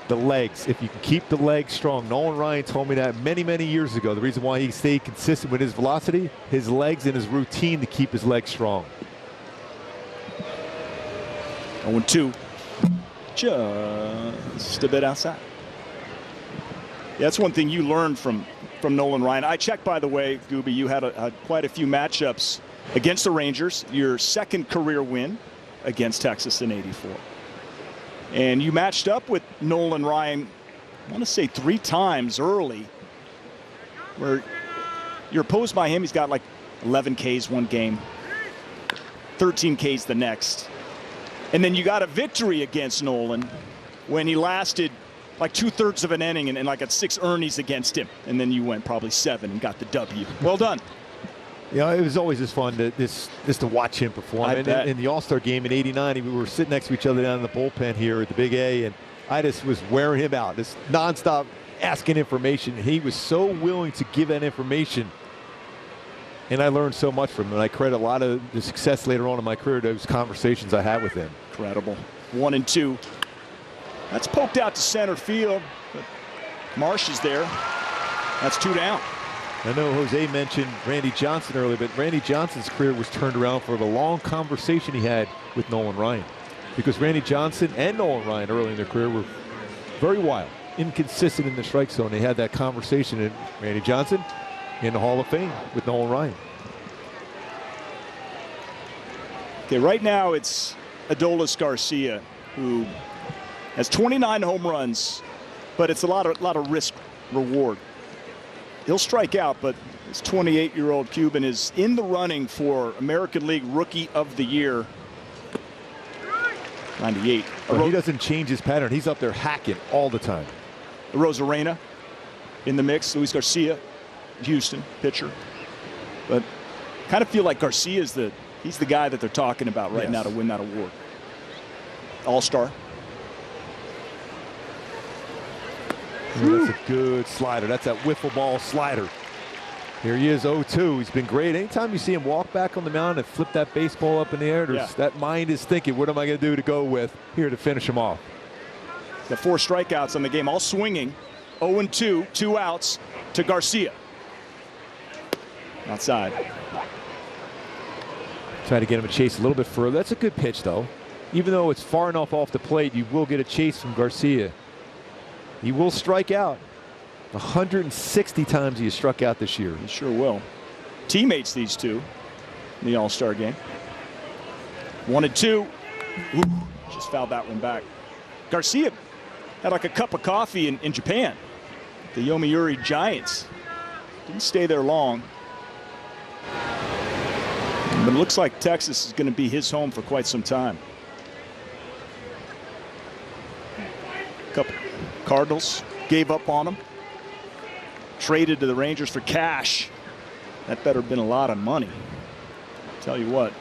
S11: the legs. If you can keep the legs strong. Nolan Ryan told me that many, many years ago. The reason why he stayed consistent with his velocity, his legs, and his routine to keep his legs strong.
S22: 0-2. Just a bit outside. Yeah, that's one thing you learned from Nolan Ryan. I checked, by the way, Gooby, you had quite a few matchups against the Rangers. Your second career win against Texas in '84. And you matched up with Nolan Ryan, I want to say 3 times early, where you're opposed by him. He's got like 11 Ks one game, 13 Ks the next. And then you got a victory against Nolan when he lasted like 2/3 of an inning and like at 6 earnings against him. And then you went probably 7 and got the W. Well done.
S11: Yeah, it was always just fun to watch him perform. And in the All-Star game in '89, we were sitting next to each other down in the bullpen here at the Big A, and I just was wearing him out, just nonstop asking information. He was so willing to give that information, and I learned so much from him. And I credit a lot of the success later on in my career to those conversations I had with him.
S22: Incredible. 1-2. That's poked out to center field, but Marsh is there. That's 2 down.
S11: I know Jose mentioned Randy Johnson earlier, but Randy Johnson's career was turned around for the long conversation he had with Nolan Ryan. Because Randy Johnson and Nolan Ryan early in their career were very wild, inconsistent in the strike zone. They had that conversation, and Randy Johnson in the Hall of Fame with Nolan Ryan.
S22: Okay, right now it's Adolis Garcia, who has 29 home runs, but it's a lot of risk reward. He'll strike out, but this 28-year-old Cuban is in the running for American League Rookie of the Year. 98.
S11: But he doesn't change his pattern. He's up there hacking all the time.
S22: Rosarena in the mix. Luis Garcia, Houston pitcher. But kind of feel like Garcia is he's the guy that they're talking about right now to win that award. All-star.
S11: That's a good slider. That's that wiffle ball slider. Here he is, 0-2. He's been great. Anytime you see him walk back on the mound and flip that baseball up in the air, that mind is thinking, what am I going to do to go with here to finish him off?
S22: The 4 strikeouts on the game, all swinging. 0-2, 2 outs to Garcia. Outside.
S11: Try to get him a chase a little bit further. That's a good pitch, though. Even though it's far enough off the plate, you will get a chase from Garcia. He will strike out. 160 times he has struck out this year.
S22: He sure will. Teammates, these two, in the All-Star game. 1-2. Ooh, just fouled that one back. Garcia had like a cup of coffee in Japan. The Yomiuri Giants. Didn't stay there long. But it looks like Texas is going to be his home for quite some time. Couple Cardinals gave up on him. Traded to the Rangers for cash. That better have been a lot of money. Tell you what.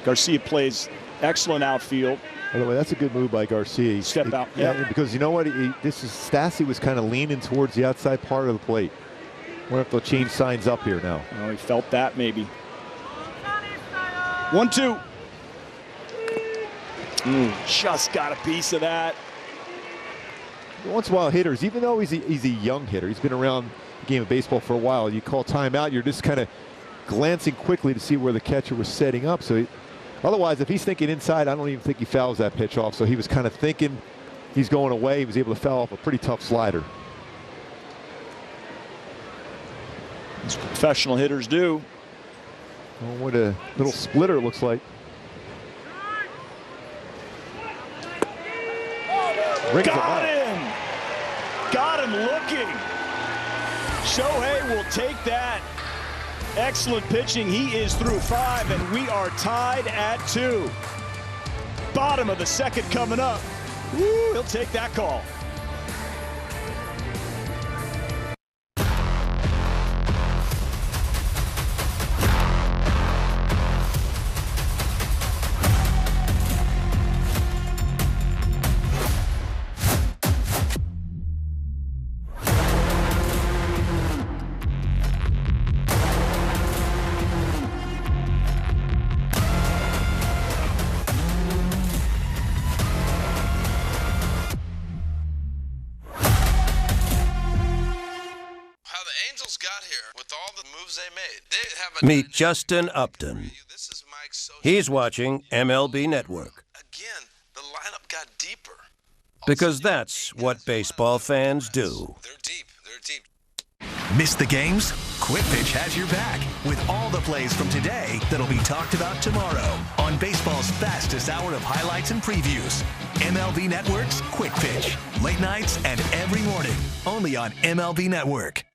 S22: Garcia plays excellent outfield.
S11: By the way, that's a good move by Garcia.
S22: Step out.
S11: Yeah, because you know what? Stassi was kind of leaning towards the outside part of the plate. Wonder if they'll change signs up here now.
S22: Oh, he felt that maybe. 1-2. Just got a piece of that.
S11: Once in a while, hitters, even though he's a young hitter, he's been around the game of baseball for a while. You call timeout, you're just kind of glancing quickly to see where the catcher was setting up. So otherwise, if he's thinking inside, I don't even think he fouls that pitch off. So he was kind of thinking he's going away. He was able to foul off a pretty tough slider.
S22: As professional hitters do.
S11: Oh, what a little splitter it looks like.
S22: Got him! Got him looking. Shohei will take that. Excellent pitching. He is through 5, and we are tied at 2. Bottom of the second coming up. Woo, he'll take that call.
S19: Meet Justin Upton. He's watching MLB Network.
S18: Again, the lineup got deeper.
S19: Because that's what baseball fans do.
S18: They're deep. They're deep.
S1: Miss the games? Quick Pitch has your back with all the plays from today that'll be talked about tomorrow on baseball's fastest hour of highlights and previews. MLB Network's Quick Pitch. Late nights and every morning. Only on MLB Network.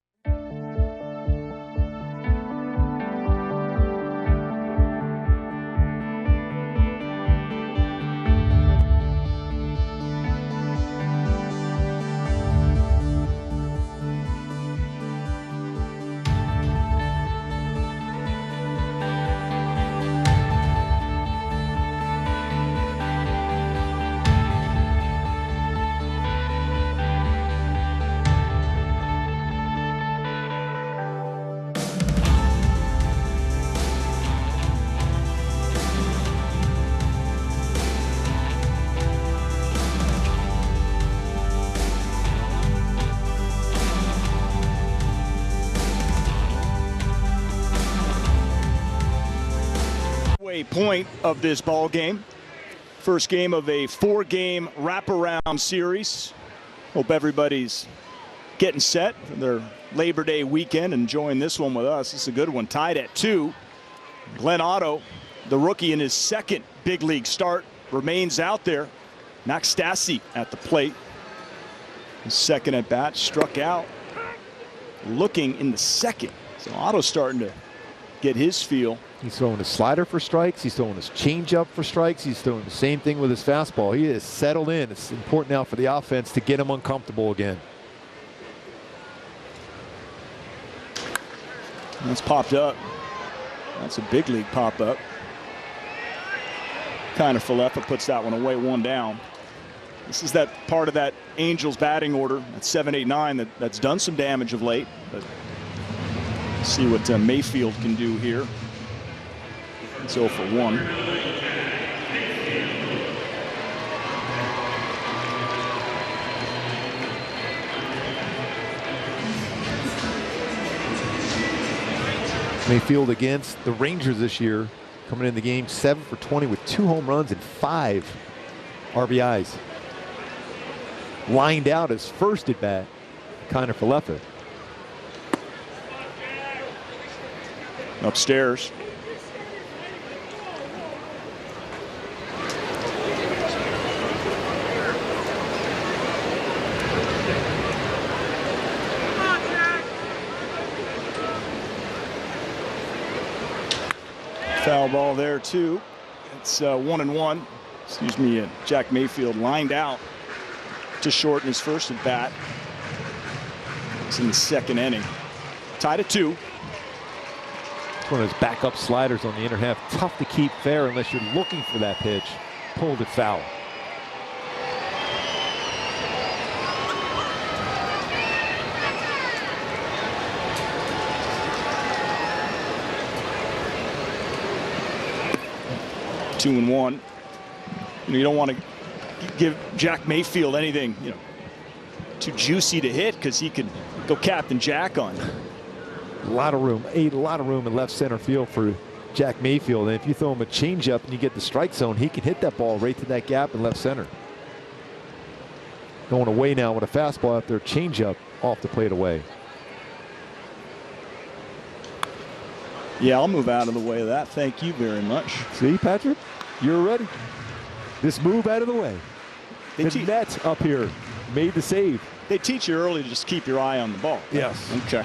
S22: Point of this ball game. First game of a 4-game wraparound series. Hope everybody's getting set for their Labor Day weekend, enjoying this one with us. This is a good one. Tied at 2. Glenn Otto, the rookie in his second big league start, remains out there. Max Stassi at the plate. His second at bat, struck out. Looking in the second. So Otto starting to get his feel.
S11: He's throwing his slider for strikes. He's throwing his changeup for strikes. He's throwing the same thing with his fastball. He is settled in. It's important now for the offense to get him uncomfortable again.
S22: That's popped up. That's a big league pop up. Kind of Falefa puts that one away, 1 down. This is that part of that Angels batting order at 7, 8, 9 that's done some damage of late. But see what Mayfield can do here. It's 0 for 1.
S11: Mayfield against the Rangers this year, coming in the game 7 for 20 with 2 home runs and 5 RBIs. Lined out his first at bat, Kiner Falefa.
S22: Upstairs. Foul ball there too. It's 1-1. Excuse me. Jack Mayfield lined out to shorten his first at bat. It's in the 2nd inning. Tied at 2.
S11: It's one of his backup sliders on the inner half. Tough to keep fair unless you're looking for that pitch. Pulled it foul.
S22: Two and 1. You don't want to give Jack Mayfield anything, too juicy to hit because he could go Captain Jack on.
S11: A lot of room in left center field for Jack Mayfield. And if you throw him a changeup and you get the strike zone, he can hit that ball right to that gap in left center. Going away now with a fastball out there, changeup off the plate away.
S22: Yeah, I'll move out of the way of that. Thank you very much.
S11: See, Patrick, you're ready. Just move out of the way. The net up here made the save.
S22: They teach you early to just keep your eye on the ball.
S11: Yes.
S22: Okay.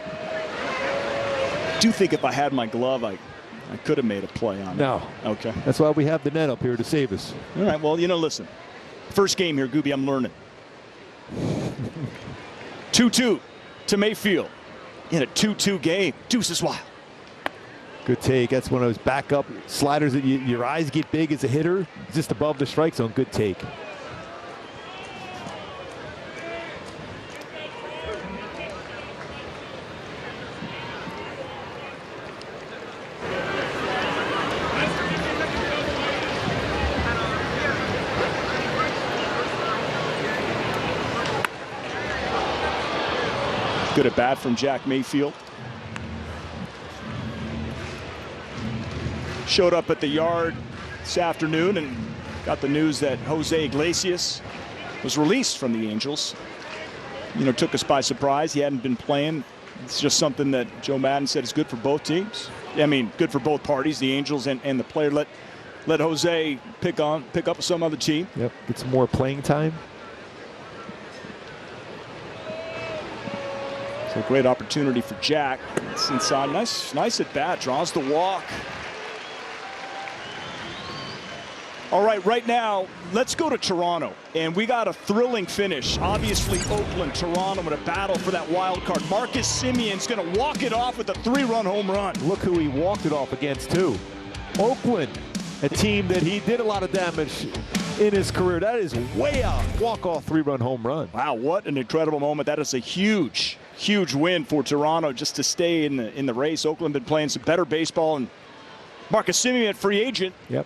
S22: I do think if I had my glove, I could have made a play on it.
S11: No.
S22: Okay.
S11: That's why we have the net up here to save us.
S22: All right. Well, listen. First game here, Gooby, I'm learning. 2-2 to Mayfield in a 2-2 game. Deuces wild.
S11: Good take. That's one of those backup sliders that your eyes get big as a hitter. Just above the strike zone. Good take.
S22: Good at bat from Jack Mayfield. Showed up at the yard this afternoon and got the news that Jose Iglesias was released from the Angels. Took us by surprise. He hadn't been playing. It's just something that Joe Madden said is good for both teams. I mean, good for both parties, the Angels and the player. Let Jose pick up some other team.
S11: Yep, get some more playing time.
S22: So great opportunity for Jack. It's inside. Nice at bat. Draws the walk. All right, right now, let's go to Toronto. And we got a thrilling finish. Obviously, Oakland, Toronto in a battle for that wild card. Marcus Semion's going to walk it off with a 3-run home run.
S11: Look who he walked it off against, too. Oakland, a team that he did a lot of damage in his career. That is way out. Walk-off 3-run home run.
S22: Wow, what an incredible moment. That is a huge win for Toronto just to stay in the race. Oakland been playing some better baseball, and Marcus Semien, free agent.
S11: Yep.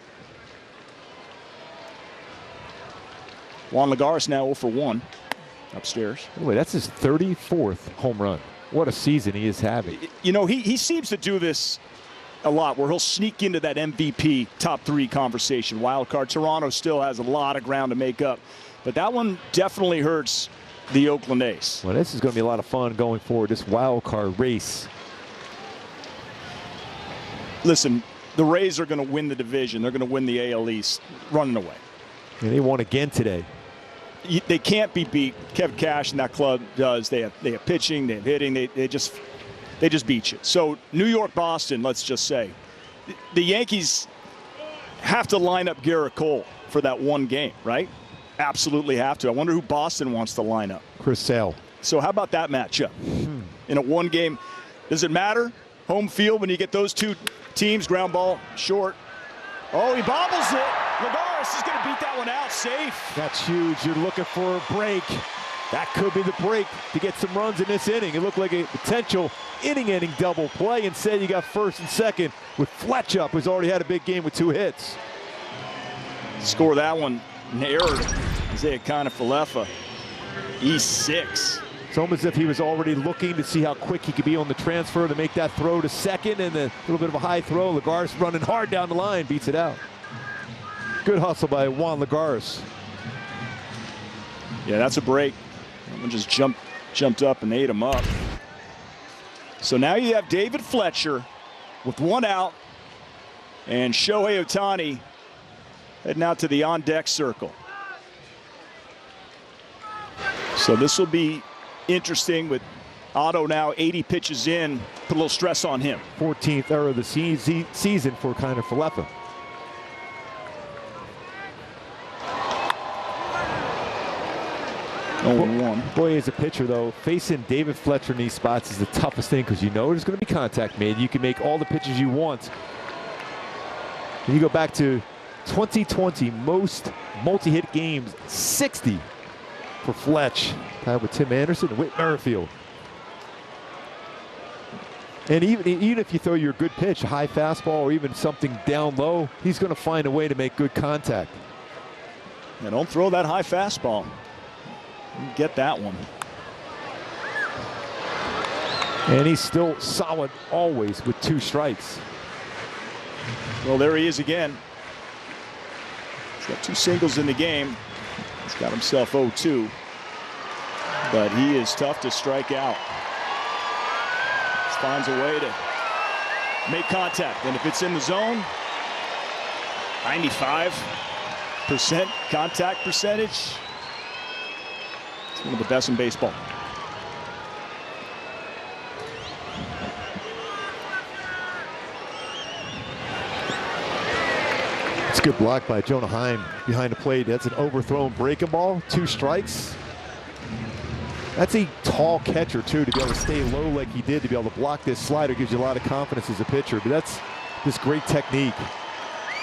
S22: Juan Lagares now 0 for 1 upstairs.
S11: Boy, that's his 34th home run. What a season he is having.
S22: He seems to do this a lot where he'll sneak into that MVP top 3 conversation. Wild card. Toronto still has a lot of ground to make up, but that one definitely hurts the Oakland A's.
S11: Well, this is going to be a lot of fun going forward, this wild card race.
S22: Listen, the Rays are going to win the division. They're going to win the AL East running away.
S11: And they won again today.
S22: They can't be beat. Kevin Cash and that club does. They have pitching, they have hitting. They just They just beat you. So New York, Boston, let's just say. The Yankees have to line up Garrett Cole for that one game, right? Absolutely have to. I wonder who Boston wants to line up.
S11: Chris Sale.
S22: So how about that matchup? In a one game, does it matter? Home field when you get those two teams, ground ball short. Oh, he bobbles it. Lagares is going to beat that one out safe.
S11: That's huge. You're looking for a break. That could be the break to get some runs in this inning. It looked like a potential inning-ending double play. Instead, you got first and second with Fletcher, who's already had a big game with 2 hits.
S22: Score that one. An error. Isaiah Kiner-Falefa. E6.
S11: It's almost as if he was already looking to see how quick he could be on the transfer to make that throw to second, and a little bit of a high throw. Lagares running hard down the line, beats it out. Good hustle by Juan Lagares.
S22: Yeah, that's a break. Someone just jumped up and ate him up. So now you have David Fletcher with 1 out, and Shohei Ohtani heading out to the on-deck circle. So this will be interesting with Otto now 80 pitches in. Put a little stress on him.
S11: 14th error of the season for Kiner-Falefa. Boy, as a pitcher, though, facing David Fletcher in these spots is the toughest thing because you know there's going to be contact made. You can make all the pitches you want. And you go back to 2020, most multi-hit games, 60 for Fletch. Tied with Tim Anderson and Whit Merrifield. And even if you throw your good pitch, a high fastball or even something down low, he's going to find a way to make good contact.
S22: Yeah, don't throw that high fastball. You get that one.
S11: And he's still solid always with 2 strikes.
S22: Well, there he is again. He's got 2 singles in the game. He's got himself 0-2. But he is tough to strike out. Just finds a way to make contact. And if it's in the zone, 95% contact percentage. It's one of the best in baseball.
S11: It's a good block by Jonah Heim behind the plate. That's an overthrown breaking ball. 2 strikes. That's a tall catcher, too, to be able to stay low like he did, to be able to block this slider gives you a lot of confidence as a pitcher. But that's this great technique.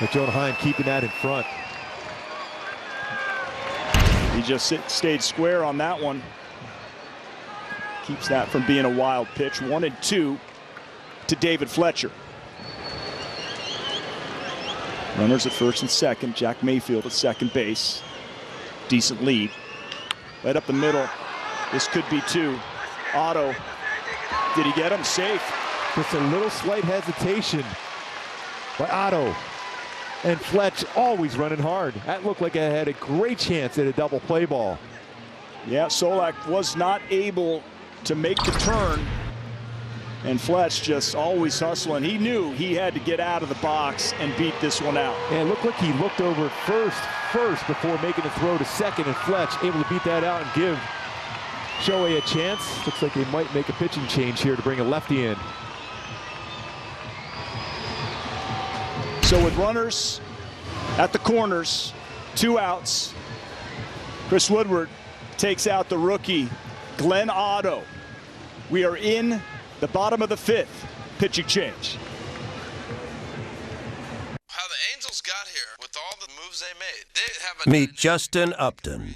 S11: But Jonah Heim keeping that in front.
S22: He just stayed square on that one. Keeps that from being a wild pitch. 1-2 to David Fletcher. Runners at first and second. Jack Mayfield at second base. Decent lead. Right up the middle. This could be 2. Otto. Did he get him? Safe.
S11: Just a little slight hesitation by Otto. And Fletch always running hard. That looked like it had a great chance at a double play ball.
S22: Yeah, Solak was not able to make the turn. And Fletch just always hustling. He knew he had to get out of the box and beat this one out.
S11: Yeah, it looked like he looked over first before making the throw to second, and Fletch able to beat that out and give Shohei a chance. Looks like they might make a pitching change here to bring a lefty in.
S22: So with runners at the corners, 2 outs, Chris Woodward takes out the rookie, Glenn Otto. We are in the bottom of the 5th. Pitching change.
S18: How the Angels got here with all the moves they made. They have
S19: Meet Justin Upton.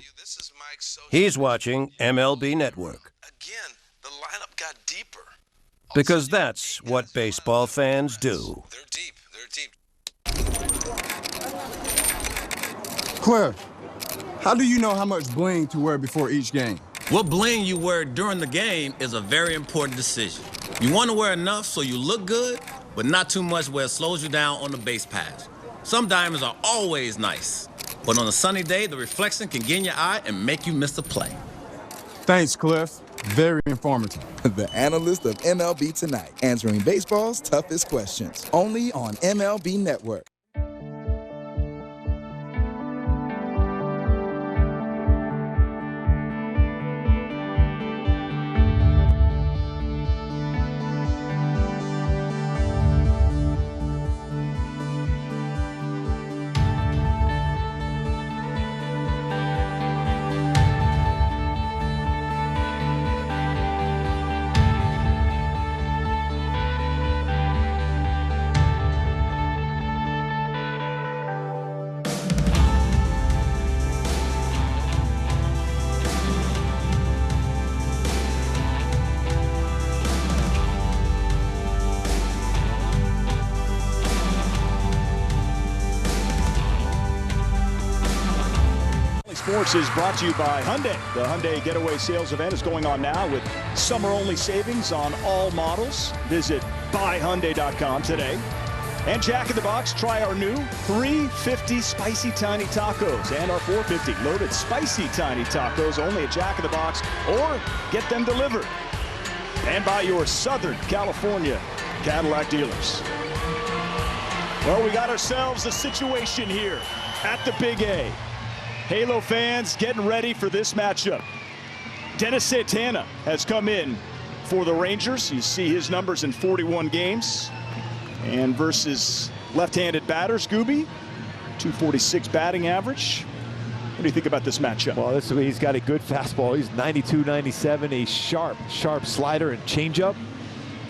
S19: He's watching MLB Network.
S18: Again, the lineup got deeper.
S19: Because that's what baseball fans do.
S18: They're deep. They're deep.
S20: Claire, how do you know how much bling to wear before each game?
S21: What bling you wear during the game is a very important decision. You want to wear enough so you look good, but not too much where it slows you down on the base pass. Some diamonds are always nice, but on a sunny day, the reflection can get in your eye and make you miss a play.
S20: Thanks, Cliff. Very informative.
S23: The analyst of MLB Tonight, answering baseball's toughest questions. Only on MLB Network.
S22: Sports is brought to you by Hyundai. The Hyundai Getaway Sales Event is going on now with summer-only savings on all models. Visit buyhyundai.com today. And Jack in the Box, try our new $3.50 spicy tiny tacos and our $4.50 loaded spicy tiny tacos only at Jack in the Box, or get them delivered. And by your Southern California Cadillac dealers. Well, we got ourselves a situation here at the Big A. Halo fans getting ready for this matchup. Dennis Santana has come in for the Rangers. You see his numbers in 41 games. And versus left-handed batters, Gooby, 246 batting average. What do you think about this matchup?
S11: Well, he's got a good fastball. He's 92, 97, a sharp slider and changeup.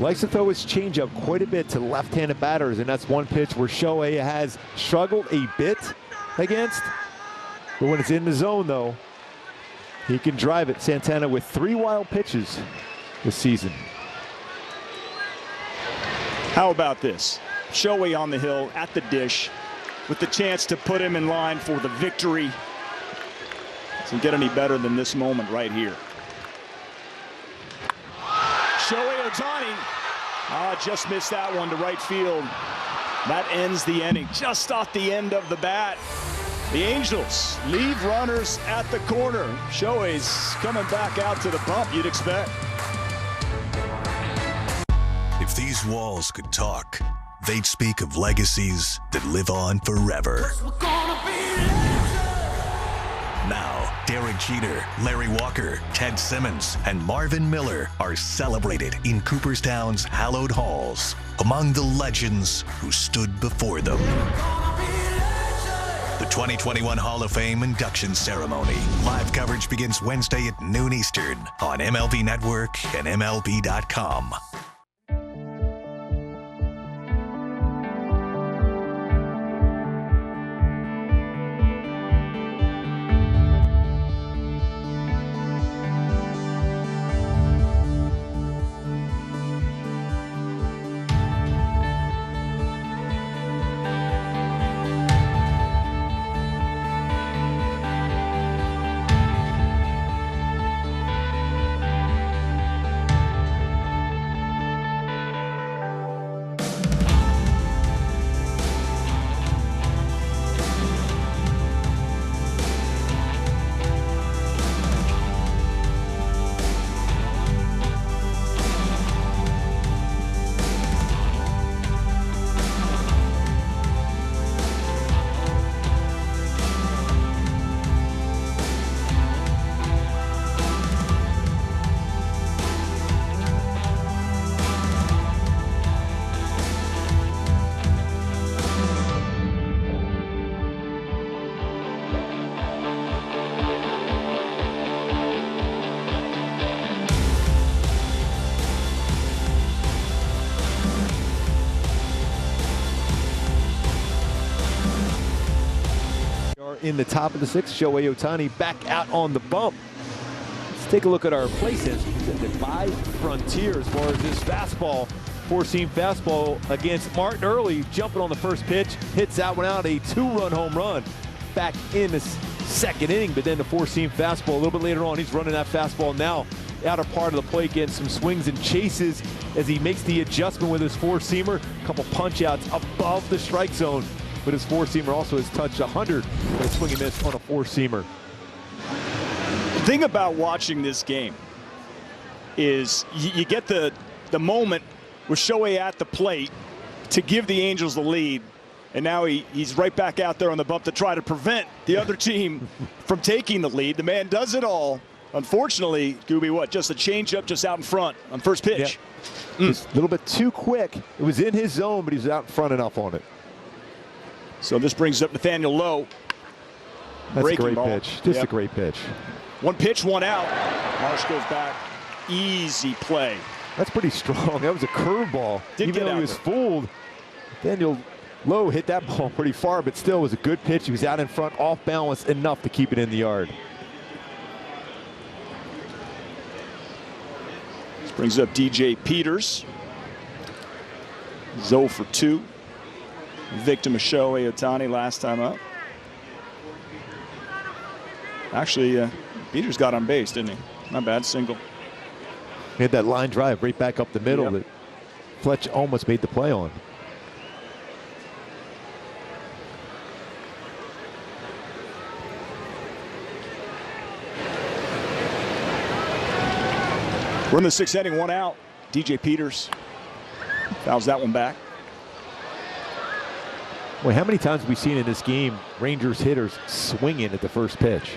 S11: Likes to throw his changeup quite a bit to left-handed batters, and that's one pitch where Shohei has struggled a bit against. But when it's in the zone, though, he can drive it. Santana with 3 wild pitches this season.
S22: How about this? Shohei on the hill at the dish with the chance to put him in line for the victory. Doesn't get any better than this moment right here. Shohei Ohtani just missed that one to right field. That ends the inning just off the end of the bat. The Angels leave runners at the corner. Shohei's coming back out to the bump, you'd expect.
S1: If these walls could talk, they'd speak of legacies that live on forever. Now, Derek Jeter, Larry Walker, Ted Simmons, and Marvin Miller are celebrated in Cooperstown's hallowed halls among the legends who stood before them. The 2021 Hall of Fame induction ceremony. Live coverage begins Wednesday at noon Eastern on MLB Network and MLB.com.
S11: In the top of the 6th, Shohei Ohtani back out on the bump. Let's take a look at our places by Frontier as far as this fastball, four-seam fastball against Martin early, jumping on the first pitch, hits that one out, a 2-run home run back in the 2nd inning, but then the four-seam fastball a little bit later on, he's running that fastball now outer part of the plate, getting some swings and chases as he makes the adjustment with his four-seamer, a couple punch-outs above the strike zone. But his four-seamer also has touched 100 with a swing and miss on a four-seamer.
S22: The thing about watching this game is you get the moment with Shohei at the plate to give the Angels the lead, and now he's right back out there on the bump to try to prevent the other team from taking the lead. The man does it all. Unfortunately, Gooby, just a changeup just out in front on first pitch.
S11: Yeah. Just a little bit too quick. It was in his zone, but he was out in front enough on it.
S22: So this brings up Nathaniel Lowe.
S11: That's a great pitch. Just a great pitch.
S22: One pitch, one out. Marsh goes back. Easy play.
S11: That's pretty strong. That was a curveball. Even though he was fooled, Nathaniel Lowe hit that ball pretty far, but still was a good pitch. He was out in front, off balance enough to keep it in the yard.
S22: This brings up DJ Peters. 0 for 2. Victim of Shohei Ohtani last time up. Actually, Peters got on base, didn't he? Not bad, single.
S11: He had that line drive right back up the middle that Fletch almost made the play on.
S22: We're in the 6th inning, 1 out. DJ Peters fouls that one back.
S11: Boy, how many times have we seen in this game Rangers hitters swinging at the first pitch?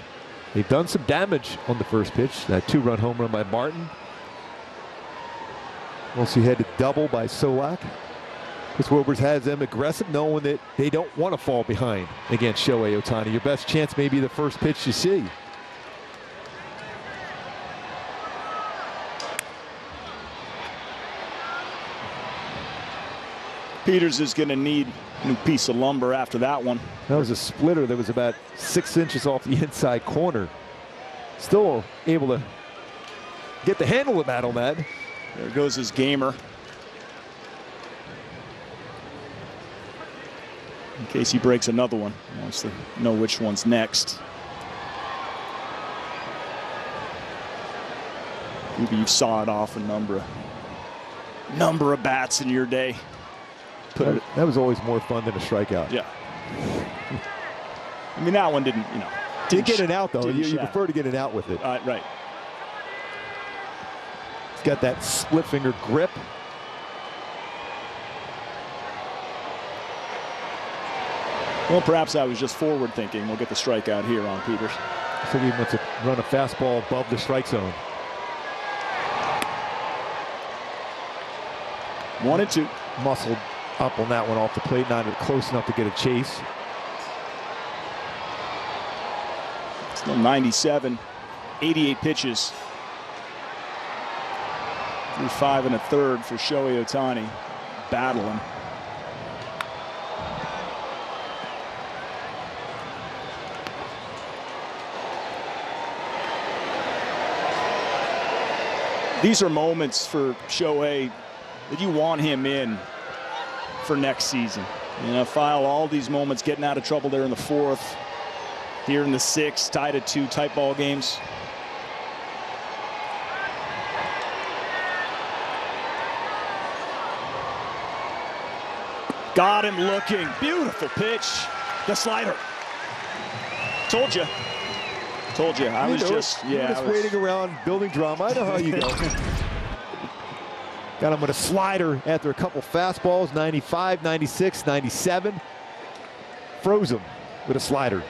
S11: They've done some damage on the first pitch. That 2-run home run by Martin. Also had a double by Solak. Chris Wilbers has them aggressive, knowing that they don't want to fall behind against Shohei Ohtani. Your best chance may be the first pitch you see.
S22: Peters is going to need a new piece of lumber after that one.
S11: That was a splitter that was about 6 inches off the inside corner. Still able to get the handle of that on that.
S22: There goes his gamer. In case he breaks another one. He wants to know which one's next. Maybe you saw it off a number of bats in your day.
S11: That was always more fun than a strikeout.
S22: Yeah. I mean, that one didn't,
S11: Didn't get it out, though. You prefer to get it out with it.
S22: Right.
S11: He's got that split finger grip.
S22: Well, perhaps I was just forward thinking. We'll get the strikeout here on Peters.
S11: I think he wants to run a fastball above the strike zone.
S22: 1-2.
S11: Muscled up on that one off the plate, not close enough to get a chase.
S22: Still 97, 88 pitches. Through 5 1/3 for Shohei Ohtani, battling. These are moments for Shohei that you want him in for next season. File all these moments, getting out of trouble there in the 4th, here in the 6th, tied at 2 type ball games. Got him looking. Beautiful pitch. The slider. Told you. I was just
S11: waiting around building drama. I know how you go. Got him with a slider after a couple fastballs, 95, 96, 97. Froze him with a slider.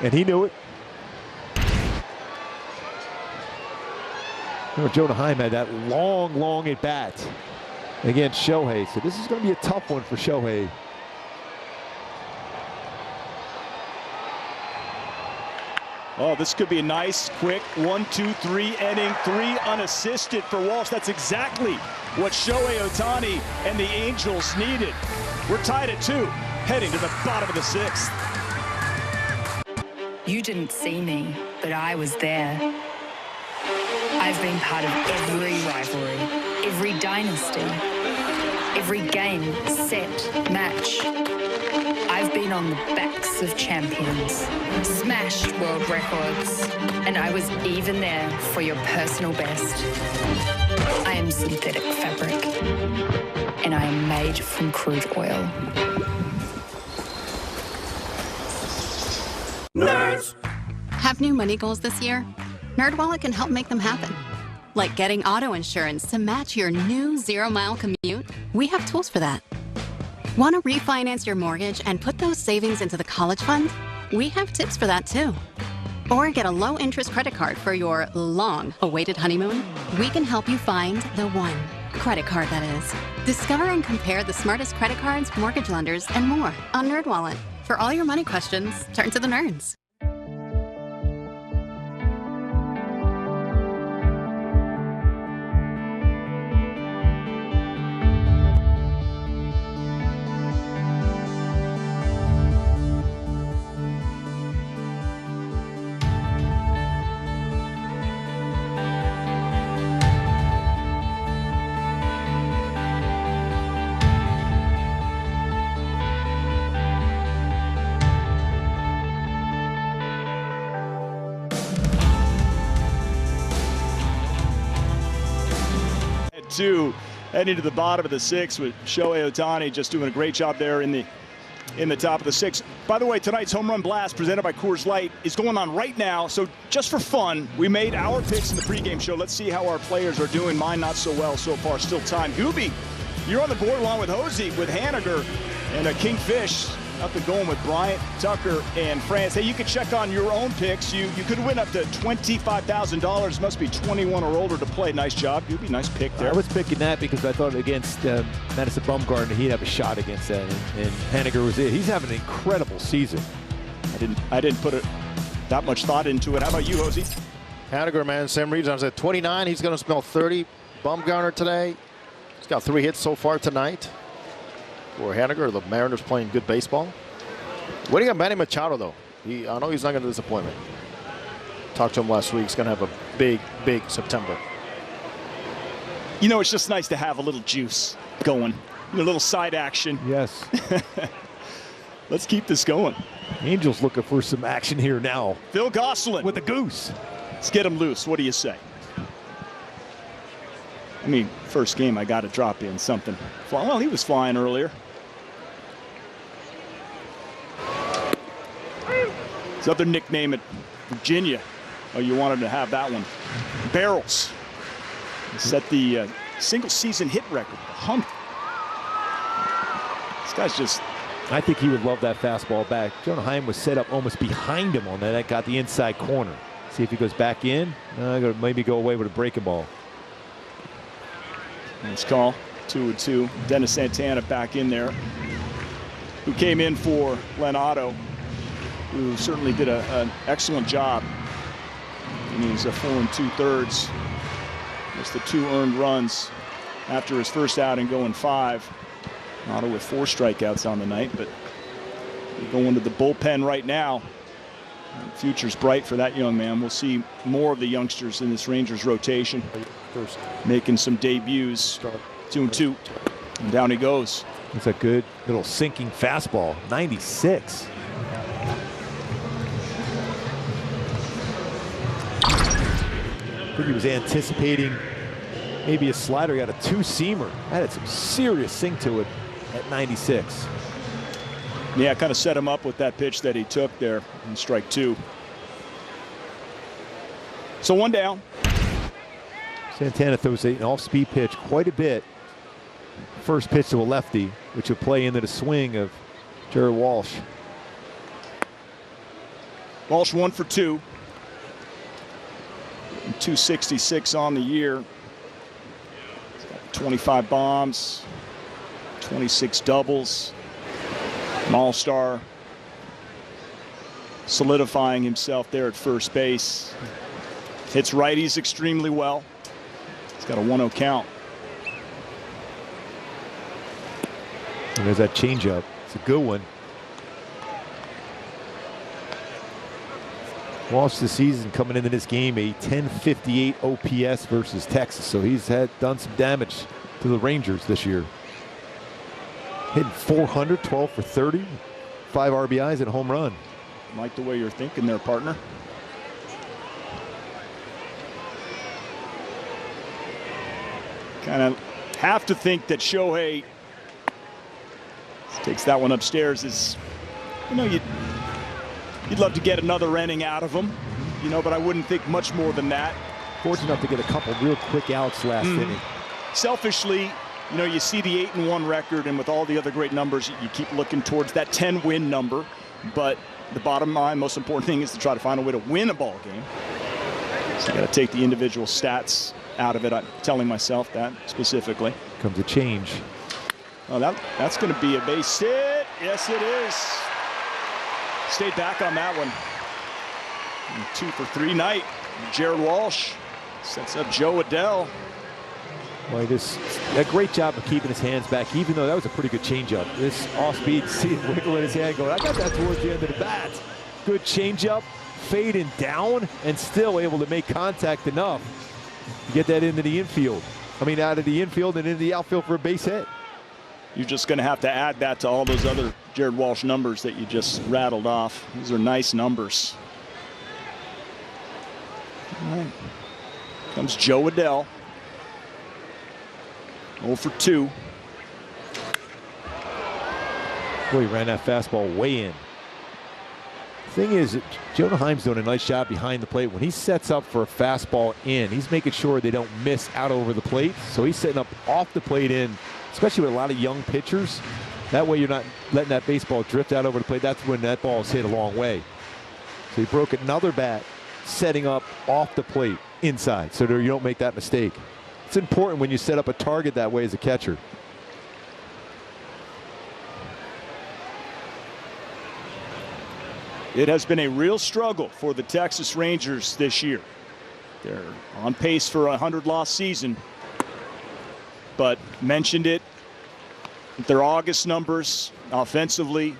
S11: And he knew it. Jonah Heim had that long at bat against Shohei. So this is going to be a tough one for Shohei.
S22: Oh, this could be a nice, quick 1-2-3 inning, 3 unassisted for Walsh. That's exactly what Shohei Ohtani and the Angels needed. We're tied at 2, heading to the bottom of the 6th.
S4: You didn't see me, but I was there. I've been part of every rivalry, every dynasty, every game, set, match. I've been on the backs of champions, smashed world records, and I was even there for your personal best. I am synthetic fabric, and I am made from crude oil.
S3: Nerds! Have new money goals this year? NerdWallet can help make them happen. Like getting auto insurance to match your new 0-mile commute? We have tools for that. Want to refinance your mortgage and put those savings into the college fund? We have tips for that too. Or get a low-interest credit card for your long-awaited honeymoon? We can help you find the one. Credit card, that is. Discover and compare the smartest credit cards, mortgage lenders, and more on NerdWallet. For all your money questions, turn to the nerds.
S22: 2, heading to the bottom of the 6th with Shohei Ohtani just doing a great job there in the top of the 6th. By the way, tonight's Home Run Blast presented by Coors Light is going on right now. So just for fun, we made our picks in the pregame show. Let's see how our players are doing. Mine not so well so far. Still time. Gooby, you're on the board along with Hosey, with Haniger, and Kingfish. Up and going with Bryant, Tucker, and France. Hey, you can check on your own picks. You could win up to $25,000. Must be 21 or older to play. Nice job. You'd be nice pick there.
S11: I was picking that because I thought against Madison Bumgarner he'd have a shot against that, and Haniger was it. He's having an incredible season.
S22: I didn't put that much thought into it. How about you, Hosey?
S2: Haniger, man, same reason. I was at 29. He's going to smell 30. Bumgarner today. He's got 3 hits so far tonight. For Haniger, the Mariners playing good baseball. What do you got, Manny Machado, though? I know he's not going to disappoint me. Talked to him last week. He's going to have a big, big September.
S22: You know, it's just nice to have a little juice going. A little side action.
S11: Yes.
S22: Let's keep this going.
S11: Angels looking for some action here now.
S22: Phil Gosselin.
S11: With a goose.
S22: Let's get him loose. What do you say? I mean, first game, I got to drop in something. Well, he was flying earlier. His other nickname at Virginia. Oh, you wanted to have that one. Barrels. He set the single season hit record. Hump. This guy's just.
S11: I think he would love that fastball back. Jonah Heim was set up almost behind him on that. That got the inside corner. See if he goes back in. Maybe go away with a breaking ball.
S22: Nice call. 2-2. Dennis Santana back in there, who came in for Len Otto, who certainly did an excellent job in his 4 2/3. Just the 2 earned runs after his first outing, going 5. Otto with 4 strikeouts on the night, but going to the bullpen right now. The future's bright for that young man. We'll see more of the youngsters in this Rangers rotation making some debuts. 2-2, and down he goes.
S11: It's a good little sinking fastball. 96. I think he was anticipating maybe a slider. He got a 2-seamer. That had some serious sink to it at 96.
S22: Yeah, kind of set him up with that pitch that he took there in strike 2. So 1 down.
S11: Santana throws an off-speed pitch quite a bit. First pitch to a lefty, which will play into the swing of Jared Walsh.
S22: Walsh 1 for 2. 266 on the year. He's got 25 bombs, 26 doubles. An all-star, solidifying himself there at first base. Hits righties extremely well. He's got a 1-0 count.
S11: And there's that changeup. It's a good one. Walsh this season coming into this game a 1058 OPS versus Texas, so he's done some damage to the Rangers this year. Hitting 400, 12 for 30, 5 RBIs and a home run.
S22: Like the way you're thinking there, partner. Kind of have to think that Shohei takes that one upstairs. Is, you know, you'd love to get another inning out of him, you know, but I wouldn't think much more than that.
S11: Fortunate enough to get a couple real quick outs last inning.
S22: Selfishly, you know, you see the 8-1 record, and with all the other great numbers, you keep looking towards that 10-win number. But the bottom line, most important thing is to try to find a way to win a ball game. So you got to take the individual stats out of it. I'm telling myself that specifically.
S11: Comes a change.
S22: Oh, that's going to be a base hit. Yes, it is. Stayed back on that one. And 2 for 3 night. Jared Walsh sets up Joe Adell.
S11: Well, a great job of keeping his hands back, even though that was a pretty good changeup. This off-speed, see him wiggling his hand going, I got that towards the end of the bat. Good changeup, fading down, and still able to make contact enough to get that into the infield. I mean, out of the infield and into the outfield for a base hit.
S22: You're just going to have to add that to all those other Jared Walsh numbers that you just rattled off. These are nice numbers. All right. Comes Joe Adell. 0 for 2.
S11: Boy, he ran that fastball way in. Thing is, Anaheim's doing a nice job behind the plate. When he sets up for a fastball in, he's making sure they don't miss out over the plate. So he's setting up off the plate in, especially with a lot of young pitchers. That way you're not letting that baseball drift out over the plate. That's when that ball is hit a long way. So he broke another bat, setting up off the plate inside, so that you don't make that mistake. It's important when you set up a target that way as a catcher.
S22: It has been a real struggle for the Texas Rangers this year. They're on pace for a 100-loss season, but mentioned it, their August numbers offensively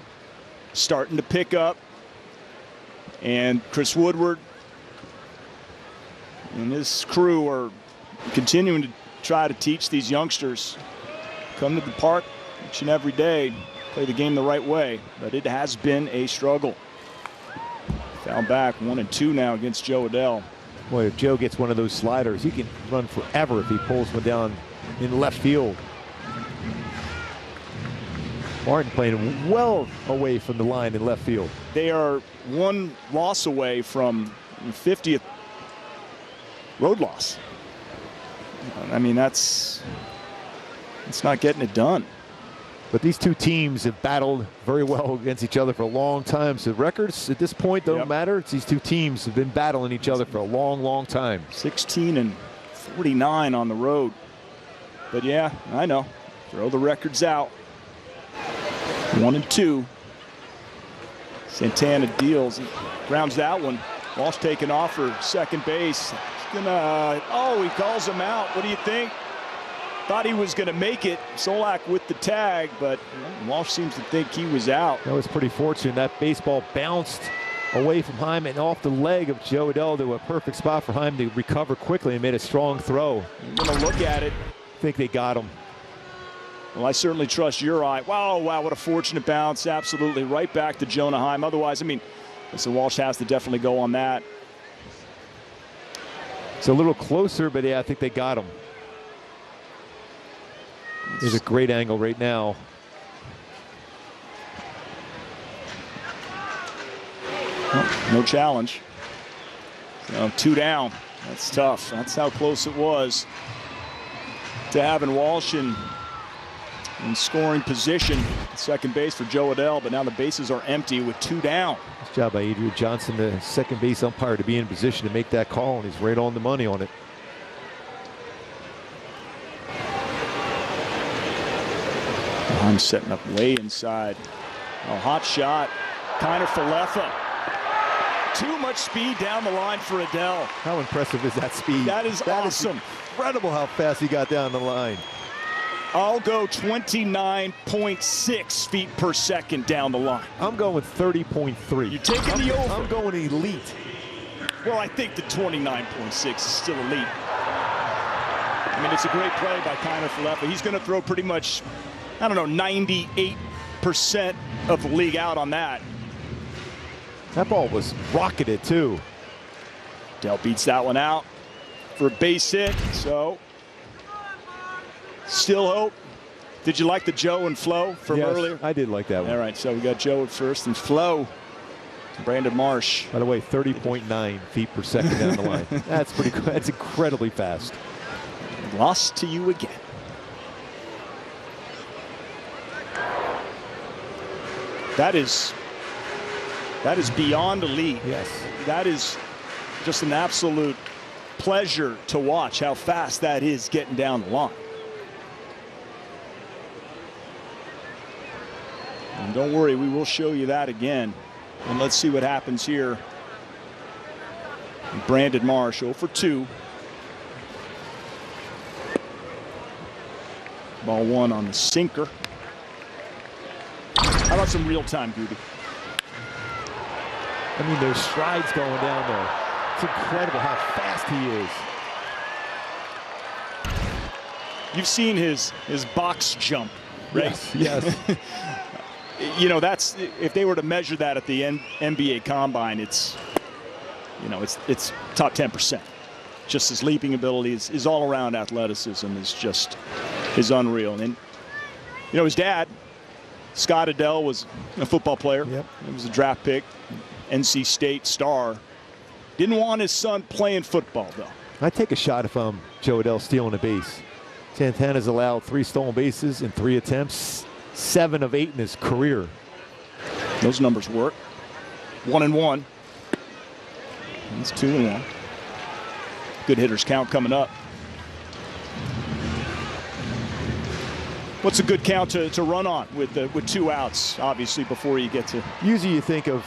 S22: starting to pick up, and Chris Woodward and his crew are continuing to try to teach these youngsters, come to the park each and every day, play the game the right way, but it has been a struggle. Foul back 1-2 now against Joe Adell.
S11: Boy, if Joe gets one of those sliders, he can run forever if he pulls one down in left field. Martin playing well away from the line in left field.
S22: They are one loss away from 50th road loss. I mean, it's not getting it done.
S11: But these two teams have battled very well against each other for a long time. So records at this point don't matter. It's these two teams have been battling each other for a long, long time.
S22: 16-49 on the road. But yeah, I know. Throw the records out. 1-2. Santana deals. He grounds that one. Walsh taking off for second base. He's gonna, he calls him out. What do you think? Thought he was going to make it. Solak with the tag, but Walsh seems to think he was out.
S11: That was pretty fortunate. That baseball bounced away from Heim and off the leg of Joe Adell to a perfect spot for Heim to recover quickly and made a strong throw.
S22: I'm going to look at it.
S11: I think they got him.
S22: Well, I certainly trust your eye. Wow, what a fortunate bounce. Absolutely right back to Jonah Heim. Otherwise, I mean, listen, Walsh has to definitely go on that.
S11: It's a little closer, but yeah, I think they got him. There's a great angle right now.
S22: Oh, no challenge. So 2 down. That's tough. That's how close it was to having Walsh in scoring position at second base for Joe Adell, but now the bases are empty with 2 down.
S11: Nice job by Adrian Johnson, the second base umpire, to be in position to make that call, and he's right on the money on it.
S22: I'm setting up way inside. A hot shot. Kiner Falefa. Too much speed down the line for Adell.
S11: How impressive is that speed?
S22: That is awesome.
S11: Incredible how fast he got down the line.
S22: I'll go 29.6 feet per second down the line.
S11: I'm going 30.3.
S22: You're taking the over.
S11: I'm going elite.
S22: Well, I think the 29.6 is still elite. I mean, it's a great play by Kiner Falefa. He's going to throw pretty much, I don't know, 98% of the league out on that.
S11: That ball was rocketed, too.
S22: Dell beats that one out for a base hit, so still hope. Did you like the Joe and Flo from earlier?
S11: I did like that one.
S22: All right, so we got Joe at first and Flo to Brandon Marsh.
S11: By the way, 30.9 feet per second down the line. That's pretty good. That's incredibly fast.
S22: Lost to you again. That is beyond elite.
S11: Yes.
S22: That is just an absolute pleasure to watch how fast that is getting down the line. And don't worry, we will show you that again. And let's see what happens here. Brandon Marsh 0 for 2. Ball 1 on the sinker. How about some real-time, Gooby?
S11: I mean, there's strides going down there. It's incredible how fast he is.
S22: You've seen his box jump, right?
S11: Yes.
S22: You know, that's, if they were to measure that at the NBA Combine, it's, you know, it's top 10%. Just his leaping ability, his all-around athleticism is just is unreal. And, you know, his dad, Scott Adele, was a football player.
S11: Yep.
S22: He was a draft pick, NC State star. Didn't want his son playing football, though.
S11: I'd take a shot if I'm Joe Adele stealing a base. Santana's allowed 3 stolen bases in 3 attempts, 7 of 8 in his career.
S22: Those numbers work. 1-1. It's 2-1. Good hitters count coming up. What's a good count to run on with 2 outs, obviously, before you get to...
S11: Usually you think of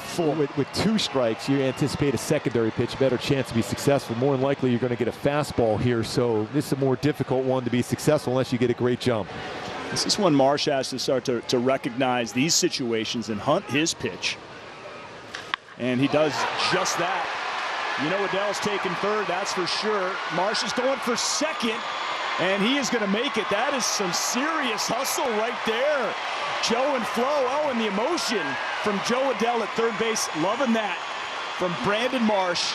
S11: with 2 strikes, you anticipate a secondary pitch, better chance to be successful. More than likely, you're going to get a fastball here, so this is a more difficult one to be successful unless you get a great jump.
S22: This is when Marsh has to start to recognize these situations and hunt his pitch. And he does just that. You know, Adele's taking third, that's for sure. Marsh is going for second. And he is going to make it. That is some serious hustle right there. Joe and Flo. Oh, and the emotion from Joe Adele at third base. Loving that from Brandon Marsh.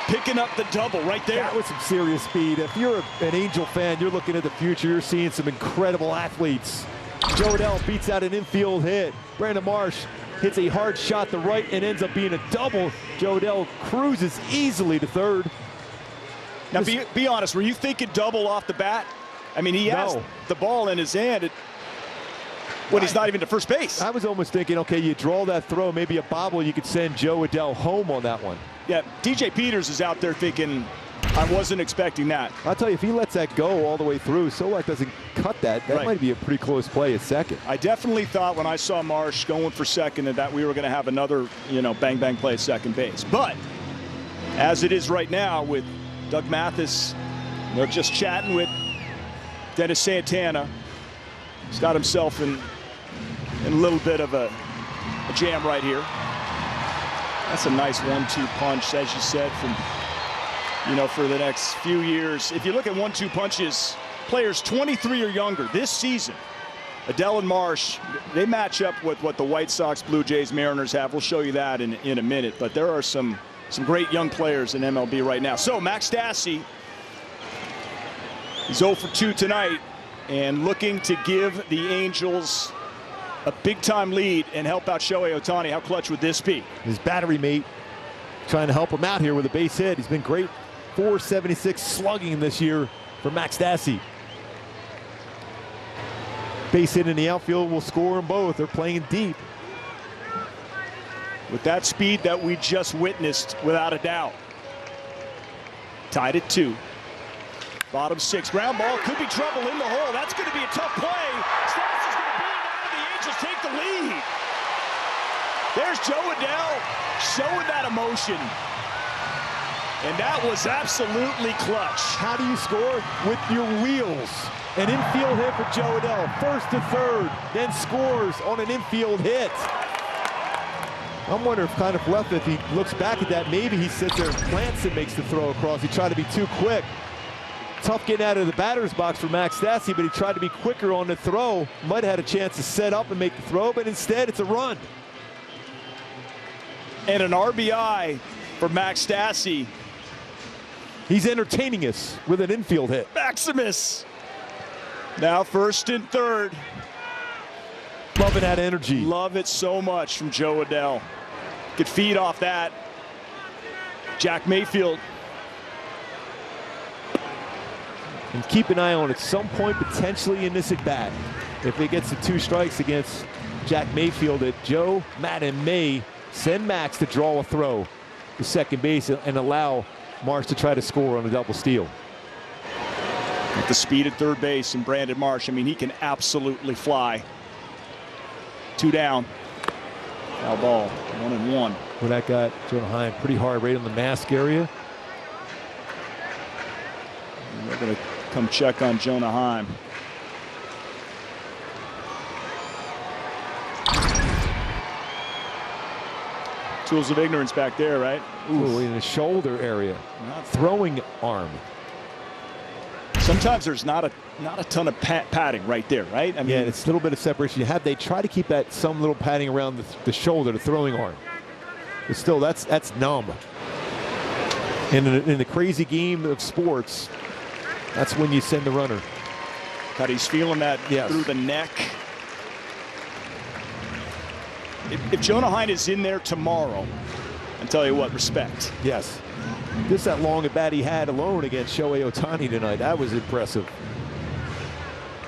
S22: Picking up the double right there.
S11: That was some serious speed. If you're an Angel fan, you're looking at the future. You're seeing some incredible athletes. Joe Adele beats out an infield hit. Brandon Marsh hits a hard shot to right and ends up being a double. Joe Adele cruises easily to third.
S22: Now, be honest, were you thinking double off the bat? I mean, he has the ball in his hand when he's not even to first base.
S11: I was almost thinking, okay, you draw that throw, maybe a bobble, you could send Joe Adele home on that one.
S22: Yeah, DJ Peters is out there thinking, I wasn't expecting that.
S11: I'll tell you, if he lets that go all the way through, Solak doesn't cut that, that might be a pretty close play at second.
S22: I definitely thought when I saw Marsh going for second that we were going to have another, you know, bang-bang play at second base. But as it is right now with Doug Mathis, they're just chatting with Dennis Santana. He's got himself in a little bit of a jam right here. That's a nice 1-2 punch, as you said, from, you know, for the next few years. If you look at 1-2 punches, players 23 or younger this season, Adele and Marsh, they match up with what the White Sox, Blue Jays, Mariners have. We'll show you that in a minute. But there are some great young players in MLB right now. So Max Stassi, he's 0 for 2 tonight and looking to give the Angels a big-time lead and help out Shohei Ohtani. How clutch would this be?
S11: His battery mate trying to help him out here with a base hit. He's been great. 476 slugging this year for Max Stassi. Base hit in the outfield will score them both. They're playing deep.
S22: With that speed that we just witnessed, without a doubt. Tied at 2. Bottom 6. Ground ball. Could be trouble in the hole. That's going to be a tough play. Stassi's going to beat it out. The Angels take the lead. There's Joe Adele showing that emotion. And that was absolutely clutch.
S11: How do you score? With your wheels. An infield hit for Joe Adele. First to third, then scores on an infield hit. I'm wondering if he looks back at that, maybe he sits there and plants and makes the throw across. He tried to be too quick. Tough getting out of the batter's box for Max Stassi, but he tried to be quicker on the throw. Might have had a chance to set up and make the throw, but instead it's a run.
S22: And an RBI for Max Stassi.
S11: He's entertaining us with an infield hit.
S22: Maximus now first and third.
S11: Loving that energy.
S22: Love it so much from Joe Adele. Could feed off that. Jack Mayfield.
S11: And keep an eye on at some point potentially in this at bat. If it gets to 2 strikes against Jack Mayfield, that Joe, Matt, and May send Max to draw a throw to second base and allow Marsh to try to score on a double steal.
S22: With the speed at third base and Brandon Marsh, I mean, he can absolutely fly. 2 down. Foul ball, 1-1.
S11: Well, that got Anaheim pretty hard right on the mask area.
S22: And we're going to come check on Jonah Heim. Tools of ignorance back there, right?
S11: Ooh, in the shoulder area. Throwing arm.
S22: Sometimes there's not a ton of padding right there, right? I mean,
S11: yeah, it's a little bit of separation. They try to keep that some little padding around the shoulder, the throwing arm. But still, that's numb. And in the crazy game of sports, that's when you send the runner.
S22: Cut, he's feeling that through the neck. If Jonah Heim is in there tomorrow, I tell you what, respect.
S11: Yes. Just that long at bat he had alone against Shohei Ohtani tonight. That was impressive.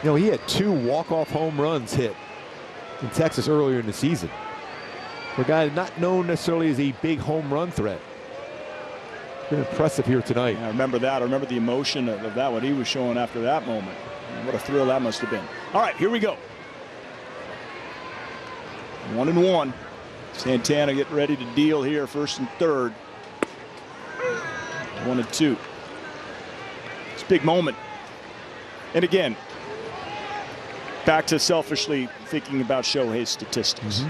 S11: You know, he had 2 walk-off home runs hit in Texas earlier in the season. For a guy not known necessarily as a big home run threat. Been impressive here tonight.
S22: Yeah, I remember that. I remember the emotion of that, what he was showing after that moment. What a thrill that must have been. All right, here we go. 1-1. Santana getting ready to deal here, first and third. 1-2. It's a big moment. And again, back to selfishly thinking about Shohei's statistics.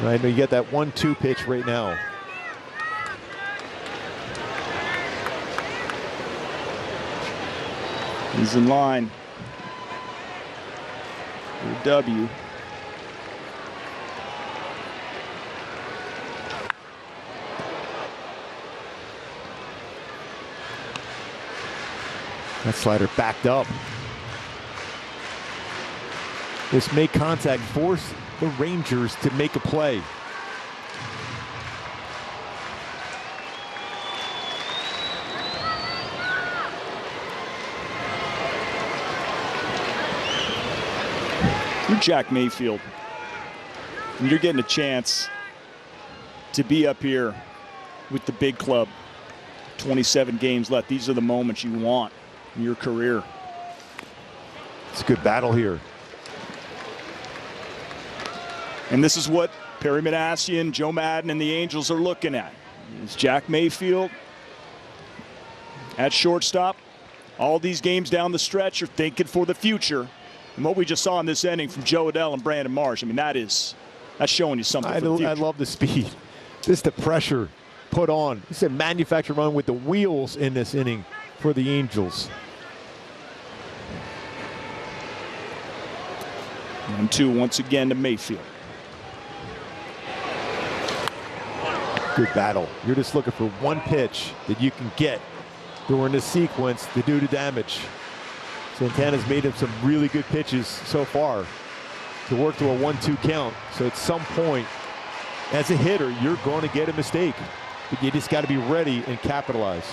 S11: Right, you get that 1-2 pitch right now.
S22: He's in line for a W.
S11: That slider backed up. This make contact forced the Rangers to make a play.
S22: You're Jack Mayfield, and you're getting a chance to be up here with the big club. 27 games left. These are the moments you want in your career.
S11: It's a good battle here.
S22: And this is what Perry Manassian, Joe Madden, and the Angels are looking at. It's Jack Mayfield at shortstop. All these games down the stretch are thinking for the future. And what we just saw in this inning from Joe Adell and Brandon Marsh, I mean, that's showing you something for the future.
S11: I love the speed. Just the pressure put on. It's a manufactured run with the wheels in this inning for the Angels.
S22: 1-2 once again to Mayfield.
S11: Good battle. You're just looking for one pitch that you can get during this sequence to do the damage. Santana's made him some really good pitches so far to work to a 1-2 count. So at some point, as a hitter, you're going to get a mistake. But you just got to be ready and capitalize.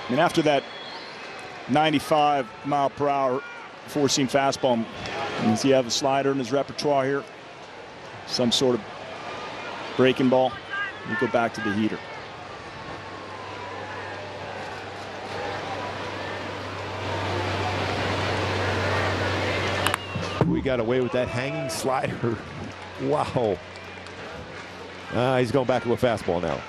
S22: And after that 95-mile-per-hour four-seam fastball, does he have a slider in his repertoire here? Some sort of breaking ball? You go back to the heater.
S11: We got away with that hanging slider. Wow. He's going back to a fastball now.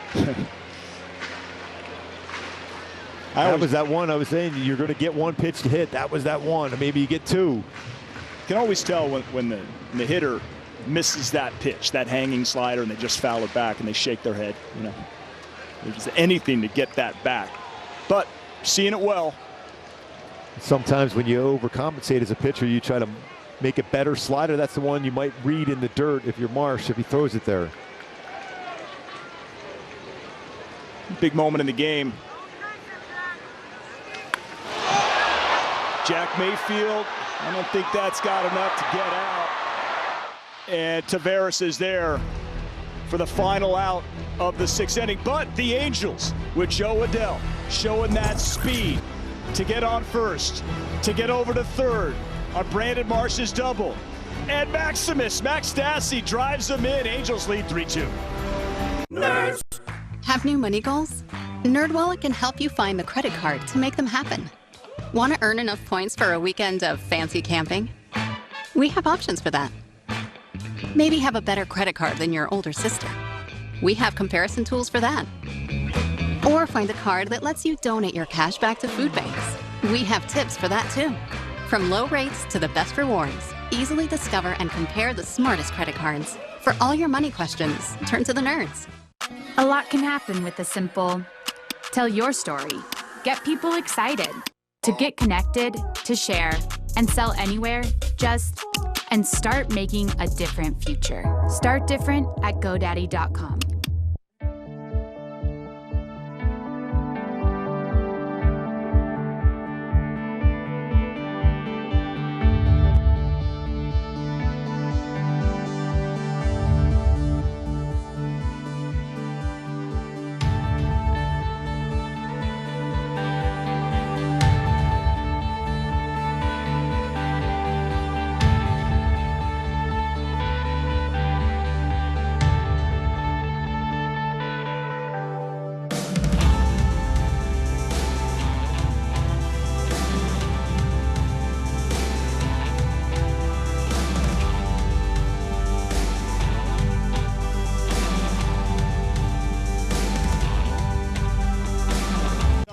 S11: That was that one I was saying. You're going to get one pitch to hit. That was that one. Maybe you get 2.
S22: You can always tell when the hitter misses that pitch, that hanging slider, and they just foul it back and they shake their head. You know, there's anything to get that back. But seeing it well.
S11: Sometimes when you overcompensate as a pitcher, you try to make a better slider. That's the one you might read in the dirt if you're Marsh, if he throws it there.
S22: Big moment in the game. Jack Mayfield, I don't think that's got enough to get out. And Taveras is there for the final out of the 6th inning. But the Angels with Joe Adell showing that speed to get on first, to get over to third on Brandon Marsh's double. And Max Stassi drives them in. Angels lead 3-2.
S3: Nerds. Have new money goals? NerdWallet can help you find the credit card to make them happen. Want to earn enough points for a weekend of fancy camping? We have options for that. Maybe have a better credit card than your older sister. We have comparison tools for that. Or find a card that lets you donate your cash back to food banks. We have tips for that too. From low rates to the best rewards, easily discover and compare the smartest credit cards. For all your money questions, turn to the nerds.
S10: A lot can happen with a simple tell your story. Get people excited. To get connected, to share, and sell anywhere, and start making a different future. Start different at GoDaddy.com.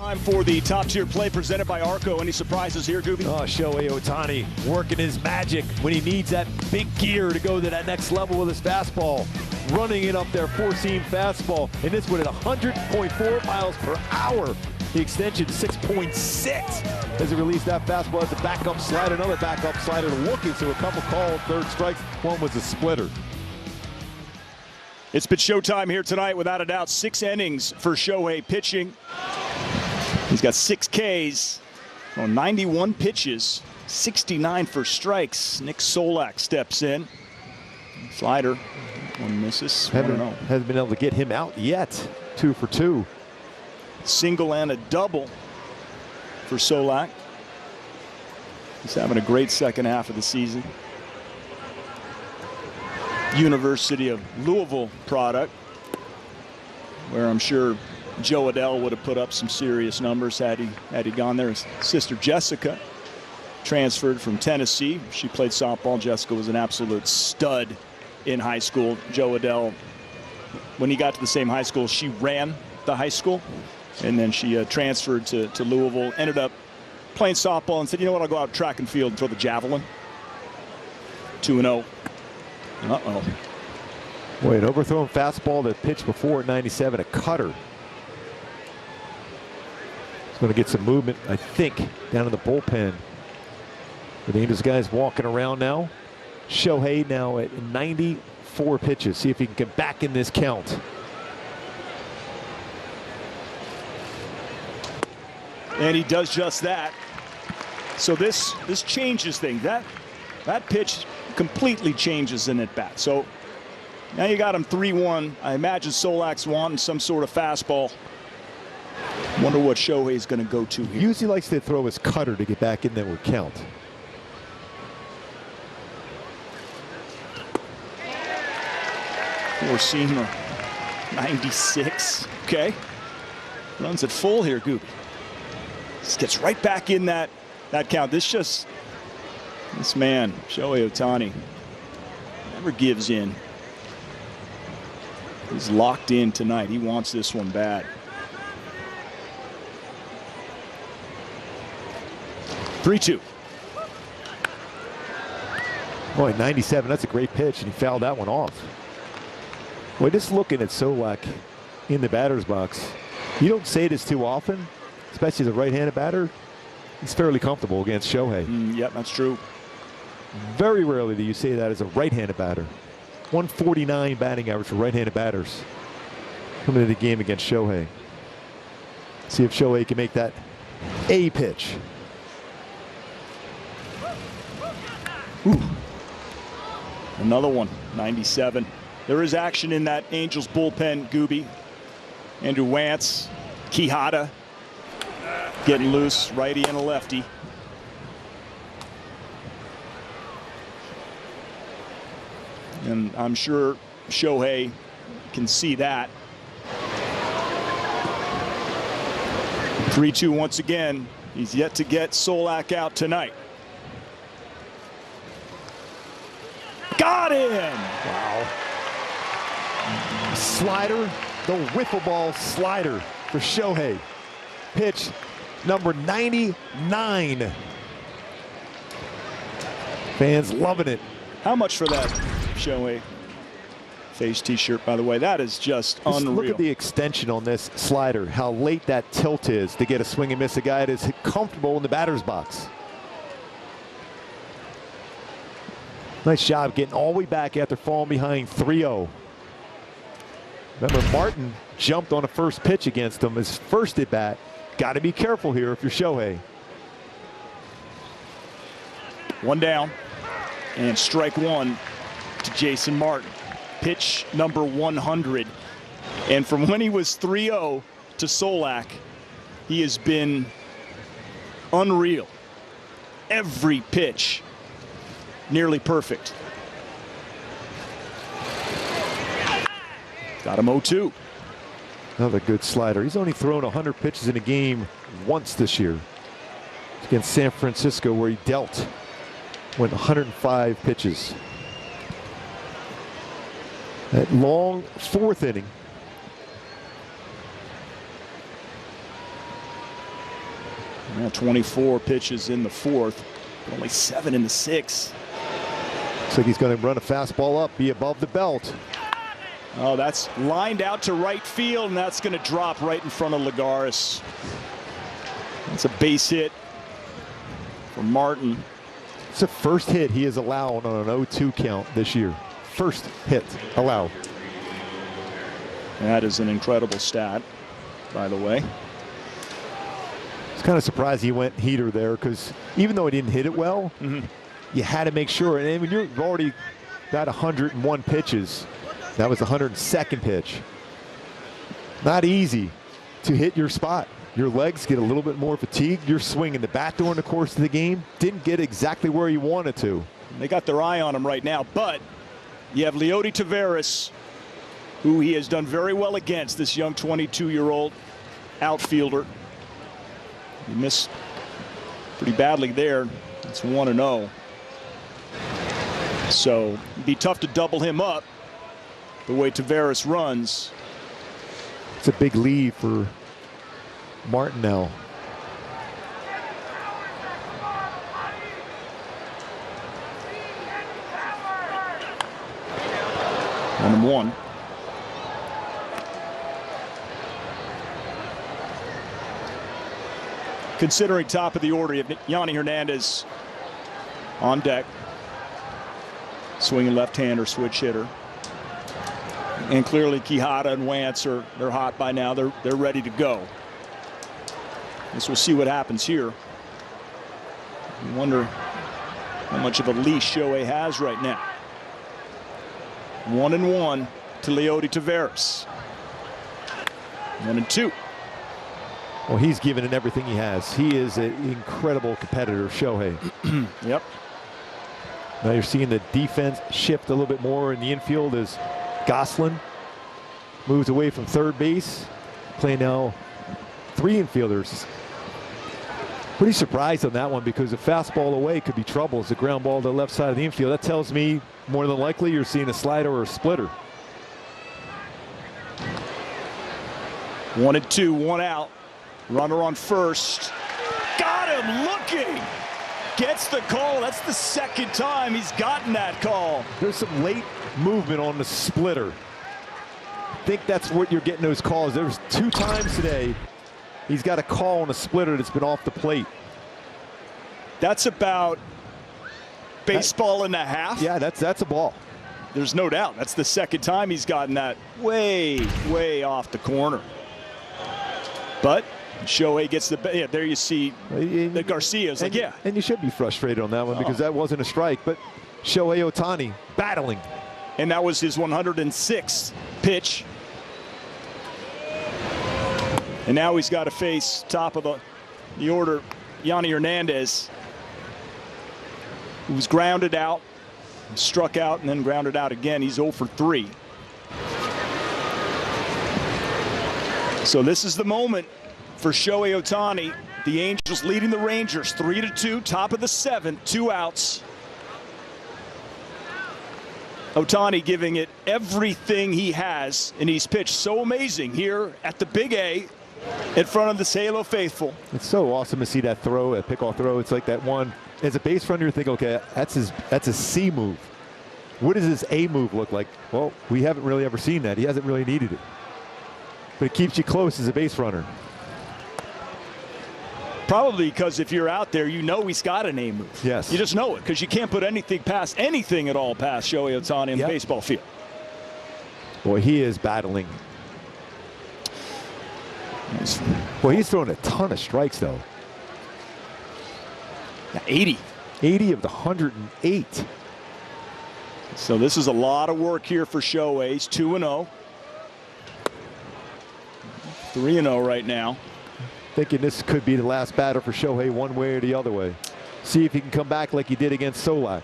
S22: time for the top-tier play presented by Arco. Any surprises here, Gooby?
S11: Oh, Shohei Ohtani working his magic when he needs that big gear to go to that next level with his fastball. Running it up there, four-seam fastball. And this one at 100.4 miles per hour. The extension 6.6 as he released that fastball as a backup slider, another backup slider looking. So a couple called, third strikes. One was a splitter.
S22: It's been showtime here tonight, without a doubt. 6 innings for Shohei pitching. He's got 6 Ks on 91 pitches, 69 for strikes. Nick Solak steps in. Slider, one misses.
S11: Hasn't been able to get him out yet. 2 for 2.
S22: Single and a double for Solak. He's having a great second half of the season. University of Louisville product, where I'm sure Joe Adele would have put up some serious numbers had he gone there. His sister Jessica transferred from Tennessee. She played softball. Jessica was an absolute stud in high school. Joe Adele, when he got to the same high school, she ran the high school, and then she transferred to Louisville, ended up playing softball and said, you know what, I'll go out track and field and throw the javelin. 2-0. Uh-oh.
S11: Boy, an overthrown fastball that pitched before at 97, a cutter. He's going to get some movement, I think, down in the bullpen. The Angels guys walking around now. Shohei now at 94 pitches. See if he can get back in this count.
S22: And he does just that. So this changes things. That pitch completely changes in at bat. So now you got him 3-1. I imagine Solak's wanting some sort of fastball. Wonder what Shohei's going to go to here.
S11: Usually likes to throw his cutter to get back in there with count.
S22: Four-seamer, 96. Okay. Runs it full here, Gooby. Just gets right back in that count. This man, Shohei Ohtani, never gives in. He's locked in tonight. He wants this one bad. 3-2.
S11: Boy, 97, that's a great pitch, and he fouled that one off. Boy, just looking at Solak in the batter's box, you don't say this too often, especially as a right-handed batter. He's fairly comfortable against Shohei.
S22: Yep, that's true.
S11: Very rarely do you say that as a right-handed batter. 149 batting average for right-handed batters coming into the game against Shohei. See if Shohei can make that A pitch.
S22: Ooh. Another one, 97. There is action in that Angels bullpen, Gooby. Andrew Wantz, Quijada getting loose, righty and a lefty. And I'm sure Shohei can see that. 3-2 once again. He's yet to get Solak out tonight. Got him!
S11: Wow. Slider, the wiffle ball slider for Shohei. Pitch number 99. Fans loving it.
S22: How much for that Shohei face t-shirt, by the way? That is just unreal.
S11: Look at the extension on this slider, how late that tilt is to get a swing and miss. A guy that is comfortable in the batter's box. Nice job getting all the way back after falling behind 3-0. Remember, Martin jumped on a first pitch against him. His first at bat. Got to be careful here if you're Shohei.
S22: One down, and strike one to Jason Martin. Pitch number 100. And from when he was 3-0 to Solak, he has been unreal. Every pitch nearly perfect. Got him 0-2.
S11: Another good slider. He's only thrown 100 pitches in a game once this year. Against San Francisco, where he dealt. Went 105 pitches. That long fourth inning.
S22: Yeah, 24 pitches in the fourth, but only 7 in the sixth.
S11: Looks like he's going to run a fastball up, be above the belt.
S22: Oh, that's lined out to right field, and that's going to drop right in front of Lagares. That's a base hit for Martin.
S11: It's the first hit he has allowed on an 0-2 count this year. First hit allowed.
S22: That is an incredible stat, by the way.
S11: It's kind of surprised he went heater there, because even though he didn't hit it well, you had to make sure. And when you've already got 101 pitches, that was the 102nd pitch. Not easy to hit your spot. Your legs get a little bit more fatigued. You're swinging the bat during the course of the game. Didn't get exactly where you wanted to.
S22: They got their eye on him right now, but you have Leody Taveras, who he has done very well against, this young 22-year-old outfielder. He missed pretty badly there. It's 1-0. So it'd be tough to double him up the way Taveras runs.
S11: It's a big lead for Martin now.
S22: And 1. Considering top of the order, you have Yanni Hernandez on deck. Swinging left-hander, switch hitter. And clearly Quijada and Wance they're hot by now. They're ready to go. Guess we'll see what happens here. I wonder how much of a leash Shohei has right now. 1-1 to Leody Taveras. 1-2.
S11: Well, he's given it everything he has. He is an incredible competitor, Shohei.
S22: Yep.
S11: Now you're seeing the defense shift a little bit more in the infield as Gosselin moves away from third base. Playing now 3 infielders. Pretty surprised on that one, because a fastball away could be trouble. It's a ground ball to the left side of the infield. That tells me more than likely you're seeing a slider or a splitter.
S22: 1-2, 1 out. Runner on first. Got him looking. Gets the call. That's the second time he's gotten that call.
S11: There's some late movement on the splitter. I think that's what you're getting those calls. There's 2 times today he's got a call on a splitter that's been off the plate.
S22: That's about baseball and a half.
S11: Yeah, that's a ball.
S22: There's no doubt. That's the second time he's gotten that way, way off the corner. But Shohei gets the, yeah, there you see the Garcia's like, yeah.
S11: And you should be frustrated on that one, because that wasn't a strike. But Shohei Ohtani battling.
S22: And that was his 106th pitch. And now he's got to face top of the order, Yanni Hernandez, who was grounded out, struck out, and then grounded out again. He's 0 for 3. So this is the moment for Shohei Ohtani. The Angels leading the Rangers 3-2, top of the 7th, 2 outs. Ohtani giving it everything he has, and he's pitched so amazing here at the Big A in front of the Halo faithful.
S11: It's so awesome to see that throw, that pickoff throw. It's like that one. As a base runner, you think, okay, that's a C move. What does his A move look like? Well, we haven't really ever seen that. He hasn't really needed it. But it keeps you close as a base runner.
S22: Probably because if you're out there, you know he's got an A move.
S11: Yes.
S22: You just know it, because you can't put anything at all past Shohei Ohtani in the baseball field.
S11: Boy, he is battling. Boy, he's throwing a ton of strikes, though.
S22: Yeah, 80.
S11: 80 of the 108.
S22: So this is a lot of work here for Shohei. He's 2-0. 3-0 right now.
S11: Thinking this could be the last batter for Shohei, one way or the other way. See if he can come back like he did against Solak.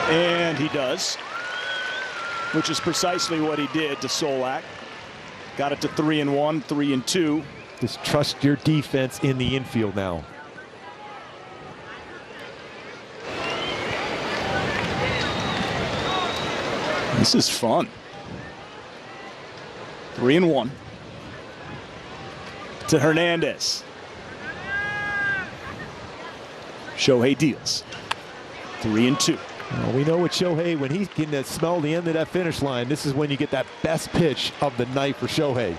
S22: And he does, which is precisely what he did to Solak. Got it to 3-1, 3-2.
S11: Just trust your defense in the infield now.
S22: This is fun. 3-1 to Hernandez. Shohei deals. 3-2.
S11: Well, we know with Shohei, when he can smell the end of that finish line, this is when you get that best pitch of the night for Shohei.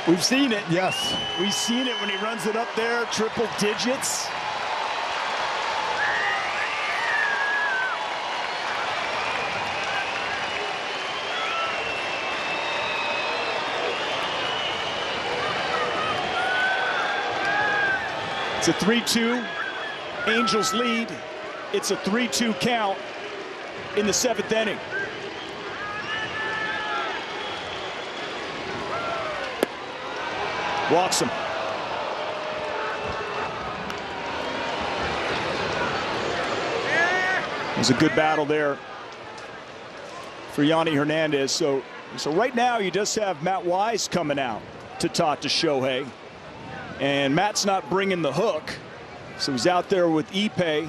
S22: We've seen it.
S11: Yes.
S22: We've seen it when he runs it up there, triple digits. It's a 3-2. Angels lead. It's a 3-2 count in the 7th inning. Walks him. It was a good battle there for Yanni Hernandez. So right now you just have Matt Wise coming out to talk to Shohei. And Matt's not bringing the hook. So he's out there with Ippei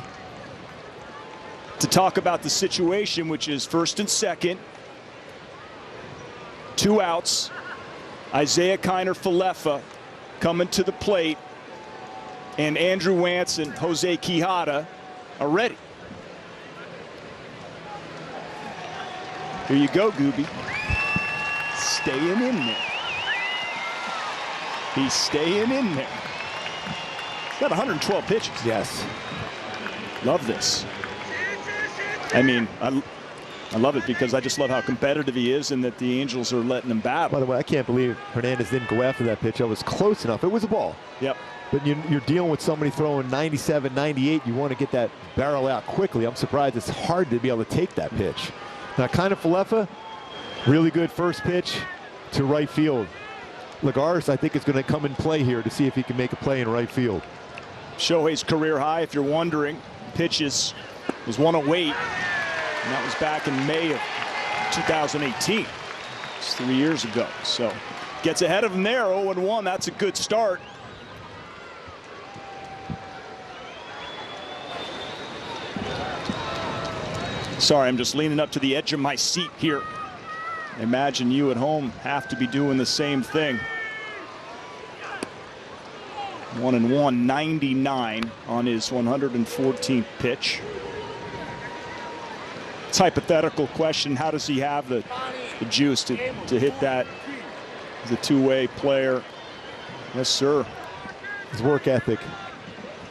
S22: to talk about the situation, which is 1st and 2nd. 2 outs. Isaiah Kiner-Falefa coming to the plate. And Andrew Wantz and Jose Quijada are ready. Here you go, Gooby. Staying in there. He's staying in there. He's got 112 pitches.
S11: Yes.
S22: Love this. I mean, I love it because I just love how competitive he is and that the Angels are letting him battle.
S11: By the way, I can't believe Hernandez didn't go after that pitch. It was close enough. It was a ball.
S22: Yep.
S11: But you're dealing with somebody throwing 97, 98. You want to get that barrel out quickly. I'm surprised it's hard to be able to take that pitch. Now, Kiner-Falefa, really good first pitch to right field. Lagares, I think, is going to come and play here to see if he can make a play in right field.
S22: Shohei's career high, if you're wondering, pitches was 108, and that was back in May of 2018. It's 3 years ago. So gets ahead of him there, 0-1. That's a good start. Sorry, I'm just leaning up to the edge of my seat here. I imagine you at home have to be doing the same thing. 1-1, 99 on his 114th pitch. It's a hypothetical question. How does he have the juice to hit that? He's a two-way player. Yes, sir.
S11: His work ethic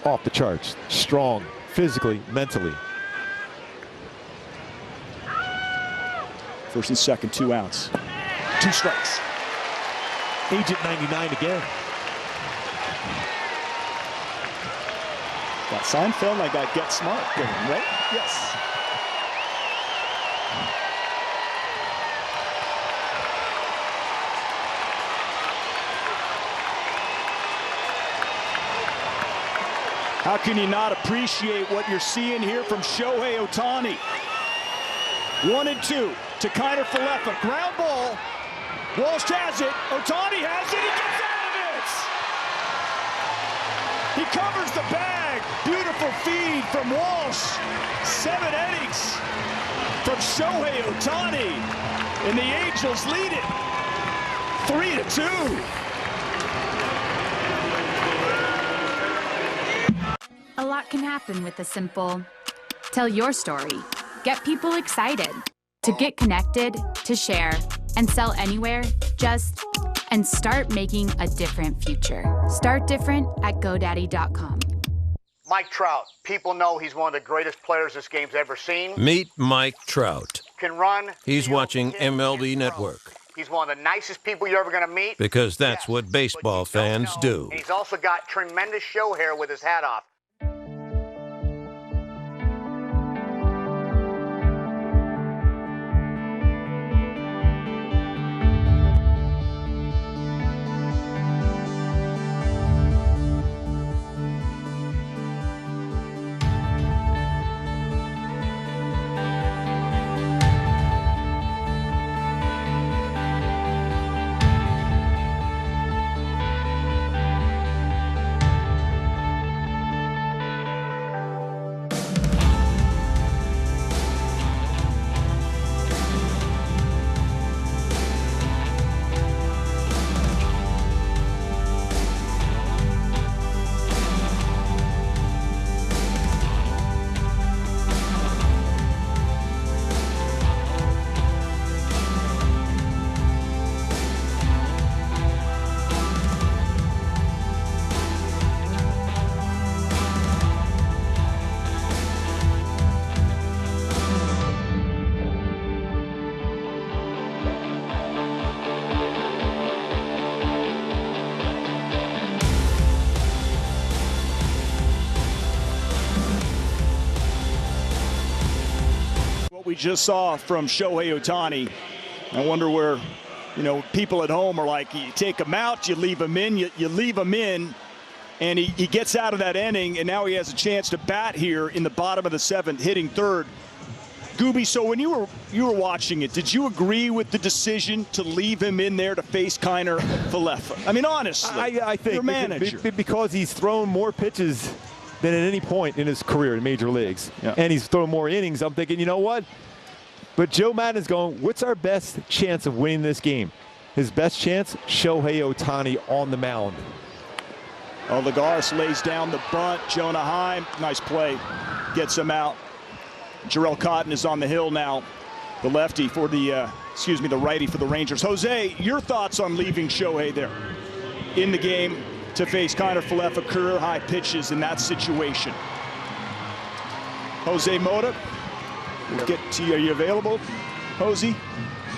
S11: off the charts. Strong, physically, mentally.
S22: 1st and 2nd, 2 outs. 2 strikes.
S11: Agent 99 again.
S22: Got Seinfeld, I got Get Smart with him, right? Yes. How can you not appreciate what you're seeing here from Shohei Ohtani? 1-2 to Kiner-Falefa. Ground ball. Walsh has it. Ohtani has it. He gets out of it. He covers the bag. Beautiful feed from Walsh. 7 innings from Shohei Ohtani. And the Angels lead it 3-2.
S10: A lot can happen with a simple tell your story. Get people excited. To get connected, to share, and sell anywhere, and start making a different future. Start different at GoDaddy.com.
S12: Mike Trout. People know he's one of the greatest players this game's ever seen.
S19: Meet Mike Trout.
S12: Can run.
S19: He's watching MLB Network.
S12: He's one of the nicest people you're ever going to meet.
S19: Because that's what baseball fans do.
S12: And he's also got tremendous show hair with his hat off.
S22: we just saw from Shohei Ohtani. I wonder where, people at home are like, you take him out, you leave him in, you leave him in, and he gets out of that inning, and now he has a chance to bat here in the bottom of the 7th, hitting third. Gooby, so when you were watching it, did you agree with the decision to leave him in there to face Kiner Falefa? I mean, honestly,
S11: I think
S22: your manager.
S11: because he's thrown more pitches than at any point in his career in major leagues, and he's thrown more innings. I'm thinking, you know what? But Joe Maddon's going, what's our best chance of winning this game? His best chance, Shohei Ohtani on the mound.
S22: Lagares lays down the bunt. Jonah Heim, nice play, gets him out. Jarrell Cotton is on the hill now, the lefty for the righty for the Rangers. Jose, your thoughts on leaving Shohei there in the game to face Kiner Falefa, career high pitches in that situation? Jose Mota, we'll get to you. Are you available, Jose?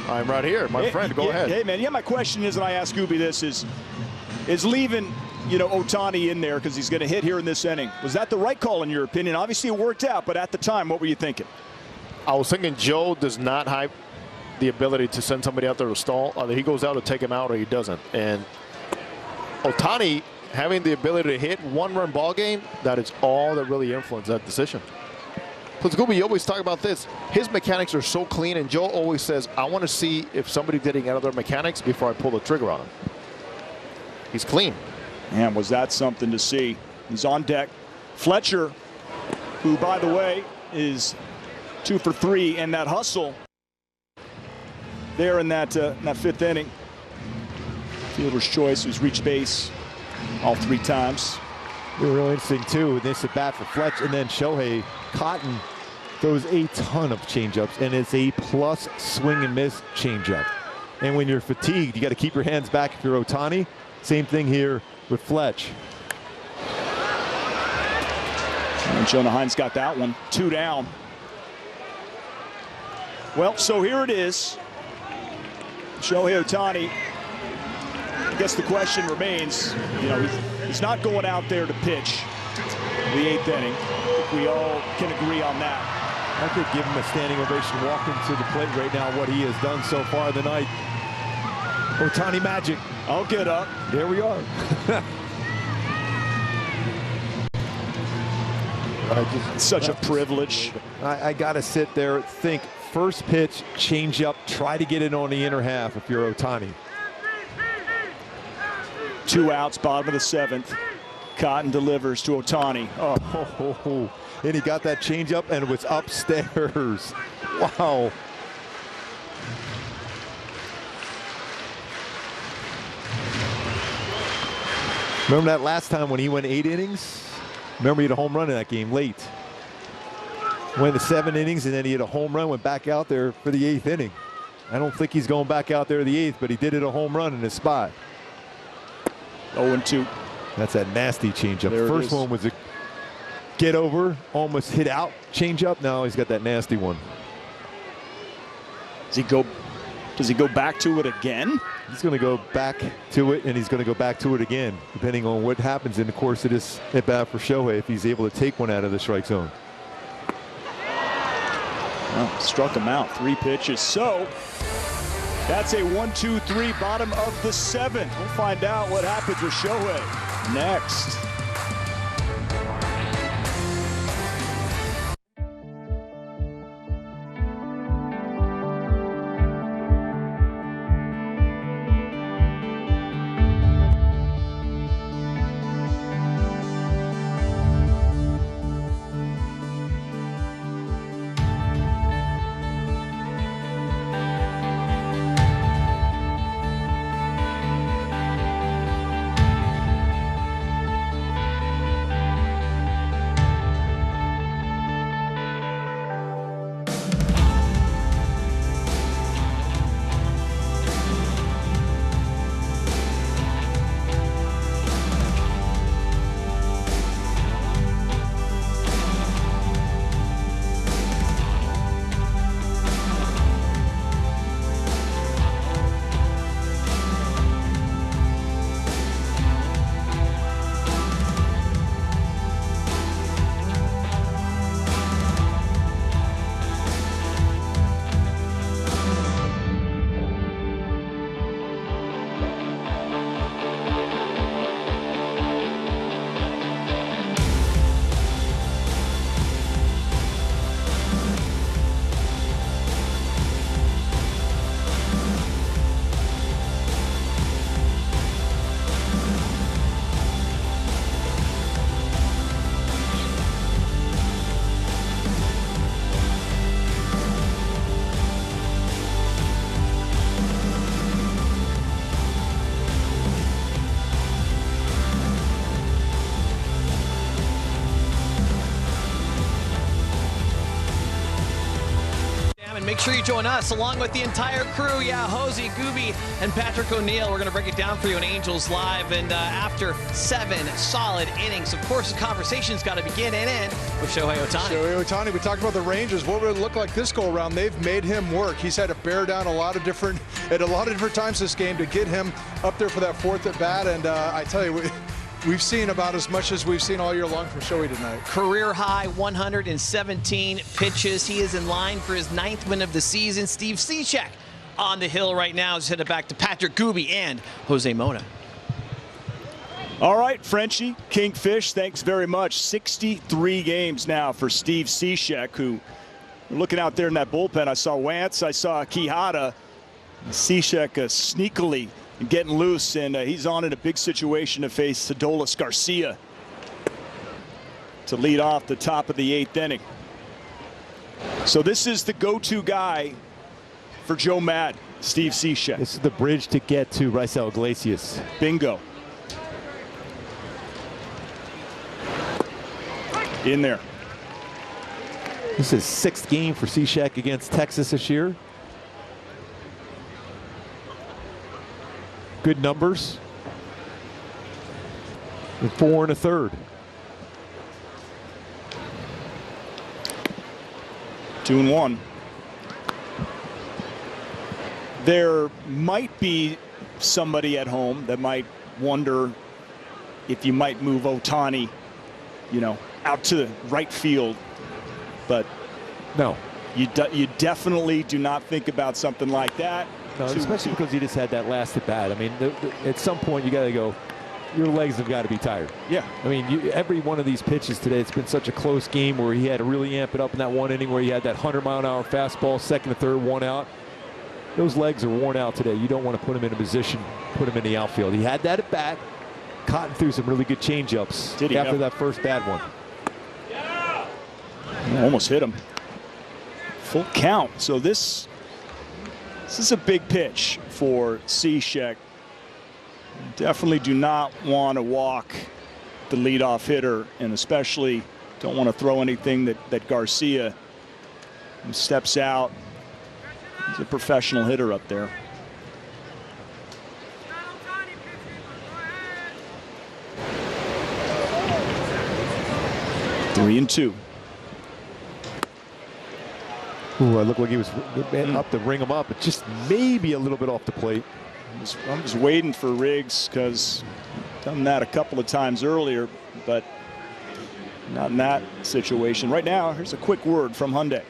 S2: I'm right here, my friend. Go ahead.
S22: Hey, man. Yeah, my question is, and I asked Gooby this, is leaving Ohtani in there because he's going to hit here in this inning. Was that the right call in your opinion? Obviously it worked out, but at the time, what were you thinking?
S2: I was thinking Joe does not have the ability to send somebody out there to stall. Either he goes out to take him out or he doesn't. And Ohtani having the ability to hit one-run ball game, that is all that really influenced that decision. Plus, Gooby, you always talk about this. His mechanics are so clean, and Joe always says, I want to see if somebody's getting out of their mechanics before I pull the trigger on him. He's clean.
S22: Man, was that something to see. He's on deck. Fletcher, who, by the way, is 2 for 3 in that hustle there in that 5th inning. Fielder's choice, who's reached base all 3 times.
S11: It was really interesting, too. This at bat for Fletcher, and then Shohei Cotton throws a ton of changeups, and it's a plus swing and miss changeup. And when you're fatigued, you got to keep your hands back if you're Ohtani. Same thing here with Fletch.
S22: And Jonah Heim's got that one. 2 down. Well, so here it is. Shohei Ohtani. I guess the question remains, he's not going out there to pitch the 8th inning. I think we all can agree on that.
S11: I could give him a standing ovation walking to the plate right now, what he has done so far tonight. Ohtani magic.
S22: I'll get up.
S11: There we are.
S22: It's such a privilege.
S11: I got to sit there, think, first pitch, change up, try to get it on the inner half if you're Ohtani.
S22: 2 outs, bottom of the 7th. Cotton delivers to Ohtani.
S11: Oh, and he got that change up and it was upstairs. Wow. Remember that last time when he went 8 innings? Remember he had a home run in that game late. Went the 7 innings and then he had a home run, went back out there for the 8th inning. I don't think he's going back out there the 8th, but he did it a home run in his spot.
S22: 0-2.
S11: That's that nasty changeup. The first one was a get over, almost hit out changeup. Now he's got that nasty one.
S22: Does he go back to it again?
S11: He's going to go back to it, and he's going to go back to it again, depending on what happens in the course of this at bat for Shohei, if he's able to take one out of the strike zone.
S22: Well, struck him out, 3 pitches. So that's a 1-2-3, bottom of the 7th. We'll find out what happens with Shohei next.
S5: sure you join us along with the entire crew. Yeah, Hosey, Gooby, and Patrick O'Neill. We're going to break it down for you on Angels Live. And after 7 solid innings, of course, the conversation's got to begin and end with Shohei Ohtani.
S15: Shohei Ohtani, we talked about the Rangers. What would it look like this go-around? They've made him work. He's had to bear down at a lot of different times this game to get him up there for that 4th at bat. And I tell you, we've seen about as much as we've seen all year long from Shohei tonight.
S5: Career high 117 pitches. He is in line for his 9th win of the season. Steve Cishek on the hill right now. Just headed back to Patrick Gooby and Jose Mota.
S22: All right, Frenchie, Kingfish, thanks very much. 63 games now for Steve Cishek, who, looking out there in that bullpen, I saw Wentz, I saw Quijada. Cishek sneakily getting loose, and he's on in a big situation to face Adolis Garcia to lead off the top of the 8th inning. So this is the go-to guy for Joe Maddon, Steve Cishek.
S11: This is the bridge to get to Raisel Iglesias.
S22: Bingo. In there.
S11: This is 6th game for Cishek against Texas this year. Good numbers. And 4 1/3.
S22: 2-1. There might be somebody at home that might wonder if you might move Ohtani, out to the right field, but
S11: no,
S22: you definitely do not think about something like that.
S11: No, especially because he just had that last at bat. I mean, at some point you got to go. Your legs have got to be tired.
S22: Yeah.
S11: I mean, every one of these pitches today, it's been such a close game where he had to really amp it up in that one inning where he had that 100-mile-an-hour fastball, 2nd and 3rd, 1 out. Those legs are worn out today. You don't want to put him in a position, put him in the outfield. He had that at bat. Cotton threw some really good changeups after that first bad one.
S22: Almost hit him. Full count. So this is a big pitch for Cishek. Definitely do not want to walk the leadoff hitter, and especially don't want to throw anything that Garcia steps out. He's a professional hitter up there. Three and 2.
S11: Ooh, it looked like he was up to ring him up, but just maybe a little bit off the plate.
S22: I'm just waiting for Riggs because done that a couple of times earlier, but not in that situation. Right now, here's a quick word from Hyundai.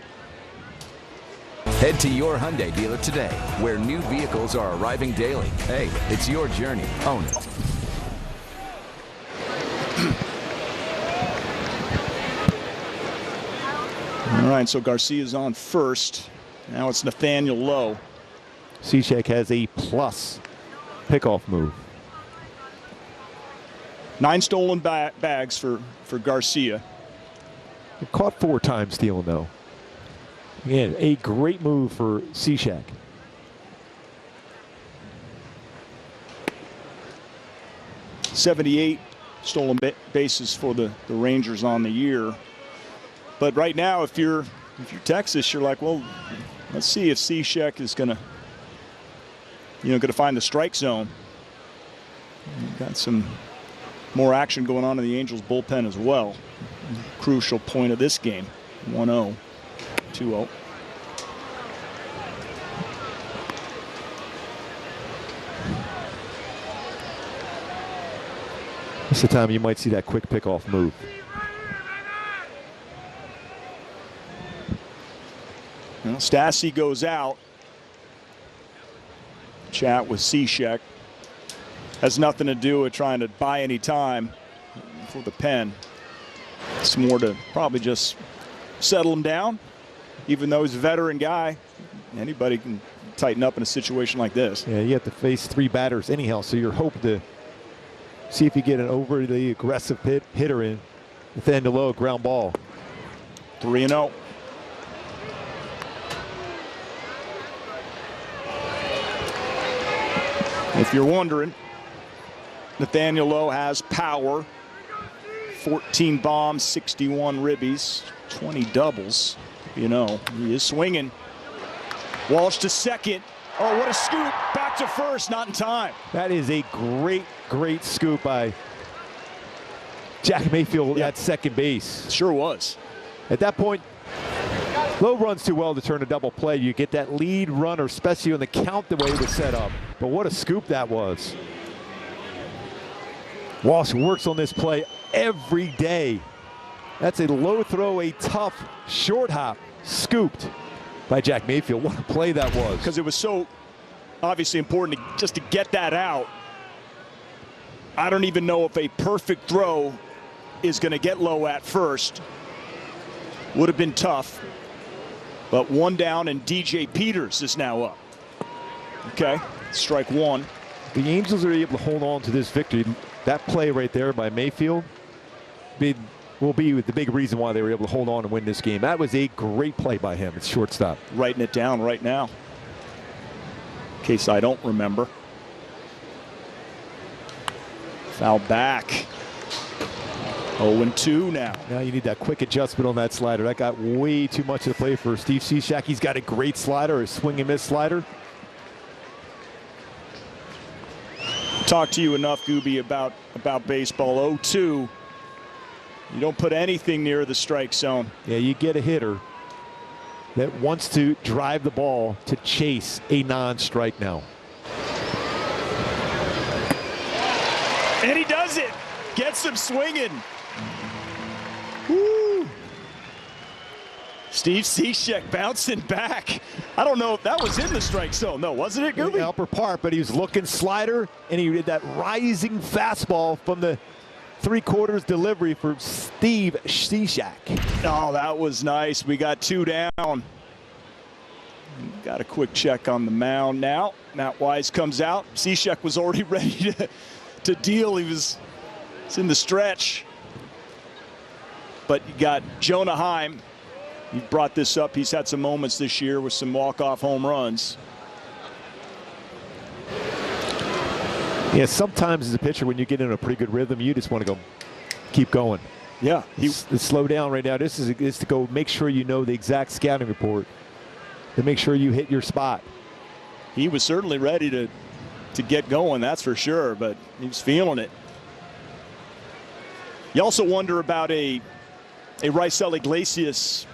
S16: Head to your Hyundai dealer today, where new vehicles are arriving daily. Hey, it's your journey. Own it.
S22: All right, so Garcia's on first. Now it's Nathaniel Lowe.
S11: Cishek has a plus pickoff move.
S22: 9 stolen bags for Garcia.
S11: He caught 4 times stealing, though. Again, a great move for Cishek.
S22: .78 stolen bases for the Rangers on the year. But right now, if you're Texas, you're like, well, let's see if Cishek is going to find the strike zone. You've got some more action going on in the Angels bullpen as well. Crucial point of this game. 1-0, 2-0.
S11: It's the time you might see that quick pickoff move.
S22: Well, Stassi goes out. Chat with Cishek. Has nothing to do with trying to buy any time for the pen. It's more to probably just settle him down. Even though he's a veteran guy, anybody can tighten up in a situation like this.
S11: Yeah, you have to face 3 batters anyhow, so you're hoping to see if you get an overly aggressive hitter in. Nathaniel Lowe, ground ball.
S22: 3-0. If you're wondering, Nathaniel Lowe has power. 14 bombs, 61 ribbies, 20 doubles. He is swinging. Walsh to second. Oh, what a scoop. Back to first, not in time.
S11: That is a great scoop by Jack Mayfield at second base.
S22: Sure was.
S11: At that point, Lowe runs too well to turn a double play. You get that lead runner, especially on the count the way it was set up. But what a scoop that was. Walsh works on this play every day. That's a low throw, a tough short hop, scooped by Jack Mayfield. What a play that was.
S22: Because it was so obviously important just to get that out. I don't even know if a perfect throw is going to get Lowe at first. Would have been tough. But one down, and DJ Peters is now up. Okay, strike one.
S11: The Angels are able to hold on to this victory. That play right there by Mayfield will be the big reason why they were able to hold on and win this game. That was a great play by him. It's shortstop.
S22: Writing it down right now, in case I don't remember. Foul back. 0-2 now.
S11: Now you need that quick adjustment on that slider. That got way too much of the play for Steve Cishek. He's got a great slider, a swing and miss slider.
S22: Talk to you enough, Gooby, about baseball. 0-2. You don't put anything near the strike zone.
S11: Yeah, you get a hitter that wants to drive the ball to chase a non-strike now.
S22: And he does it. Gets him swinging. Woo. Steve Cishek bouncing back. I don't know if that was in the strike zone. No, wasn't it, Gooby?
S11: The upper part, but he was looking slider, and he did that rising fastball from the three-quarters delivery for Steve Cishek.
S22: Oh, that was nice. We got two down. Got a quick check on the mound now. Matt Wise comes out. Cishek was already ready to deal. It's in the stretch. But you got Jonah Heim. He brought this up. He's had some moments this year with some walk-off home runs.
S11: Yeah, sometimes as a pitcher, when you get in a pretty good rhythm, you just want to go keep going.
S22: Yeah.
S11: Slow down right now. This is to go make sure you know the exact scouting report to make sure you hit your spot.
S22: He was certainly ready to get going, that's for sure, but he was feeling it. You also wonder about a Raisel Iglesias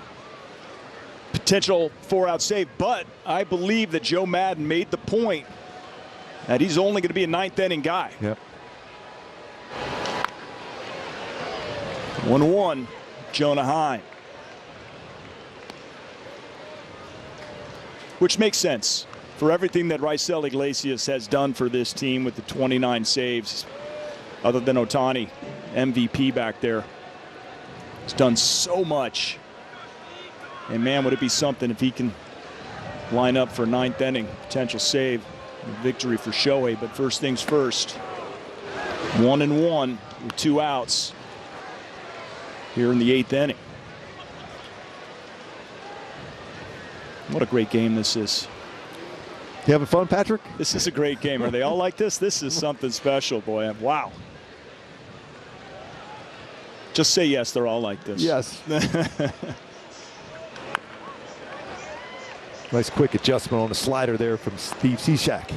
S22: potential 4-out save, but I believe that Joe Madden made the point that he's only going to be a ninth inning guy.
S11: Yep.
S22: 1-1, Jonah Heim. Which makes sense for everything that Raisel Iglesias has done for this team with the 29 saves, other than Ohtani, MVP back there. He's done so much. And man, would it be something if he can line up for ninth inning, potential save, victory for Shohei. But first things first, 1-1 with 2 outs here in the 8th inning. What a great game this is.
S11: You having fun, Patrick?
S22: This is a great game. Are they all like this? This is something special, boy. Wow. Just say yes, they're all like this.
S11: Yes. Nice quick adjustment on the slider there from Steve Cishek.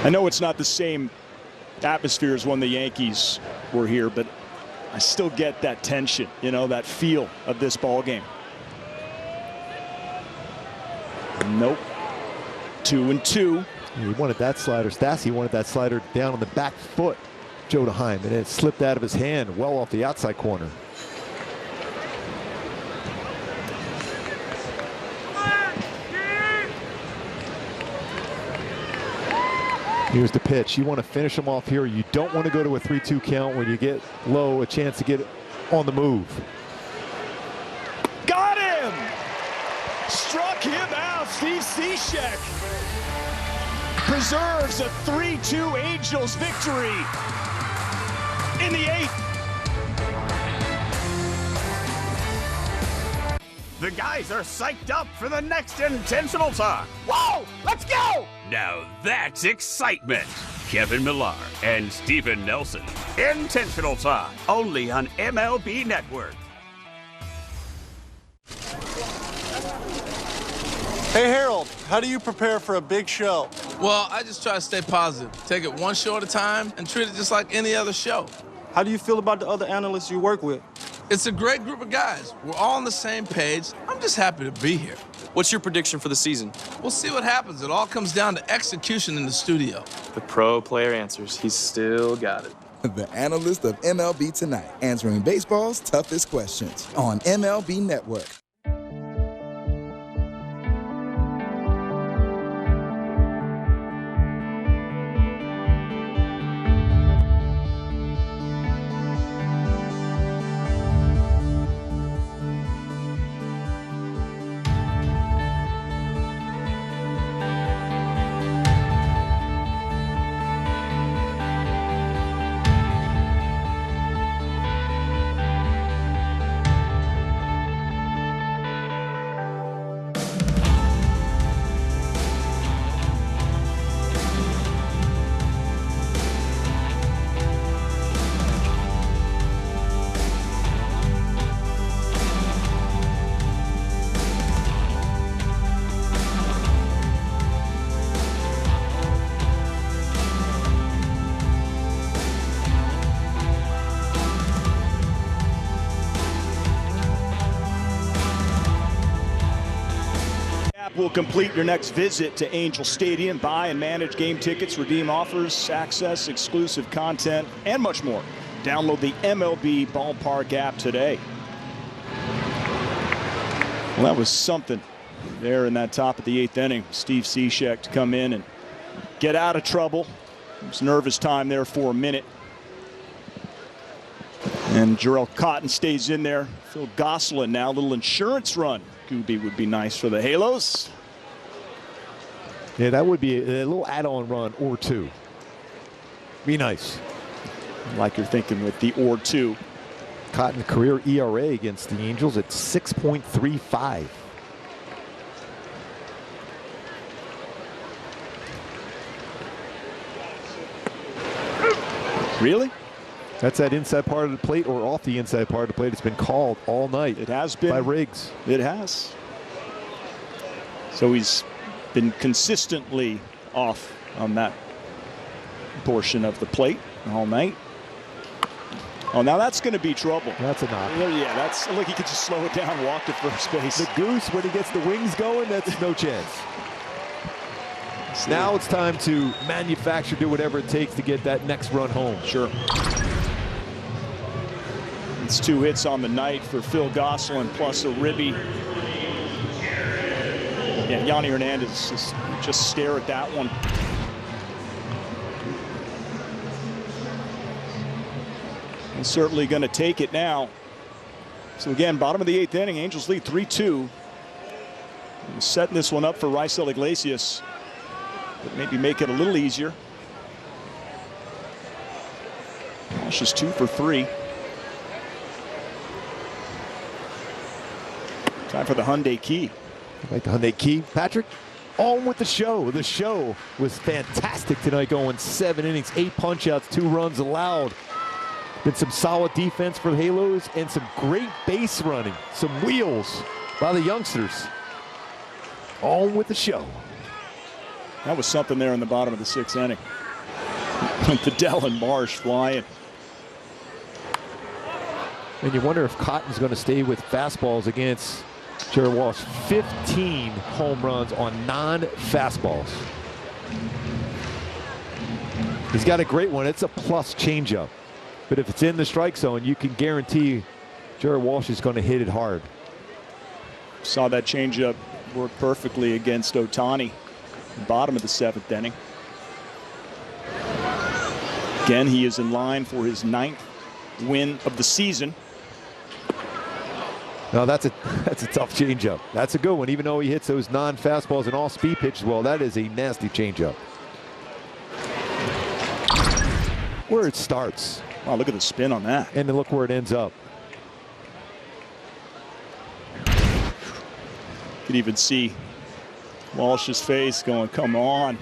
S22: I know it's not the same atmosphere as when the Yankees were here, but I still get that tension, you know, that feel of this ball game. Nope. 2-2.
S11: He wanted that slider. Stassi wanted that slider down on the back foot, Jonah Heim, and it slipped out of his hand well off the outside corner. Here's the pitch. You want to finish him off here. You don't want to go to a 3-2 count when you get Low a chance to get on the move.
S22: Got him! Struck him out. Steve Cishek preserves a 3-2 Angels victory in the 8th.
S7: The guys are psyched up for the next intentional talk. Whoa, let's go! Now that's excitement. Kevin Millar and Steven Nelson. Intentional Talk, only on MLB Network.
S8: Hey, Harold, how do you prepare for a big show?
S21: Well, I just try to stay positive. Take it one show at a time and treat it just like any other show.
S8: How do you feel about the other analysts you work with?
S21: It's a great group of guys. We're all on the same page. I'm just happy to be here.
S13: What's your prediction for the season?
S21: We'll see what happens. It all comes down to execution in the studio.
S13: The pro player answers. He's still got it.
S23: The analyst of MLB Tonight, answering baseball's toughest questions on MLB Network.
S22: Will complete your next visit to Angel Stadium. Buy and manage game tickets, redeem offers, access exclusive content, and much more. Download the MLB Ballpark app today. Well, that was something there in that top of the 8th inning. Steve Cishek to come in and get out of trouble. It was nervous time there for a minute. And Jarrell Cotton stays in there. Phil Gosselin now, a little insurance run. Gooby would be nice for the Halos.
S11: Yeah, that would be a little add-on run or two. Be nice.
S22: Like you're thinking with the or two.
S11: Cotton career ERA against the Angels at 6.35.
S22: Really?
S11: That's that inside part of the plate or off the inside part of the plate. It's been called all night.
S22: It has been.
S11: By Riggs.
S22: It has. So he's been consistently off on that portion of the plate all night. Oh, now that's going to be trouble.
S11: That's a knock.
S22: Yeah, that's look. He could just slow it down, walk to first base.
S11: The goose, when he gets the wings going, that's no chance. Now it's time to manufacture, do whatever it takes to get that next run home.
S22: Sure. It's 2 hits on the night for Phil Gosselin plus a ribby. Yeah, Yanni Hernandez just stare at that one. He's certainly going to take it now. So again, bottom of the 8th inning, Angels lead 3-2. Setting this one up for Raisel Iglesias. But maybe make it a little easier. Walsh is 2 for 3. Time for the Hyundai Key.
S11: I like the Hyundai Key. Patrick, on with the show. The show was fantastic tonight, going 7 innings, 8 punch-outs, 2 runs allowed. Been some solid defense for the Halos and some great base running. Some wheels by the youngsters. On with the show.
S22: That was something there in the bottom of the 6th inning. Fidel and Marsh flying.
S11: And you wonder if Cotton's going to stay with fastballs against Jared Walsh. 15 home runs on non-fastballs. He's got a great one. It's a plus changeup. But if it's in the strike zone, you can guarantee Jared Walsh is going to hit it hard.
S22: Saw that changeup work perfectly against Ohtani. Bottom of the 7th inning. Again, he is in line for his 9th win of the season.
S11: No, that's a tough changeup. That's a good one, even though he hits those non-fastballs and all speed pitches. Well, that is a nasty changeup. Where it starts.
S22: Wow, look at the spin on that.
S11: And then look where it ends up.
S22: You could even see Walsh's face going, come on.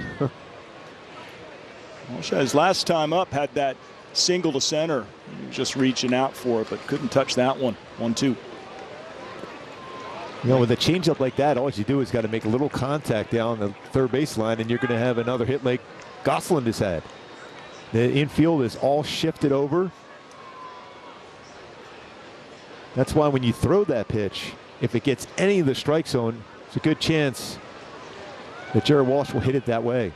S22: His last time up had that single to center. He was just reaching out for it, but couldn't touch that one. 1-2.
S11: You know, with a changeup like that, all you do is got to make a little contact down the third baseline, and you're going to have another hit like Gosselin has had. The infield is all shifted over. That's why when you throw that pitch, if it gets any of the strike zone, it's a good chance that Jared Walsh will hit it that way.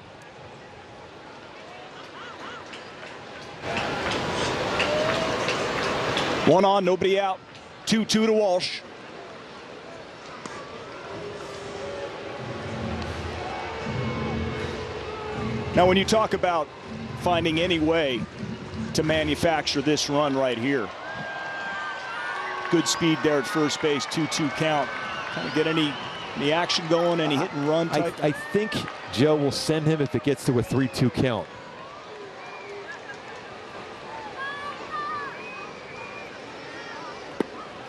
S22: One on, nobody out. 2-2 to Walsh. Now, when you talk about finding any way to manufacture this run right here, good speed there at first base, 2-2 count. Kind of get any action going, any hit and run type?
S11: I think Joe will send him if it gets to a 3-2 count.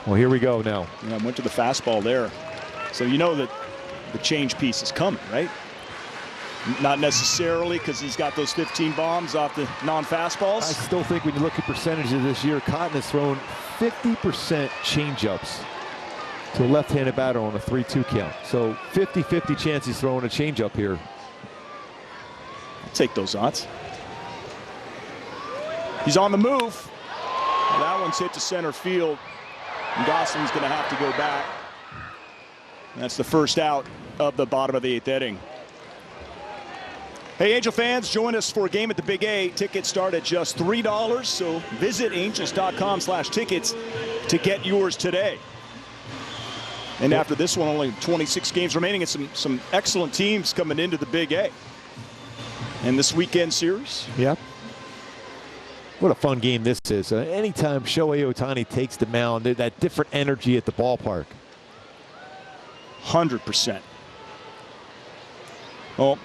S11: Well, here we go now.
S22: Yeah, went to the fastball there. So you know that the change piece is coming, right? Not necessarily, because he's got those 15 bombs off the non-fastballs.
S11: I still think when you look at percentages this year, Cotton has thrown 50% changeups to a left-handed batter on a 3-2 count. So 50-50 chance he's throwing a changeup here.
S22: I'll take those odds. He's on the move. Well, that one's hit to center field. And Gosselin's going to have to go back. That's the first out of the bottom of the 8th inning. Hey, Angel fans, join us for a game at the Big A. Tickets start at just $3, so visit angels.com/tickets to get yours today. And after this one, only 26 games remaining, and some excellent teams coming into the Big A. And this weekend series.
S11: Yep. What a fun game this is. Anytime Shohei Ohtani takes the mound, there's that different energy at the ballpark.
S22: 100%. Oh,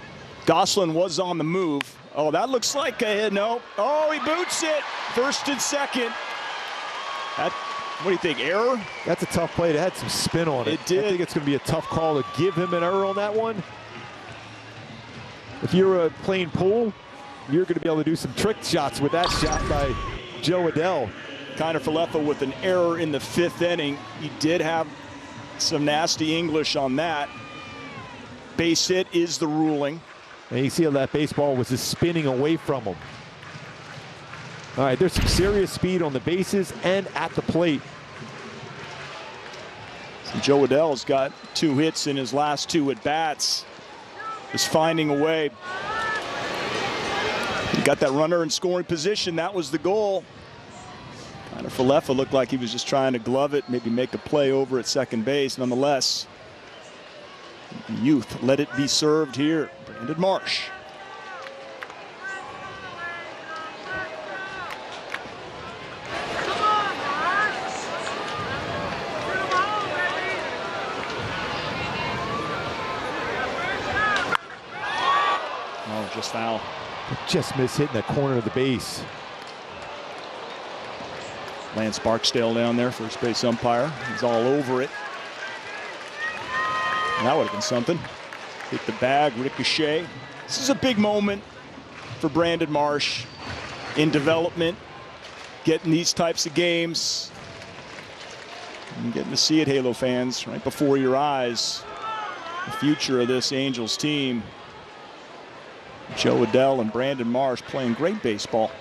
S22: Gosselin was on the move. Oh, that looks like a no. Oh, he boots it. First and second. What do you think, error?
S11: That's a tough play. It had some spin on it.
S22: It did.
S11: I think it's going to be a tough call to give him an error on that one. If you're playing pool, you're going to be able to do some trick shots with that shot by Joe Adell.
S22: Kiner Falefa with an error in the 5th inning. He did have some nasty English on that. Base hit is the ruling.
S11: And you see how that baseball was just spinning away from him. All right, there's some serious speed on the bases and at the plate.
S22: So Joe Adell's got 2 hits in his last 2 at-bats. Just finding a way. He got that runner in scoring position. That was the goal. Kind of Falefa looked like he was just trying to glove it, maybe make a play over at second base. Nonetheless, youth, let it be served here. Brandon Marsh. Oh, just foul.
S11: Just missed hitting that corner of the base.
S22: Lance Barksdale down there, first base umpire. He's all over it. And that would have been something. Hit the bag, ricochet. This is a big moment for Brandon Marsh in development, getting these types of games. And getting to see it, Halo fans, right before your eyes. The future of this Angels team. Joe Adell and Brandon Marsh playing great baseball.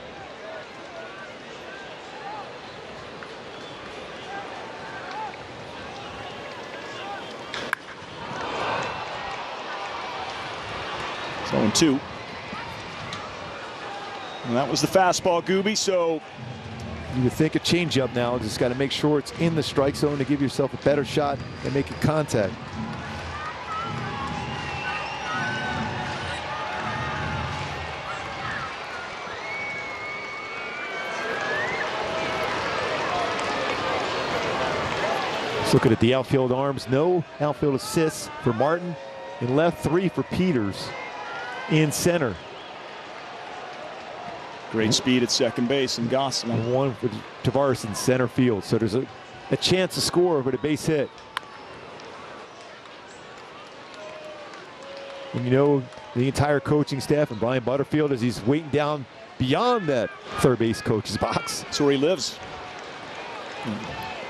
S22: So 0-2. And that was the fastball, Gooby. So
S11: you would think a changeup now. Just got to make sure it's in the strike zone to give yourself a better shot and make it contact. Let's look at the outfield arms. No outfield assists for Martin. In left, 3 for Peters. In center.
S22: Great speed at second base and Gosselin.
S11: And 1 for Tavares in center field. So there's a chance to score over the base hit. And you know, the entire coaching staff and Brian Butterfield, as he's waiting down beyond that third base coach's box.
S22: That's where he lives.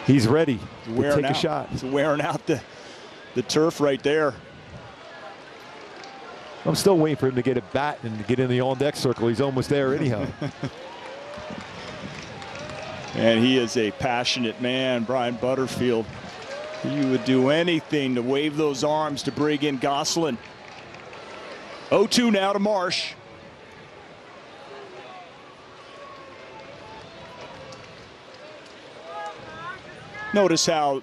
S11: He's ready to take a shot.
S22: He's wearing out the turf right there.
S11: I'm still waiting for him to get a bat and get in the on-deck circle. He's almost there anyhow.
S22: And he is a passionate man, Brian Butterfield. He would do anything to wave those arms to bring in Gosselin. 0-2 now to Marsh. Notice how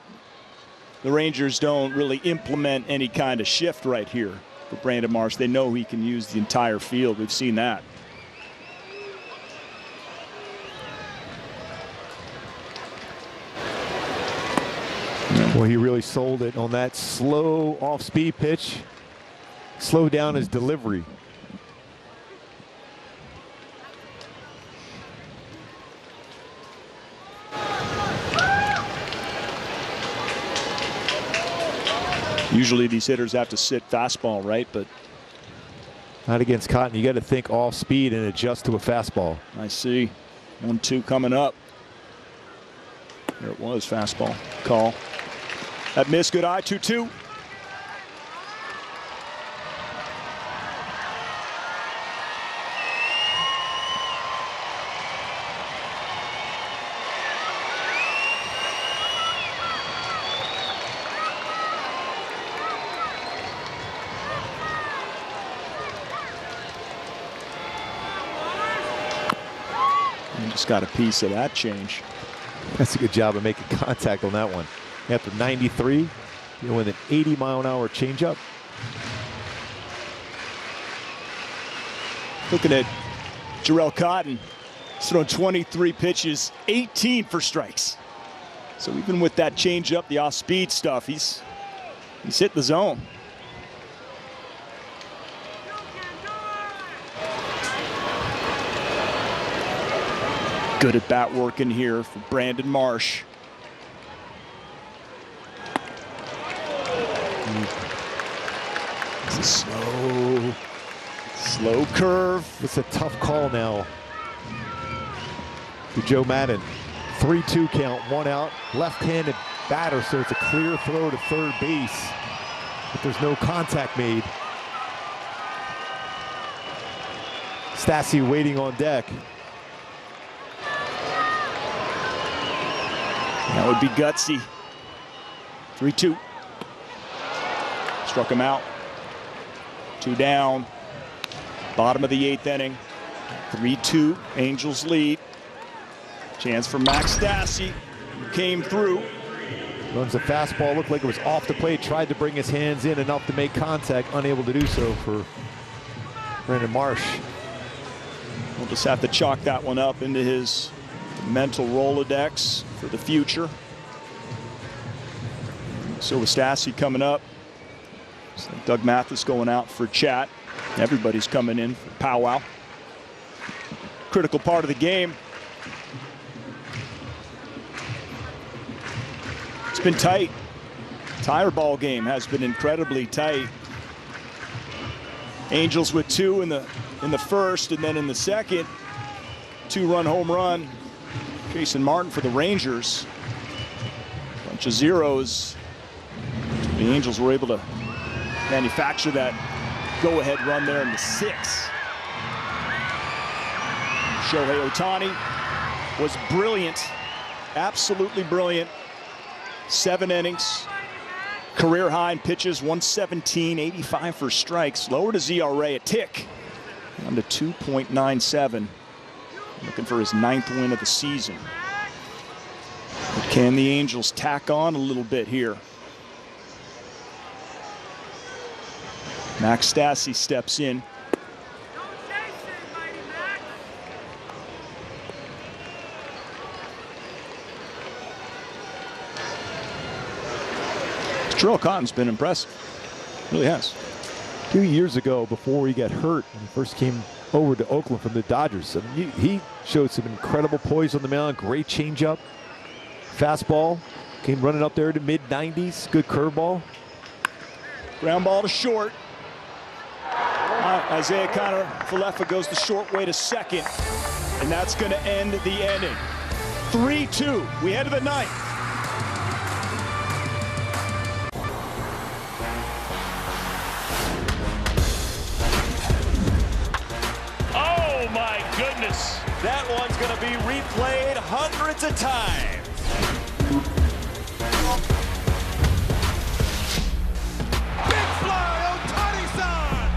S22: the Rangers don't really implement any kind of shift right here for Brandon Marsh. They know he can use the entire field. We've seen that.
S11: Well, he really sold it on that slow off-speed pitch. Slowed down his delivery.
S22: Usually these hitters have to sit fastball, right? But
S11: not against Cotton. You got to think off speed and adjust to a fastball.
S22: I see. 1-2 coming up. There it was, fastball call. That missed, good eye, 2-2. Just got a piece of that change.
S11: That's a good job of making contact on that one. After 93, with an 80-mile-an-hour changeup.
S22: Looking at Jarrell Cotton, he's thrown 23 pitches, 18 for strikes. So even with that changeup, the off-speed stuff, he's hit the zone. Good at bat work in here for Brandon Marsh. It's a slow curve.
S11: It's a tough call now to Joe Madden. 3-2 count, 1 out, left-handed batter, so it's a clear throw to third base, but there's no contact made. Stassi waiting on deck.
S22: That would be gutsy. 3-2. Struck him out. 2 down. Bottom of the 8th inning. 3-2. Angels lead. Chance for Max Stassi, who came through.
S11: Runs a fastball, looked like it was off the plate. Tried to bring his hands in enough to make contact. Unable to do so for Brandon Marsh.
S22: We'll just have to chalk that one up into his mental Rolodex for the future. So with Stassi coming up, so Doug Mathis going out for chat. Everybody's coming in for powwow. Critical part of the game. It's been tight. Entire ball game has been incredibly tight. Angels with 2 in the first, and then in the second, 2-run home run. Jason Martin for the Rangers. Bunch of zeros. The Angels were able to manufacture that go-ahead run there in the 6th. Shohei Ohtani was brilliant, absolutely brilliant. 7 innings, career high in pitches, 117, 85 for strikes. Lowered his ERA a tick, down to 2.97. Looking for his 9th win of the season. But can the Angels tack on a little bit here? Max Stassi steps in. Jarrell Cotton's been impressive. Really has.
S11: 2 years ago, before he got hurt, when he first came over to Oakland from the Dodgers, I mean, he showed some incredible poise on the mound. Great changeup, fastball, came running up there to mid-90s. Good curveball.
S22: Ground ball to short. Isaiah Connor-Falefa goes the short way to second, and that's going to end the inning. 3-2. We head to the ninth. Oh my goodness. That one's going to be replayed hundreds of times. Big fly, Ohtani-san!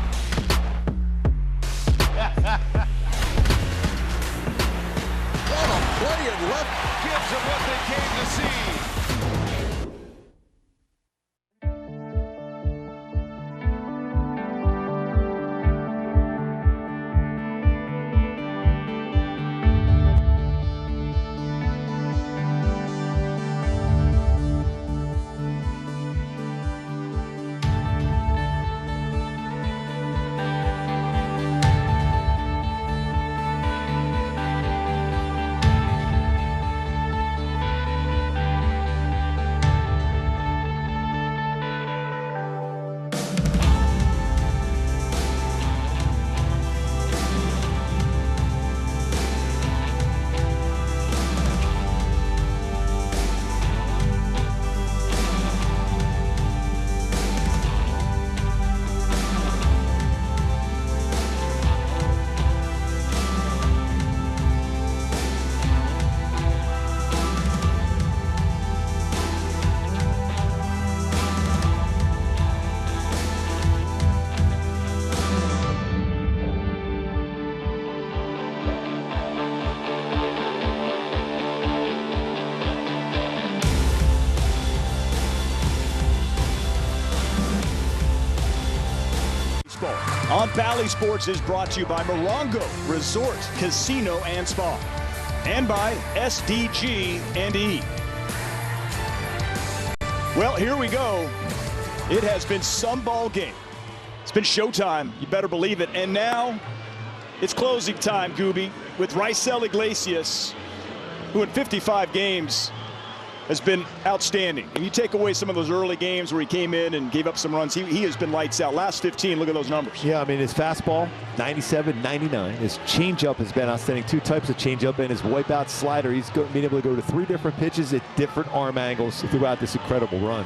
S6: What a play in left. Gives them what they came to see.
S22: On Bally Sports is brought to you by Morongo Resort, Casino and Spa, and by SDG&E. Well, here we go. It has been some ball game. It's been showtime, you better believe it. And now it's closing time, Gooby, with Raisel Iglesias, who in 55 games has been outstanding. And you take away some of those early games where he came in and gave up some runs, he has been lights out. Last 15, look at those numbers.
S11: Yeah, I mean, his fastball, 97, 99. His changeup has been outstanding. 2 types of changeup, and his wipeout slider. He's been able to go to 3 different pitches at different arm angles throughout this incredible run.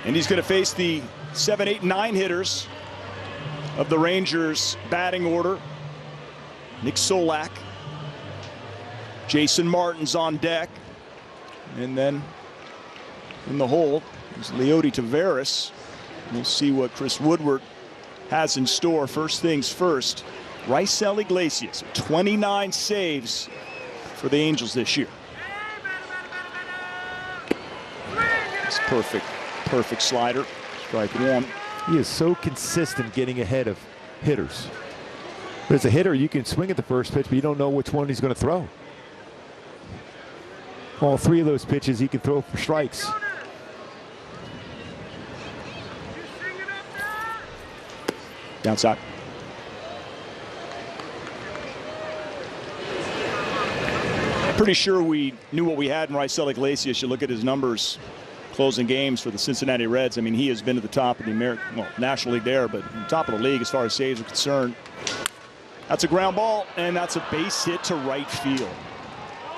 S22: And he's going to face the 7, 8, 9 hitters of the Rangers batting order. Nick Solak. Jason Martin's on deck. And then in the hole is Leody Taveras. We'll see what Chris Woodward has in store. First things first, Raisel Iglesias, 29 saves for the Angels this year. It's perfect slider. Strike one.
S11: He is so consistent getting ahead of hitters. But as a hitter, you can swing at the first pitch, but you don't know which one he's going to throw. All 3 of those pitches he can throw for strikes.
S22: Downside. Pretty sure we knew what we had in Raisel Iglesias. You look at his numbers closing games for the Cincinnati Reds. I mean, he has been at the top of the National League there, but top of the league as far as saves are concerned. That's a ground ball, and that's a base hit to right field.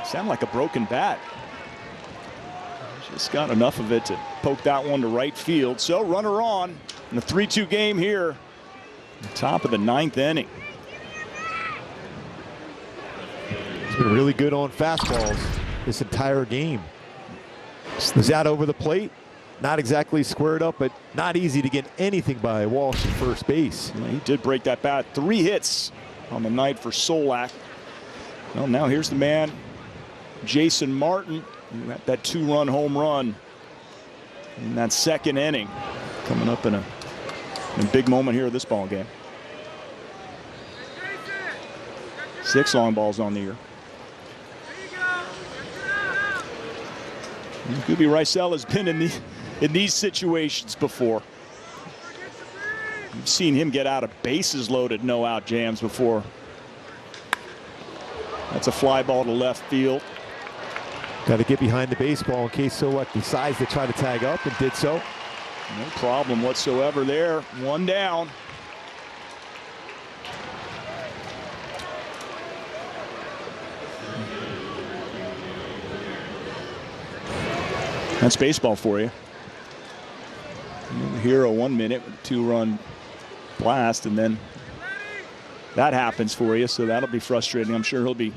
S22: Sound like a broken bat. Just got enough of it to poke that one to right field. So runner on in a 3-2 game here. Top of the 9th inning.
S11: He's been really good on fastballs this entire game. Was out over the plate. Not exactly squared up, but not easy to get anything by Walsh at first base.
S22: Yeah, he did break that bat. 3 hits on the night for Solak. Well, now here's the man, Jason Martin, who had that 2-run home run in that 2nd inning. Coming up in a big moment here of this ball game. 6 long balls on the year. Gooby Raisel has been in these situations before. You've seen him get out of bases loaded, no out jams before. That's a fly ball to left field.
S11: Got to get behind the baseball in case Solak decides to try to tag up, and did so.
S22: No problem whatsoever there. 1 down. That's baseball for you. Hero 1 minute with a 2-run blast, and then that happens for you, so that'll be frustrating. I'm sure he'll be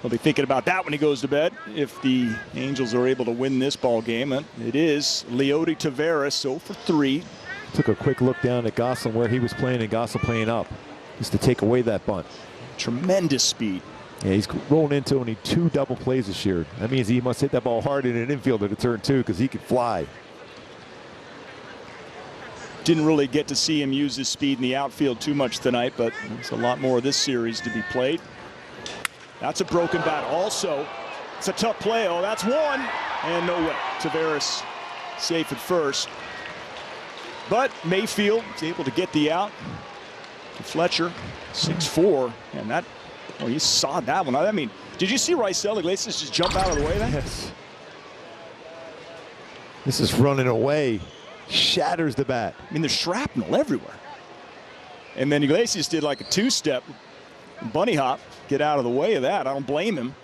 S22: thinking about that when he goes to bed. If the Angels are able to win this ball game, it is Leody Taveras 0 for 3.
S11: Took a quick look down at Gosselin where he was playing, and Gosselin playing up just to take away that bunt.
S22: Tremendous speed.
S11: Yeah, he's rolling into only 2 double plays this year. That means he must hit that ball hard in an infielder to turn 2 because he could fly.
S22: Didn't really get to see him use his speed in the outfield too much tonight, but there's a lot more of this series to be played. That's a broken bat also. It's a tough play. Oh, that's one. And no way. Taveras safe at first. But Mayfield is able to get the out. Fletcher, 6-4. And that, oh, you saw that one. I mean, did you see Raisel Iglesias just jump out of the way there?
S11: Yes. This is running away. Shatters the bat.
S22: I mean, there's shrapnel everywhere. And then Iglesias did like a 2-step bunny hop, get out of the way of that. I don't blame him.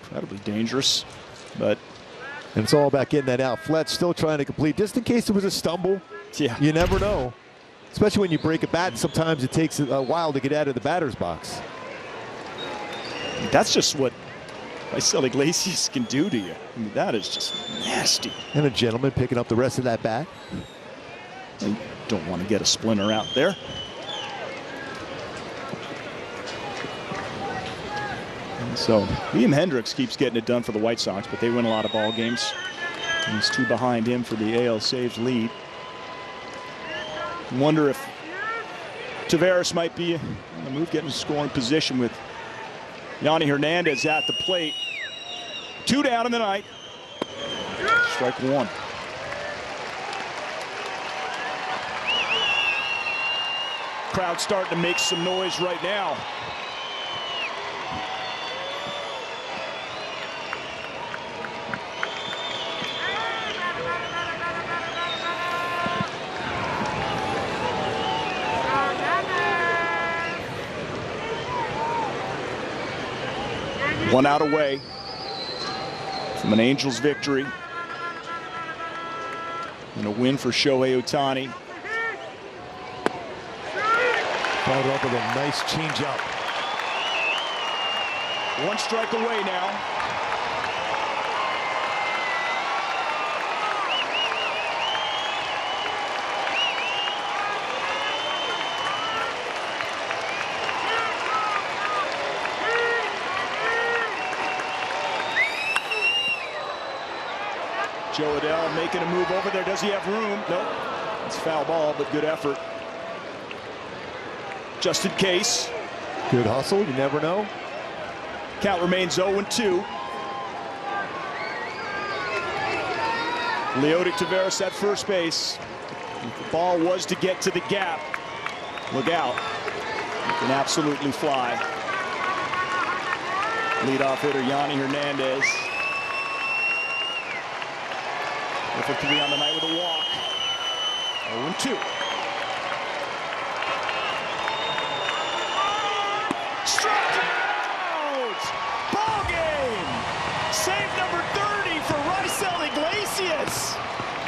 S22: Incredibly dangerous, but.
S11: And it's all about getting that out. Fletch still trying to complete, just in case it was a stumble.
S22: Yeah.
S11: You never know. Especially when you break a bat, sometimes it takes a while to get out of the batter's box.
S22: That's just what Raisel Iglesias can do to you. I mean, that is just nasty.
S11: And a gentleman picking up the rest of that bat.
S22: You don't want to get a splinter out there. And so Liam Hendricks keeps getting it done for the White Sox, but they win a lot of ball games. And he's 2 behind him for the AL saves lead. Wonder if Taveras might be on the move, getting scoring position with Yanni Hernandez at the plate. 2 down in the ninth. Strike 1. Crowd starting to make some noise right now. One out away from an Angels victory and a win for Shohei Ohtani.
S11: Followed up with a nice changeup.
S22: 1 strike away now. Joe Adell making a move over there. Does he have room? Nope. It's foul ball, but good effort. Just in case.
S11: Good hustle. You never know.
S22: Count remains 0-2. Leody Taveras at first base. If the ball was to get to the gap, look out. It can absolutely fly. Leadoff hitter Yanni Hernandez. For 3 on the night with a walk. 0-2. Struck out! Ball game! Save number 30 for Raisel Iglesias.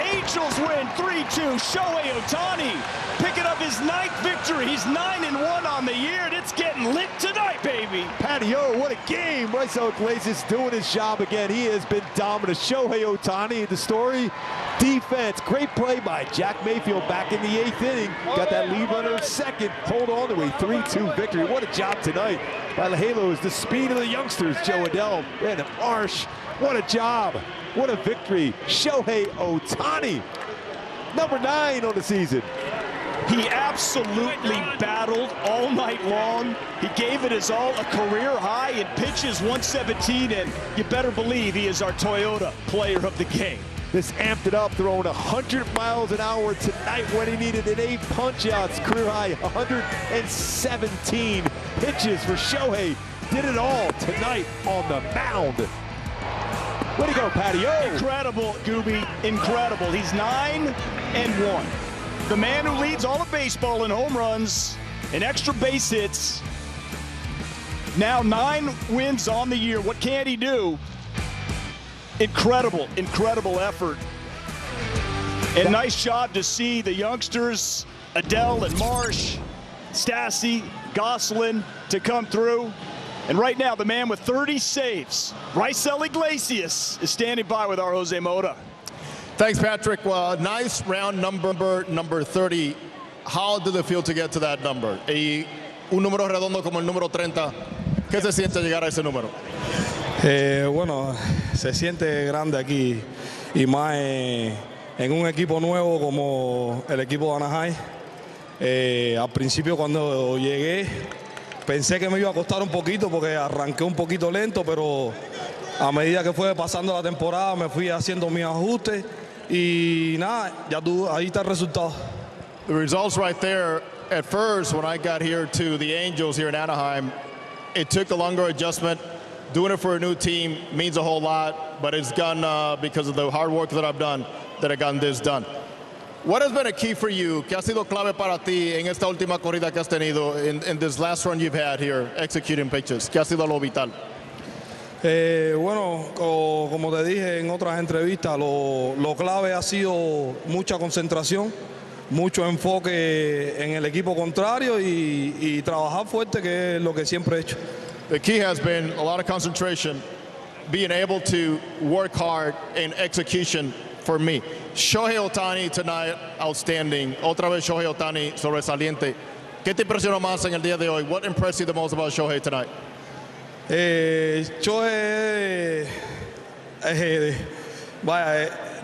S22: Angels win 3-2. Shohei Ohtani picking up his 9th victory. He's 9-1 on the year, and it's getting lit tonight, baby.
S11: Patio, what a game. Raisel Iglesias doing his job again. He has been dominant. Shohei Ohtani, the story. Defense, great play by Jack Mayfield back in the 8th inning. Got that lead runner in second. Hold on to a 3-2 victory. What a job tonight by the Halos. The speed of the youngsters, Joe Adell, Brandon Marsh. What a job. What a victory. Shohei Ohtani, number 9 on the season.
S22: He absolutely battled all night long. He gave it his all, a career high in pitches, 117, and you better believe he is our Toyota player of the game.
S11: This amped it up, throwing 100 miles an hour tonight when he needed it. 8 punch-outs, career high 117 pitches for Shohei. Did it all tonight on the mound. Way to go, Patio.
S22: Incredible, Gooby, incredible. He's 9-1. The man who leads all of baseball in home runs and extra base hits. Now 9 wins on the year. What can he do? Incredible, incredible effort. And nice job to see the youngsters, Adele and Marsh, Stassi, Gosselin, to come through. And right now, the man with 30 saves, Raisel Iglesias, is standing by with our Jose Mota.
S2: Thanks, Patrick. Nice round number 30. How did it feel to get to that number? Y un número redondo como el número 30. ¿Qué se siente llegar a ese número?
S9: Bueno, se siente grande aquí y más en un equipo nuevo como el equipo de Anaheim. Al principio cuando llegué pensé que me iba a costar un poquito porque arranqué un poquito lento, pero a medida que fue pasando la temporada me fui haciendo mis ajustes y nada, ahí está el resultado.
S2: The results right there. At first, when I got here to the Angels here in Anaheim, it took a longer adjustment. Doing it for a new team means a whole lot, but it's gone because of the hard work that I've done that I've gotten this done. What has been a key for you? ¿Qué ha sido clave para ti en esta última corrida que has tenido in this last run you've had here executing pitches? ¿Qué ha sido lo vital?
S9: Bueno, como te dije en otras entrevistas, lo clave ha sido mucha concentración, mucho enfoque en el equipo contrario y trabajar fuerte, que es lo que siempre he hecho.
S2: The key has been a lot of concentration, being able to work hard in execution for me. Shohei Ohtani tonight, outstanding. Otra vez Shohei Ohtani, sobresaliente. ¿Qué te impresionó más en el día de hoy? What impressed you the most about Shohei tonight?
S9: Shohei,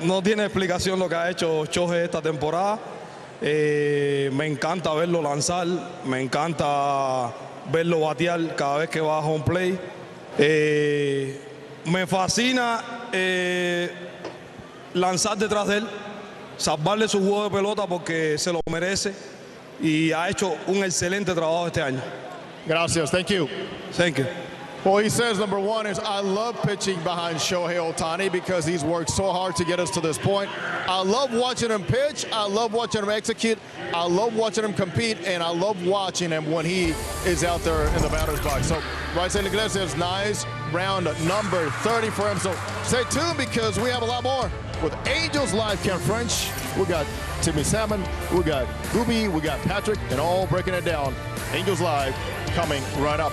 S9: no tiene explicación lo que ha hecho Shohei esta temporada. Me encanta verlo lanzar, me encanta verlo batear cada vez que va a home play. Me fascina lanzar detrás de él, salvarle su juego de pelota porque se lo merece y ha hecho un excelente trabajo este año.
S2: Gracias. Thank you.
S9: Thank you.
S2: Well, he says number one is I love pitching behind Shohei Ohtani because he's worked so hard to get us to this point. I love watching him pitch. I love watching him execute. I love watching him compete, and I love watching him when he is out there in the batter's box. So, Raisel Iglesias, nice round number 30 for him. So, stay tuned because we have a lot more with Angels Live. Ken French, we got Timmy Salmon, we got Gooby, we got Patrick, and all breaking it down. Angels Live coming right up.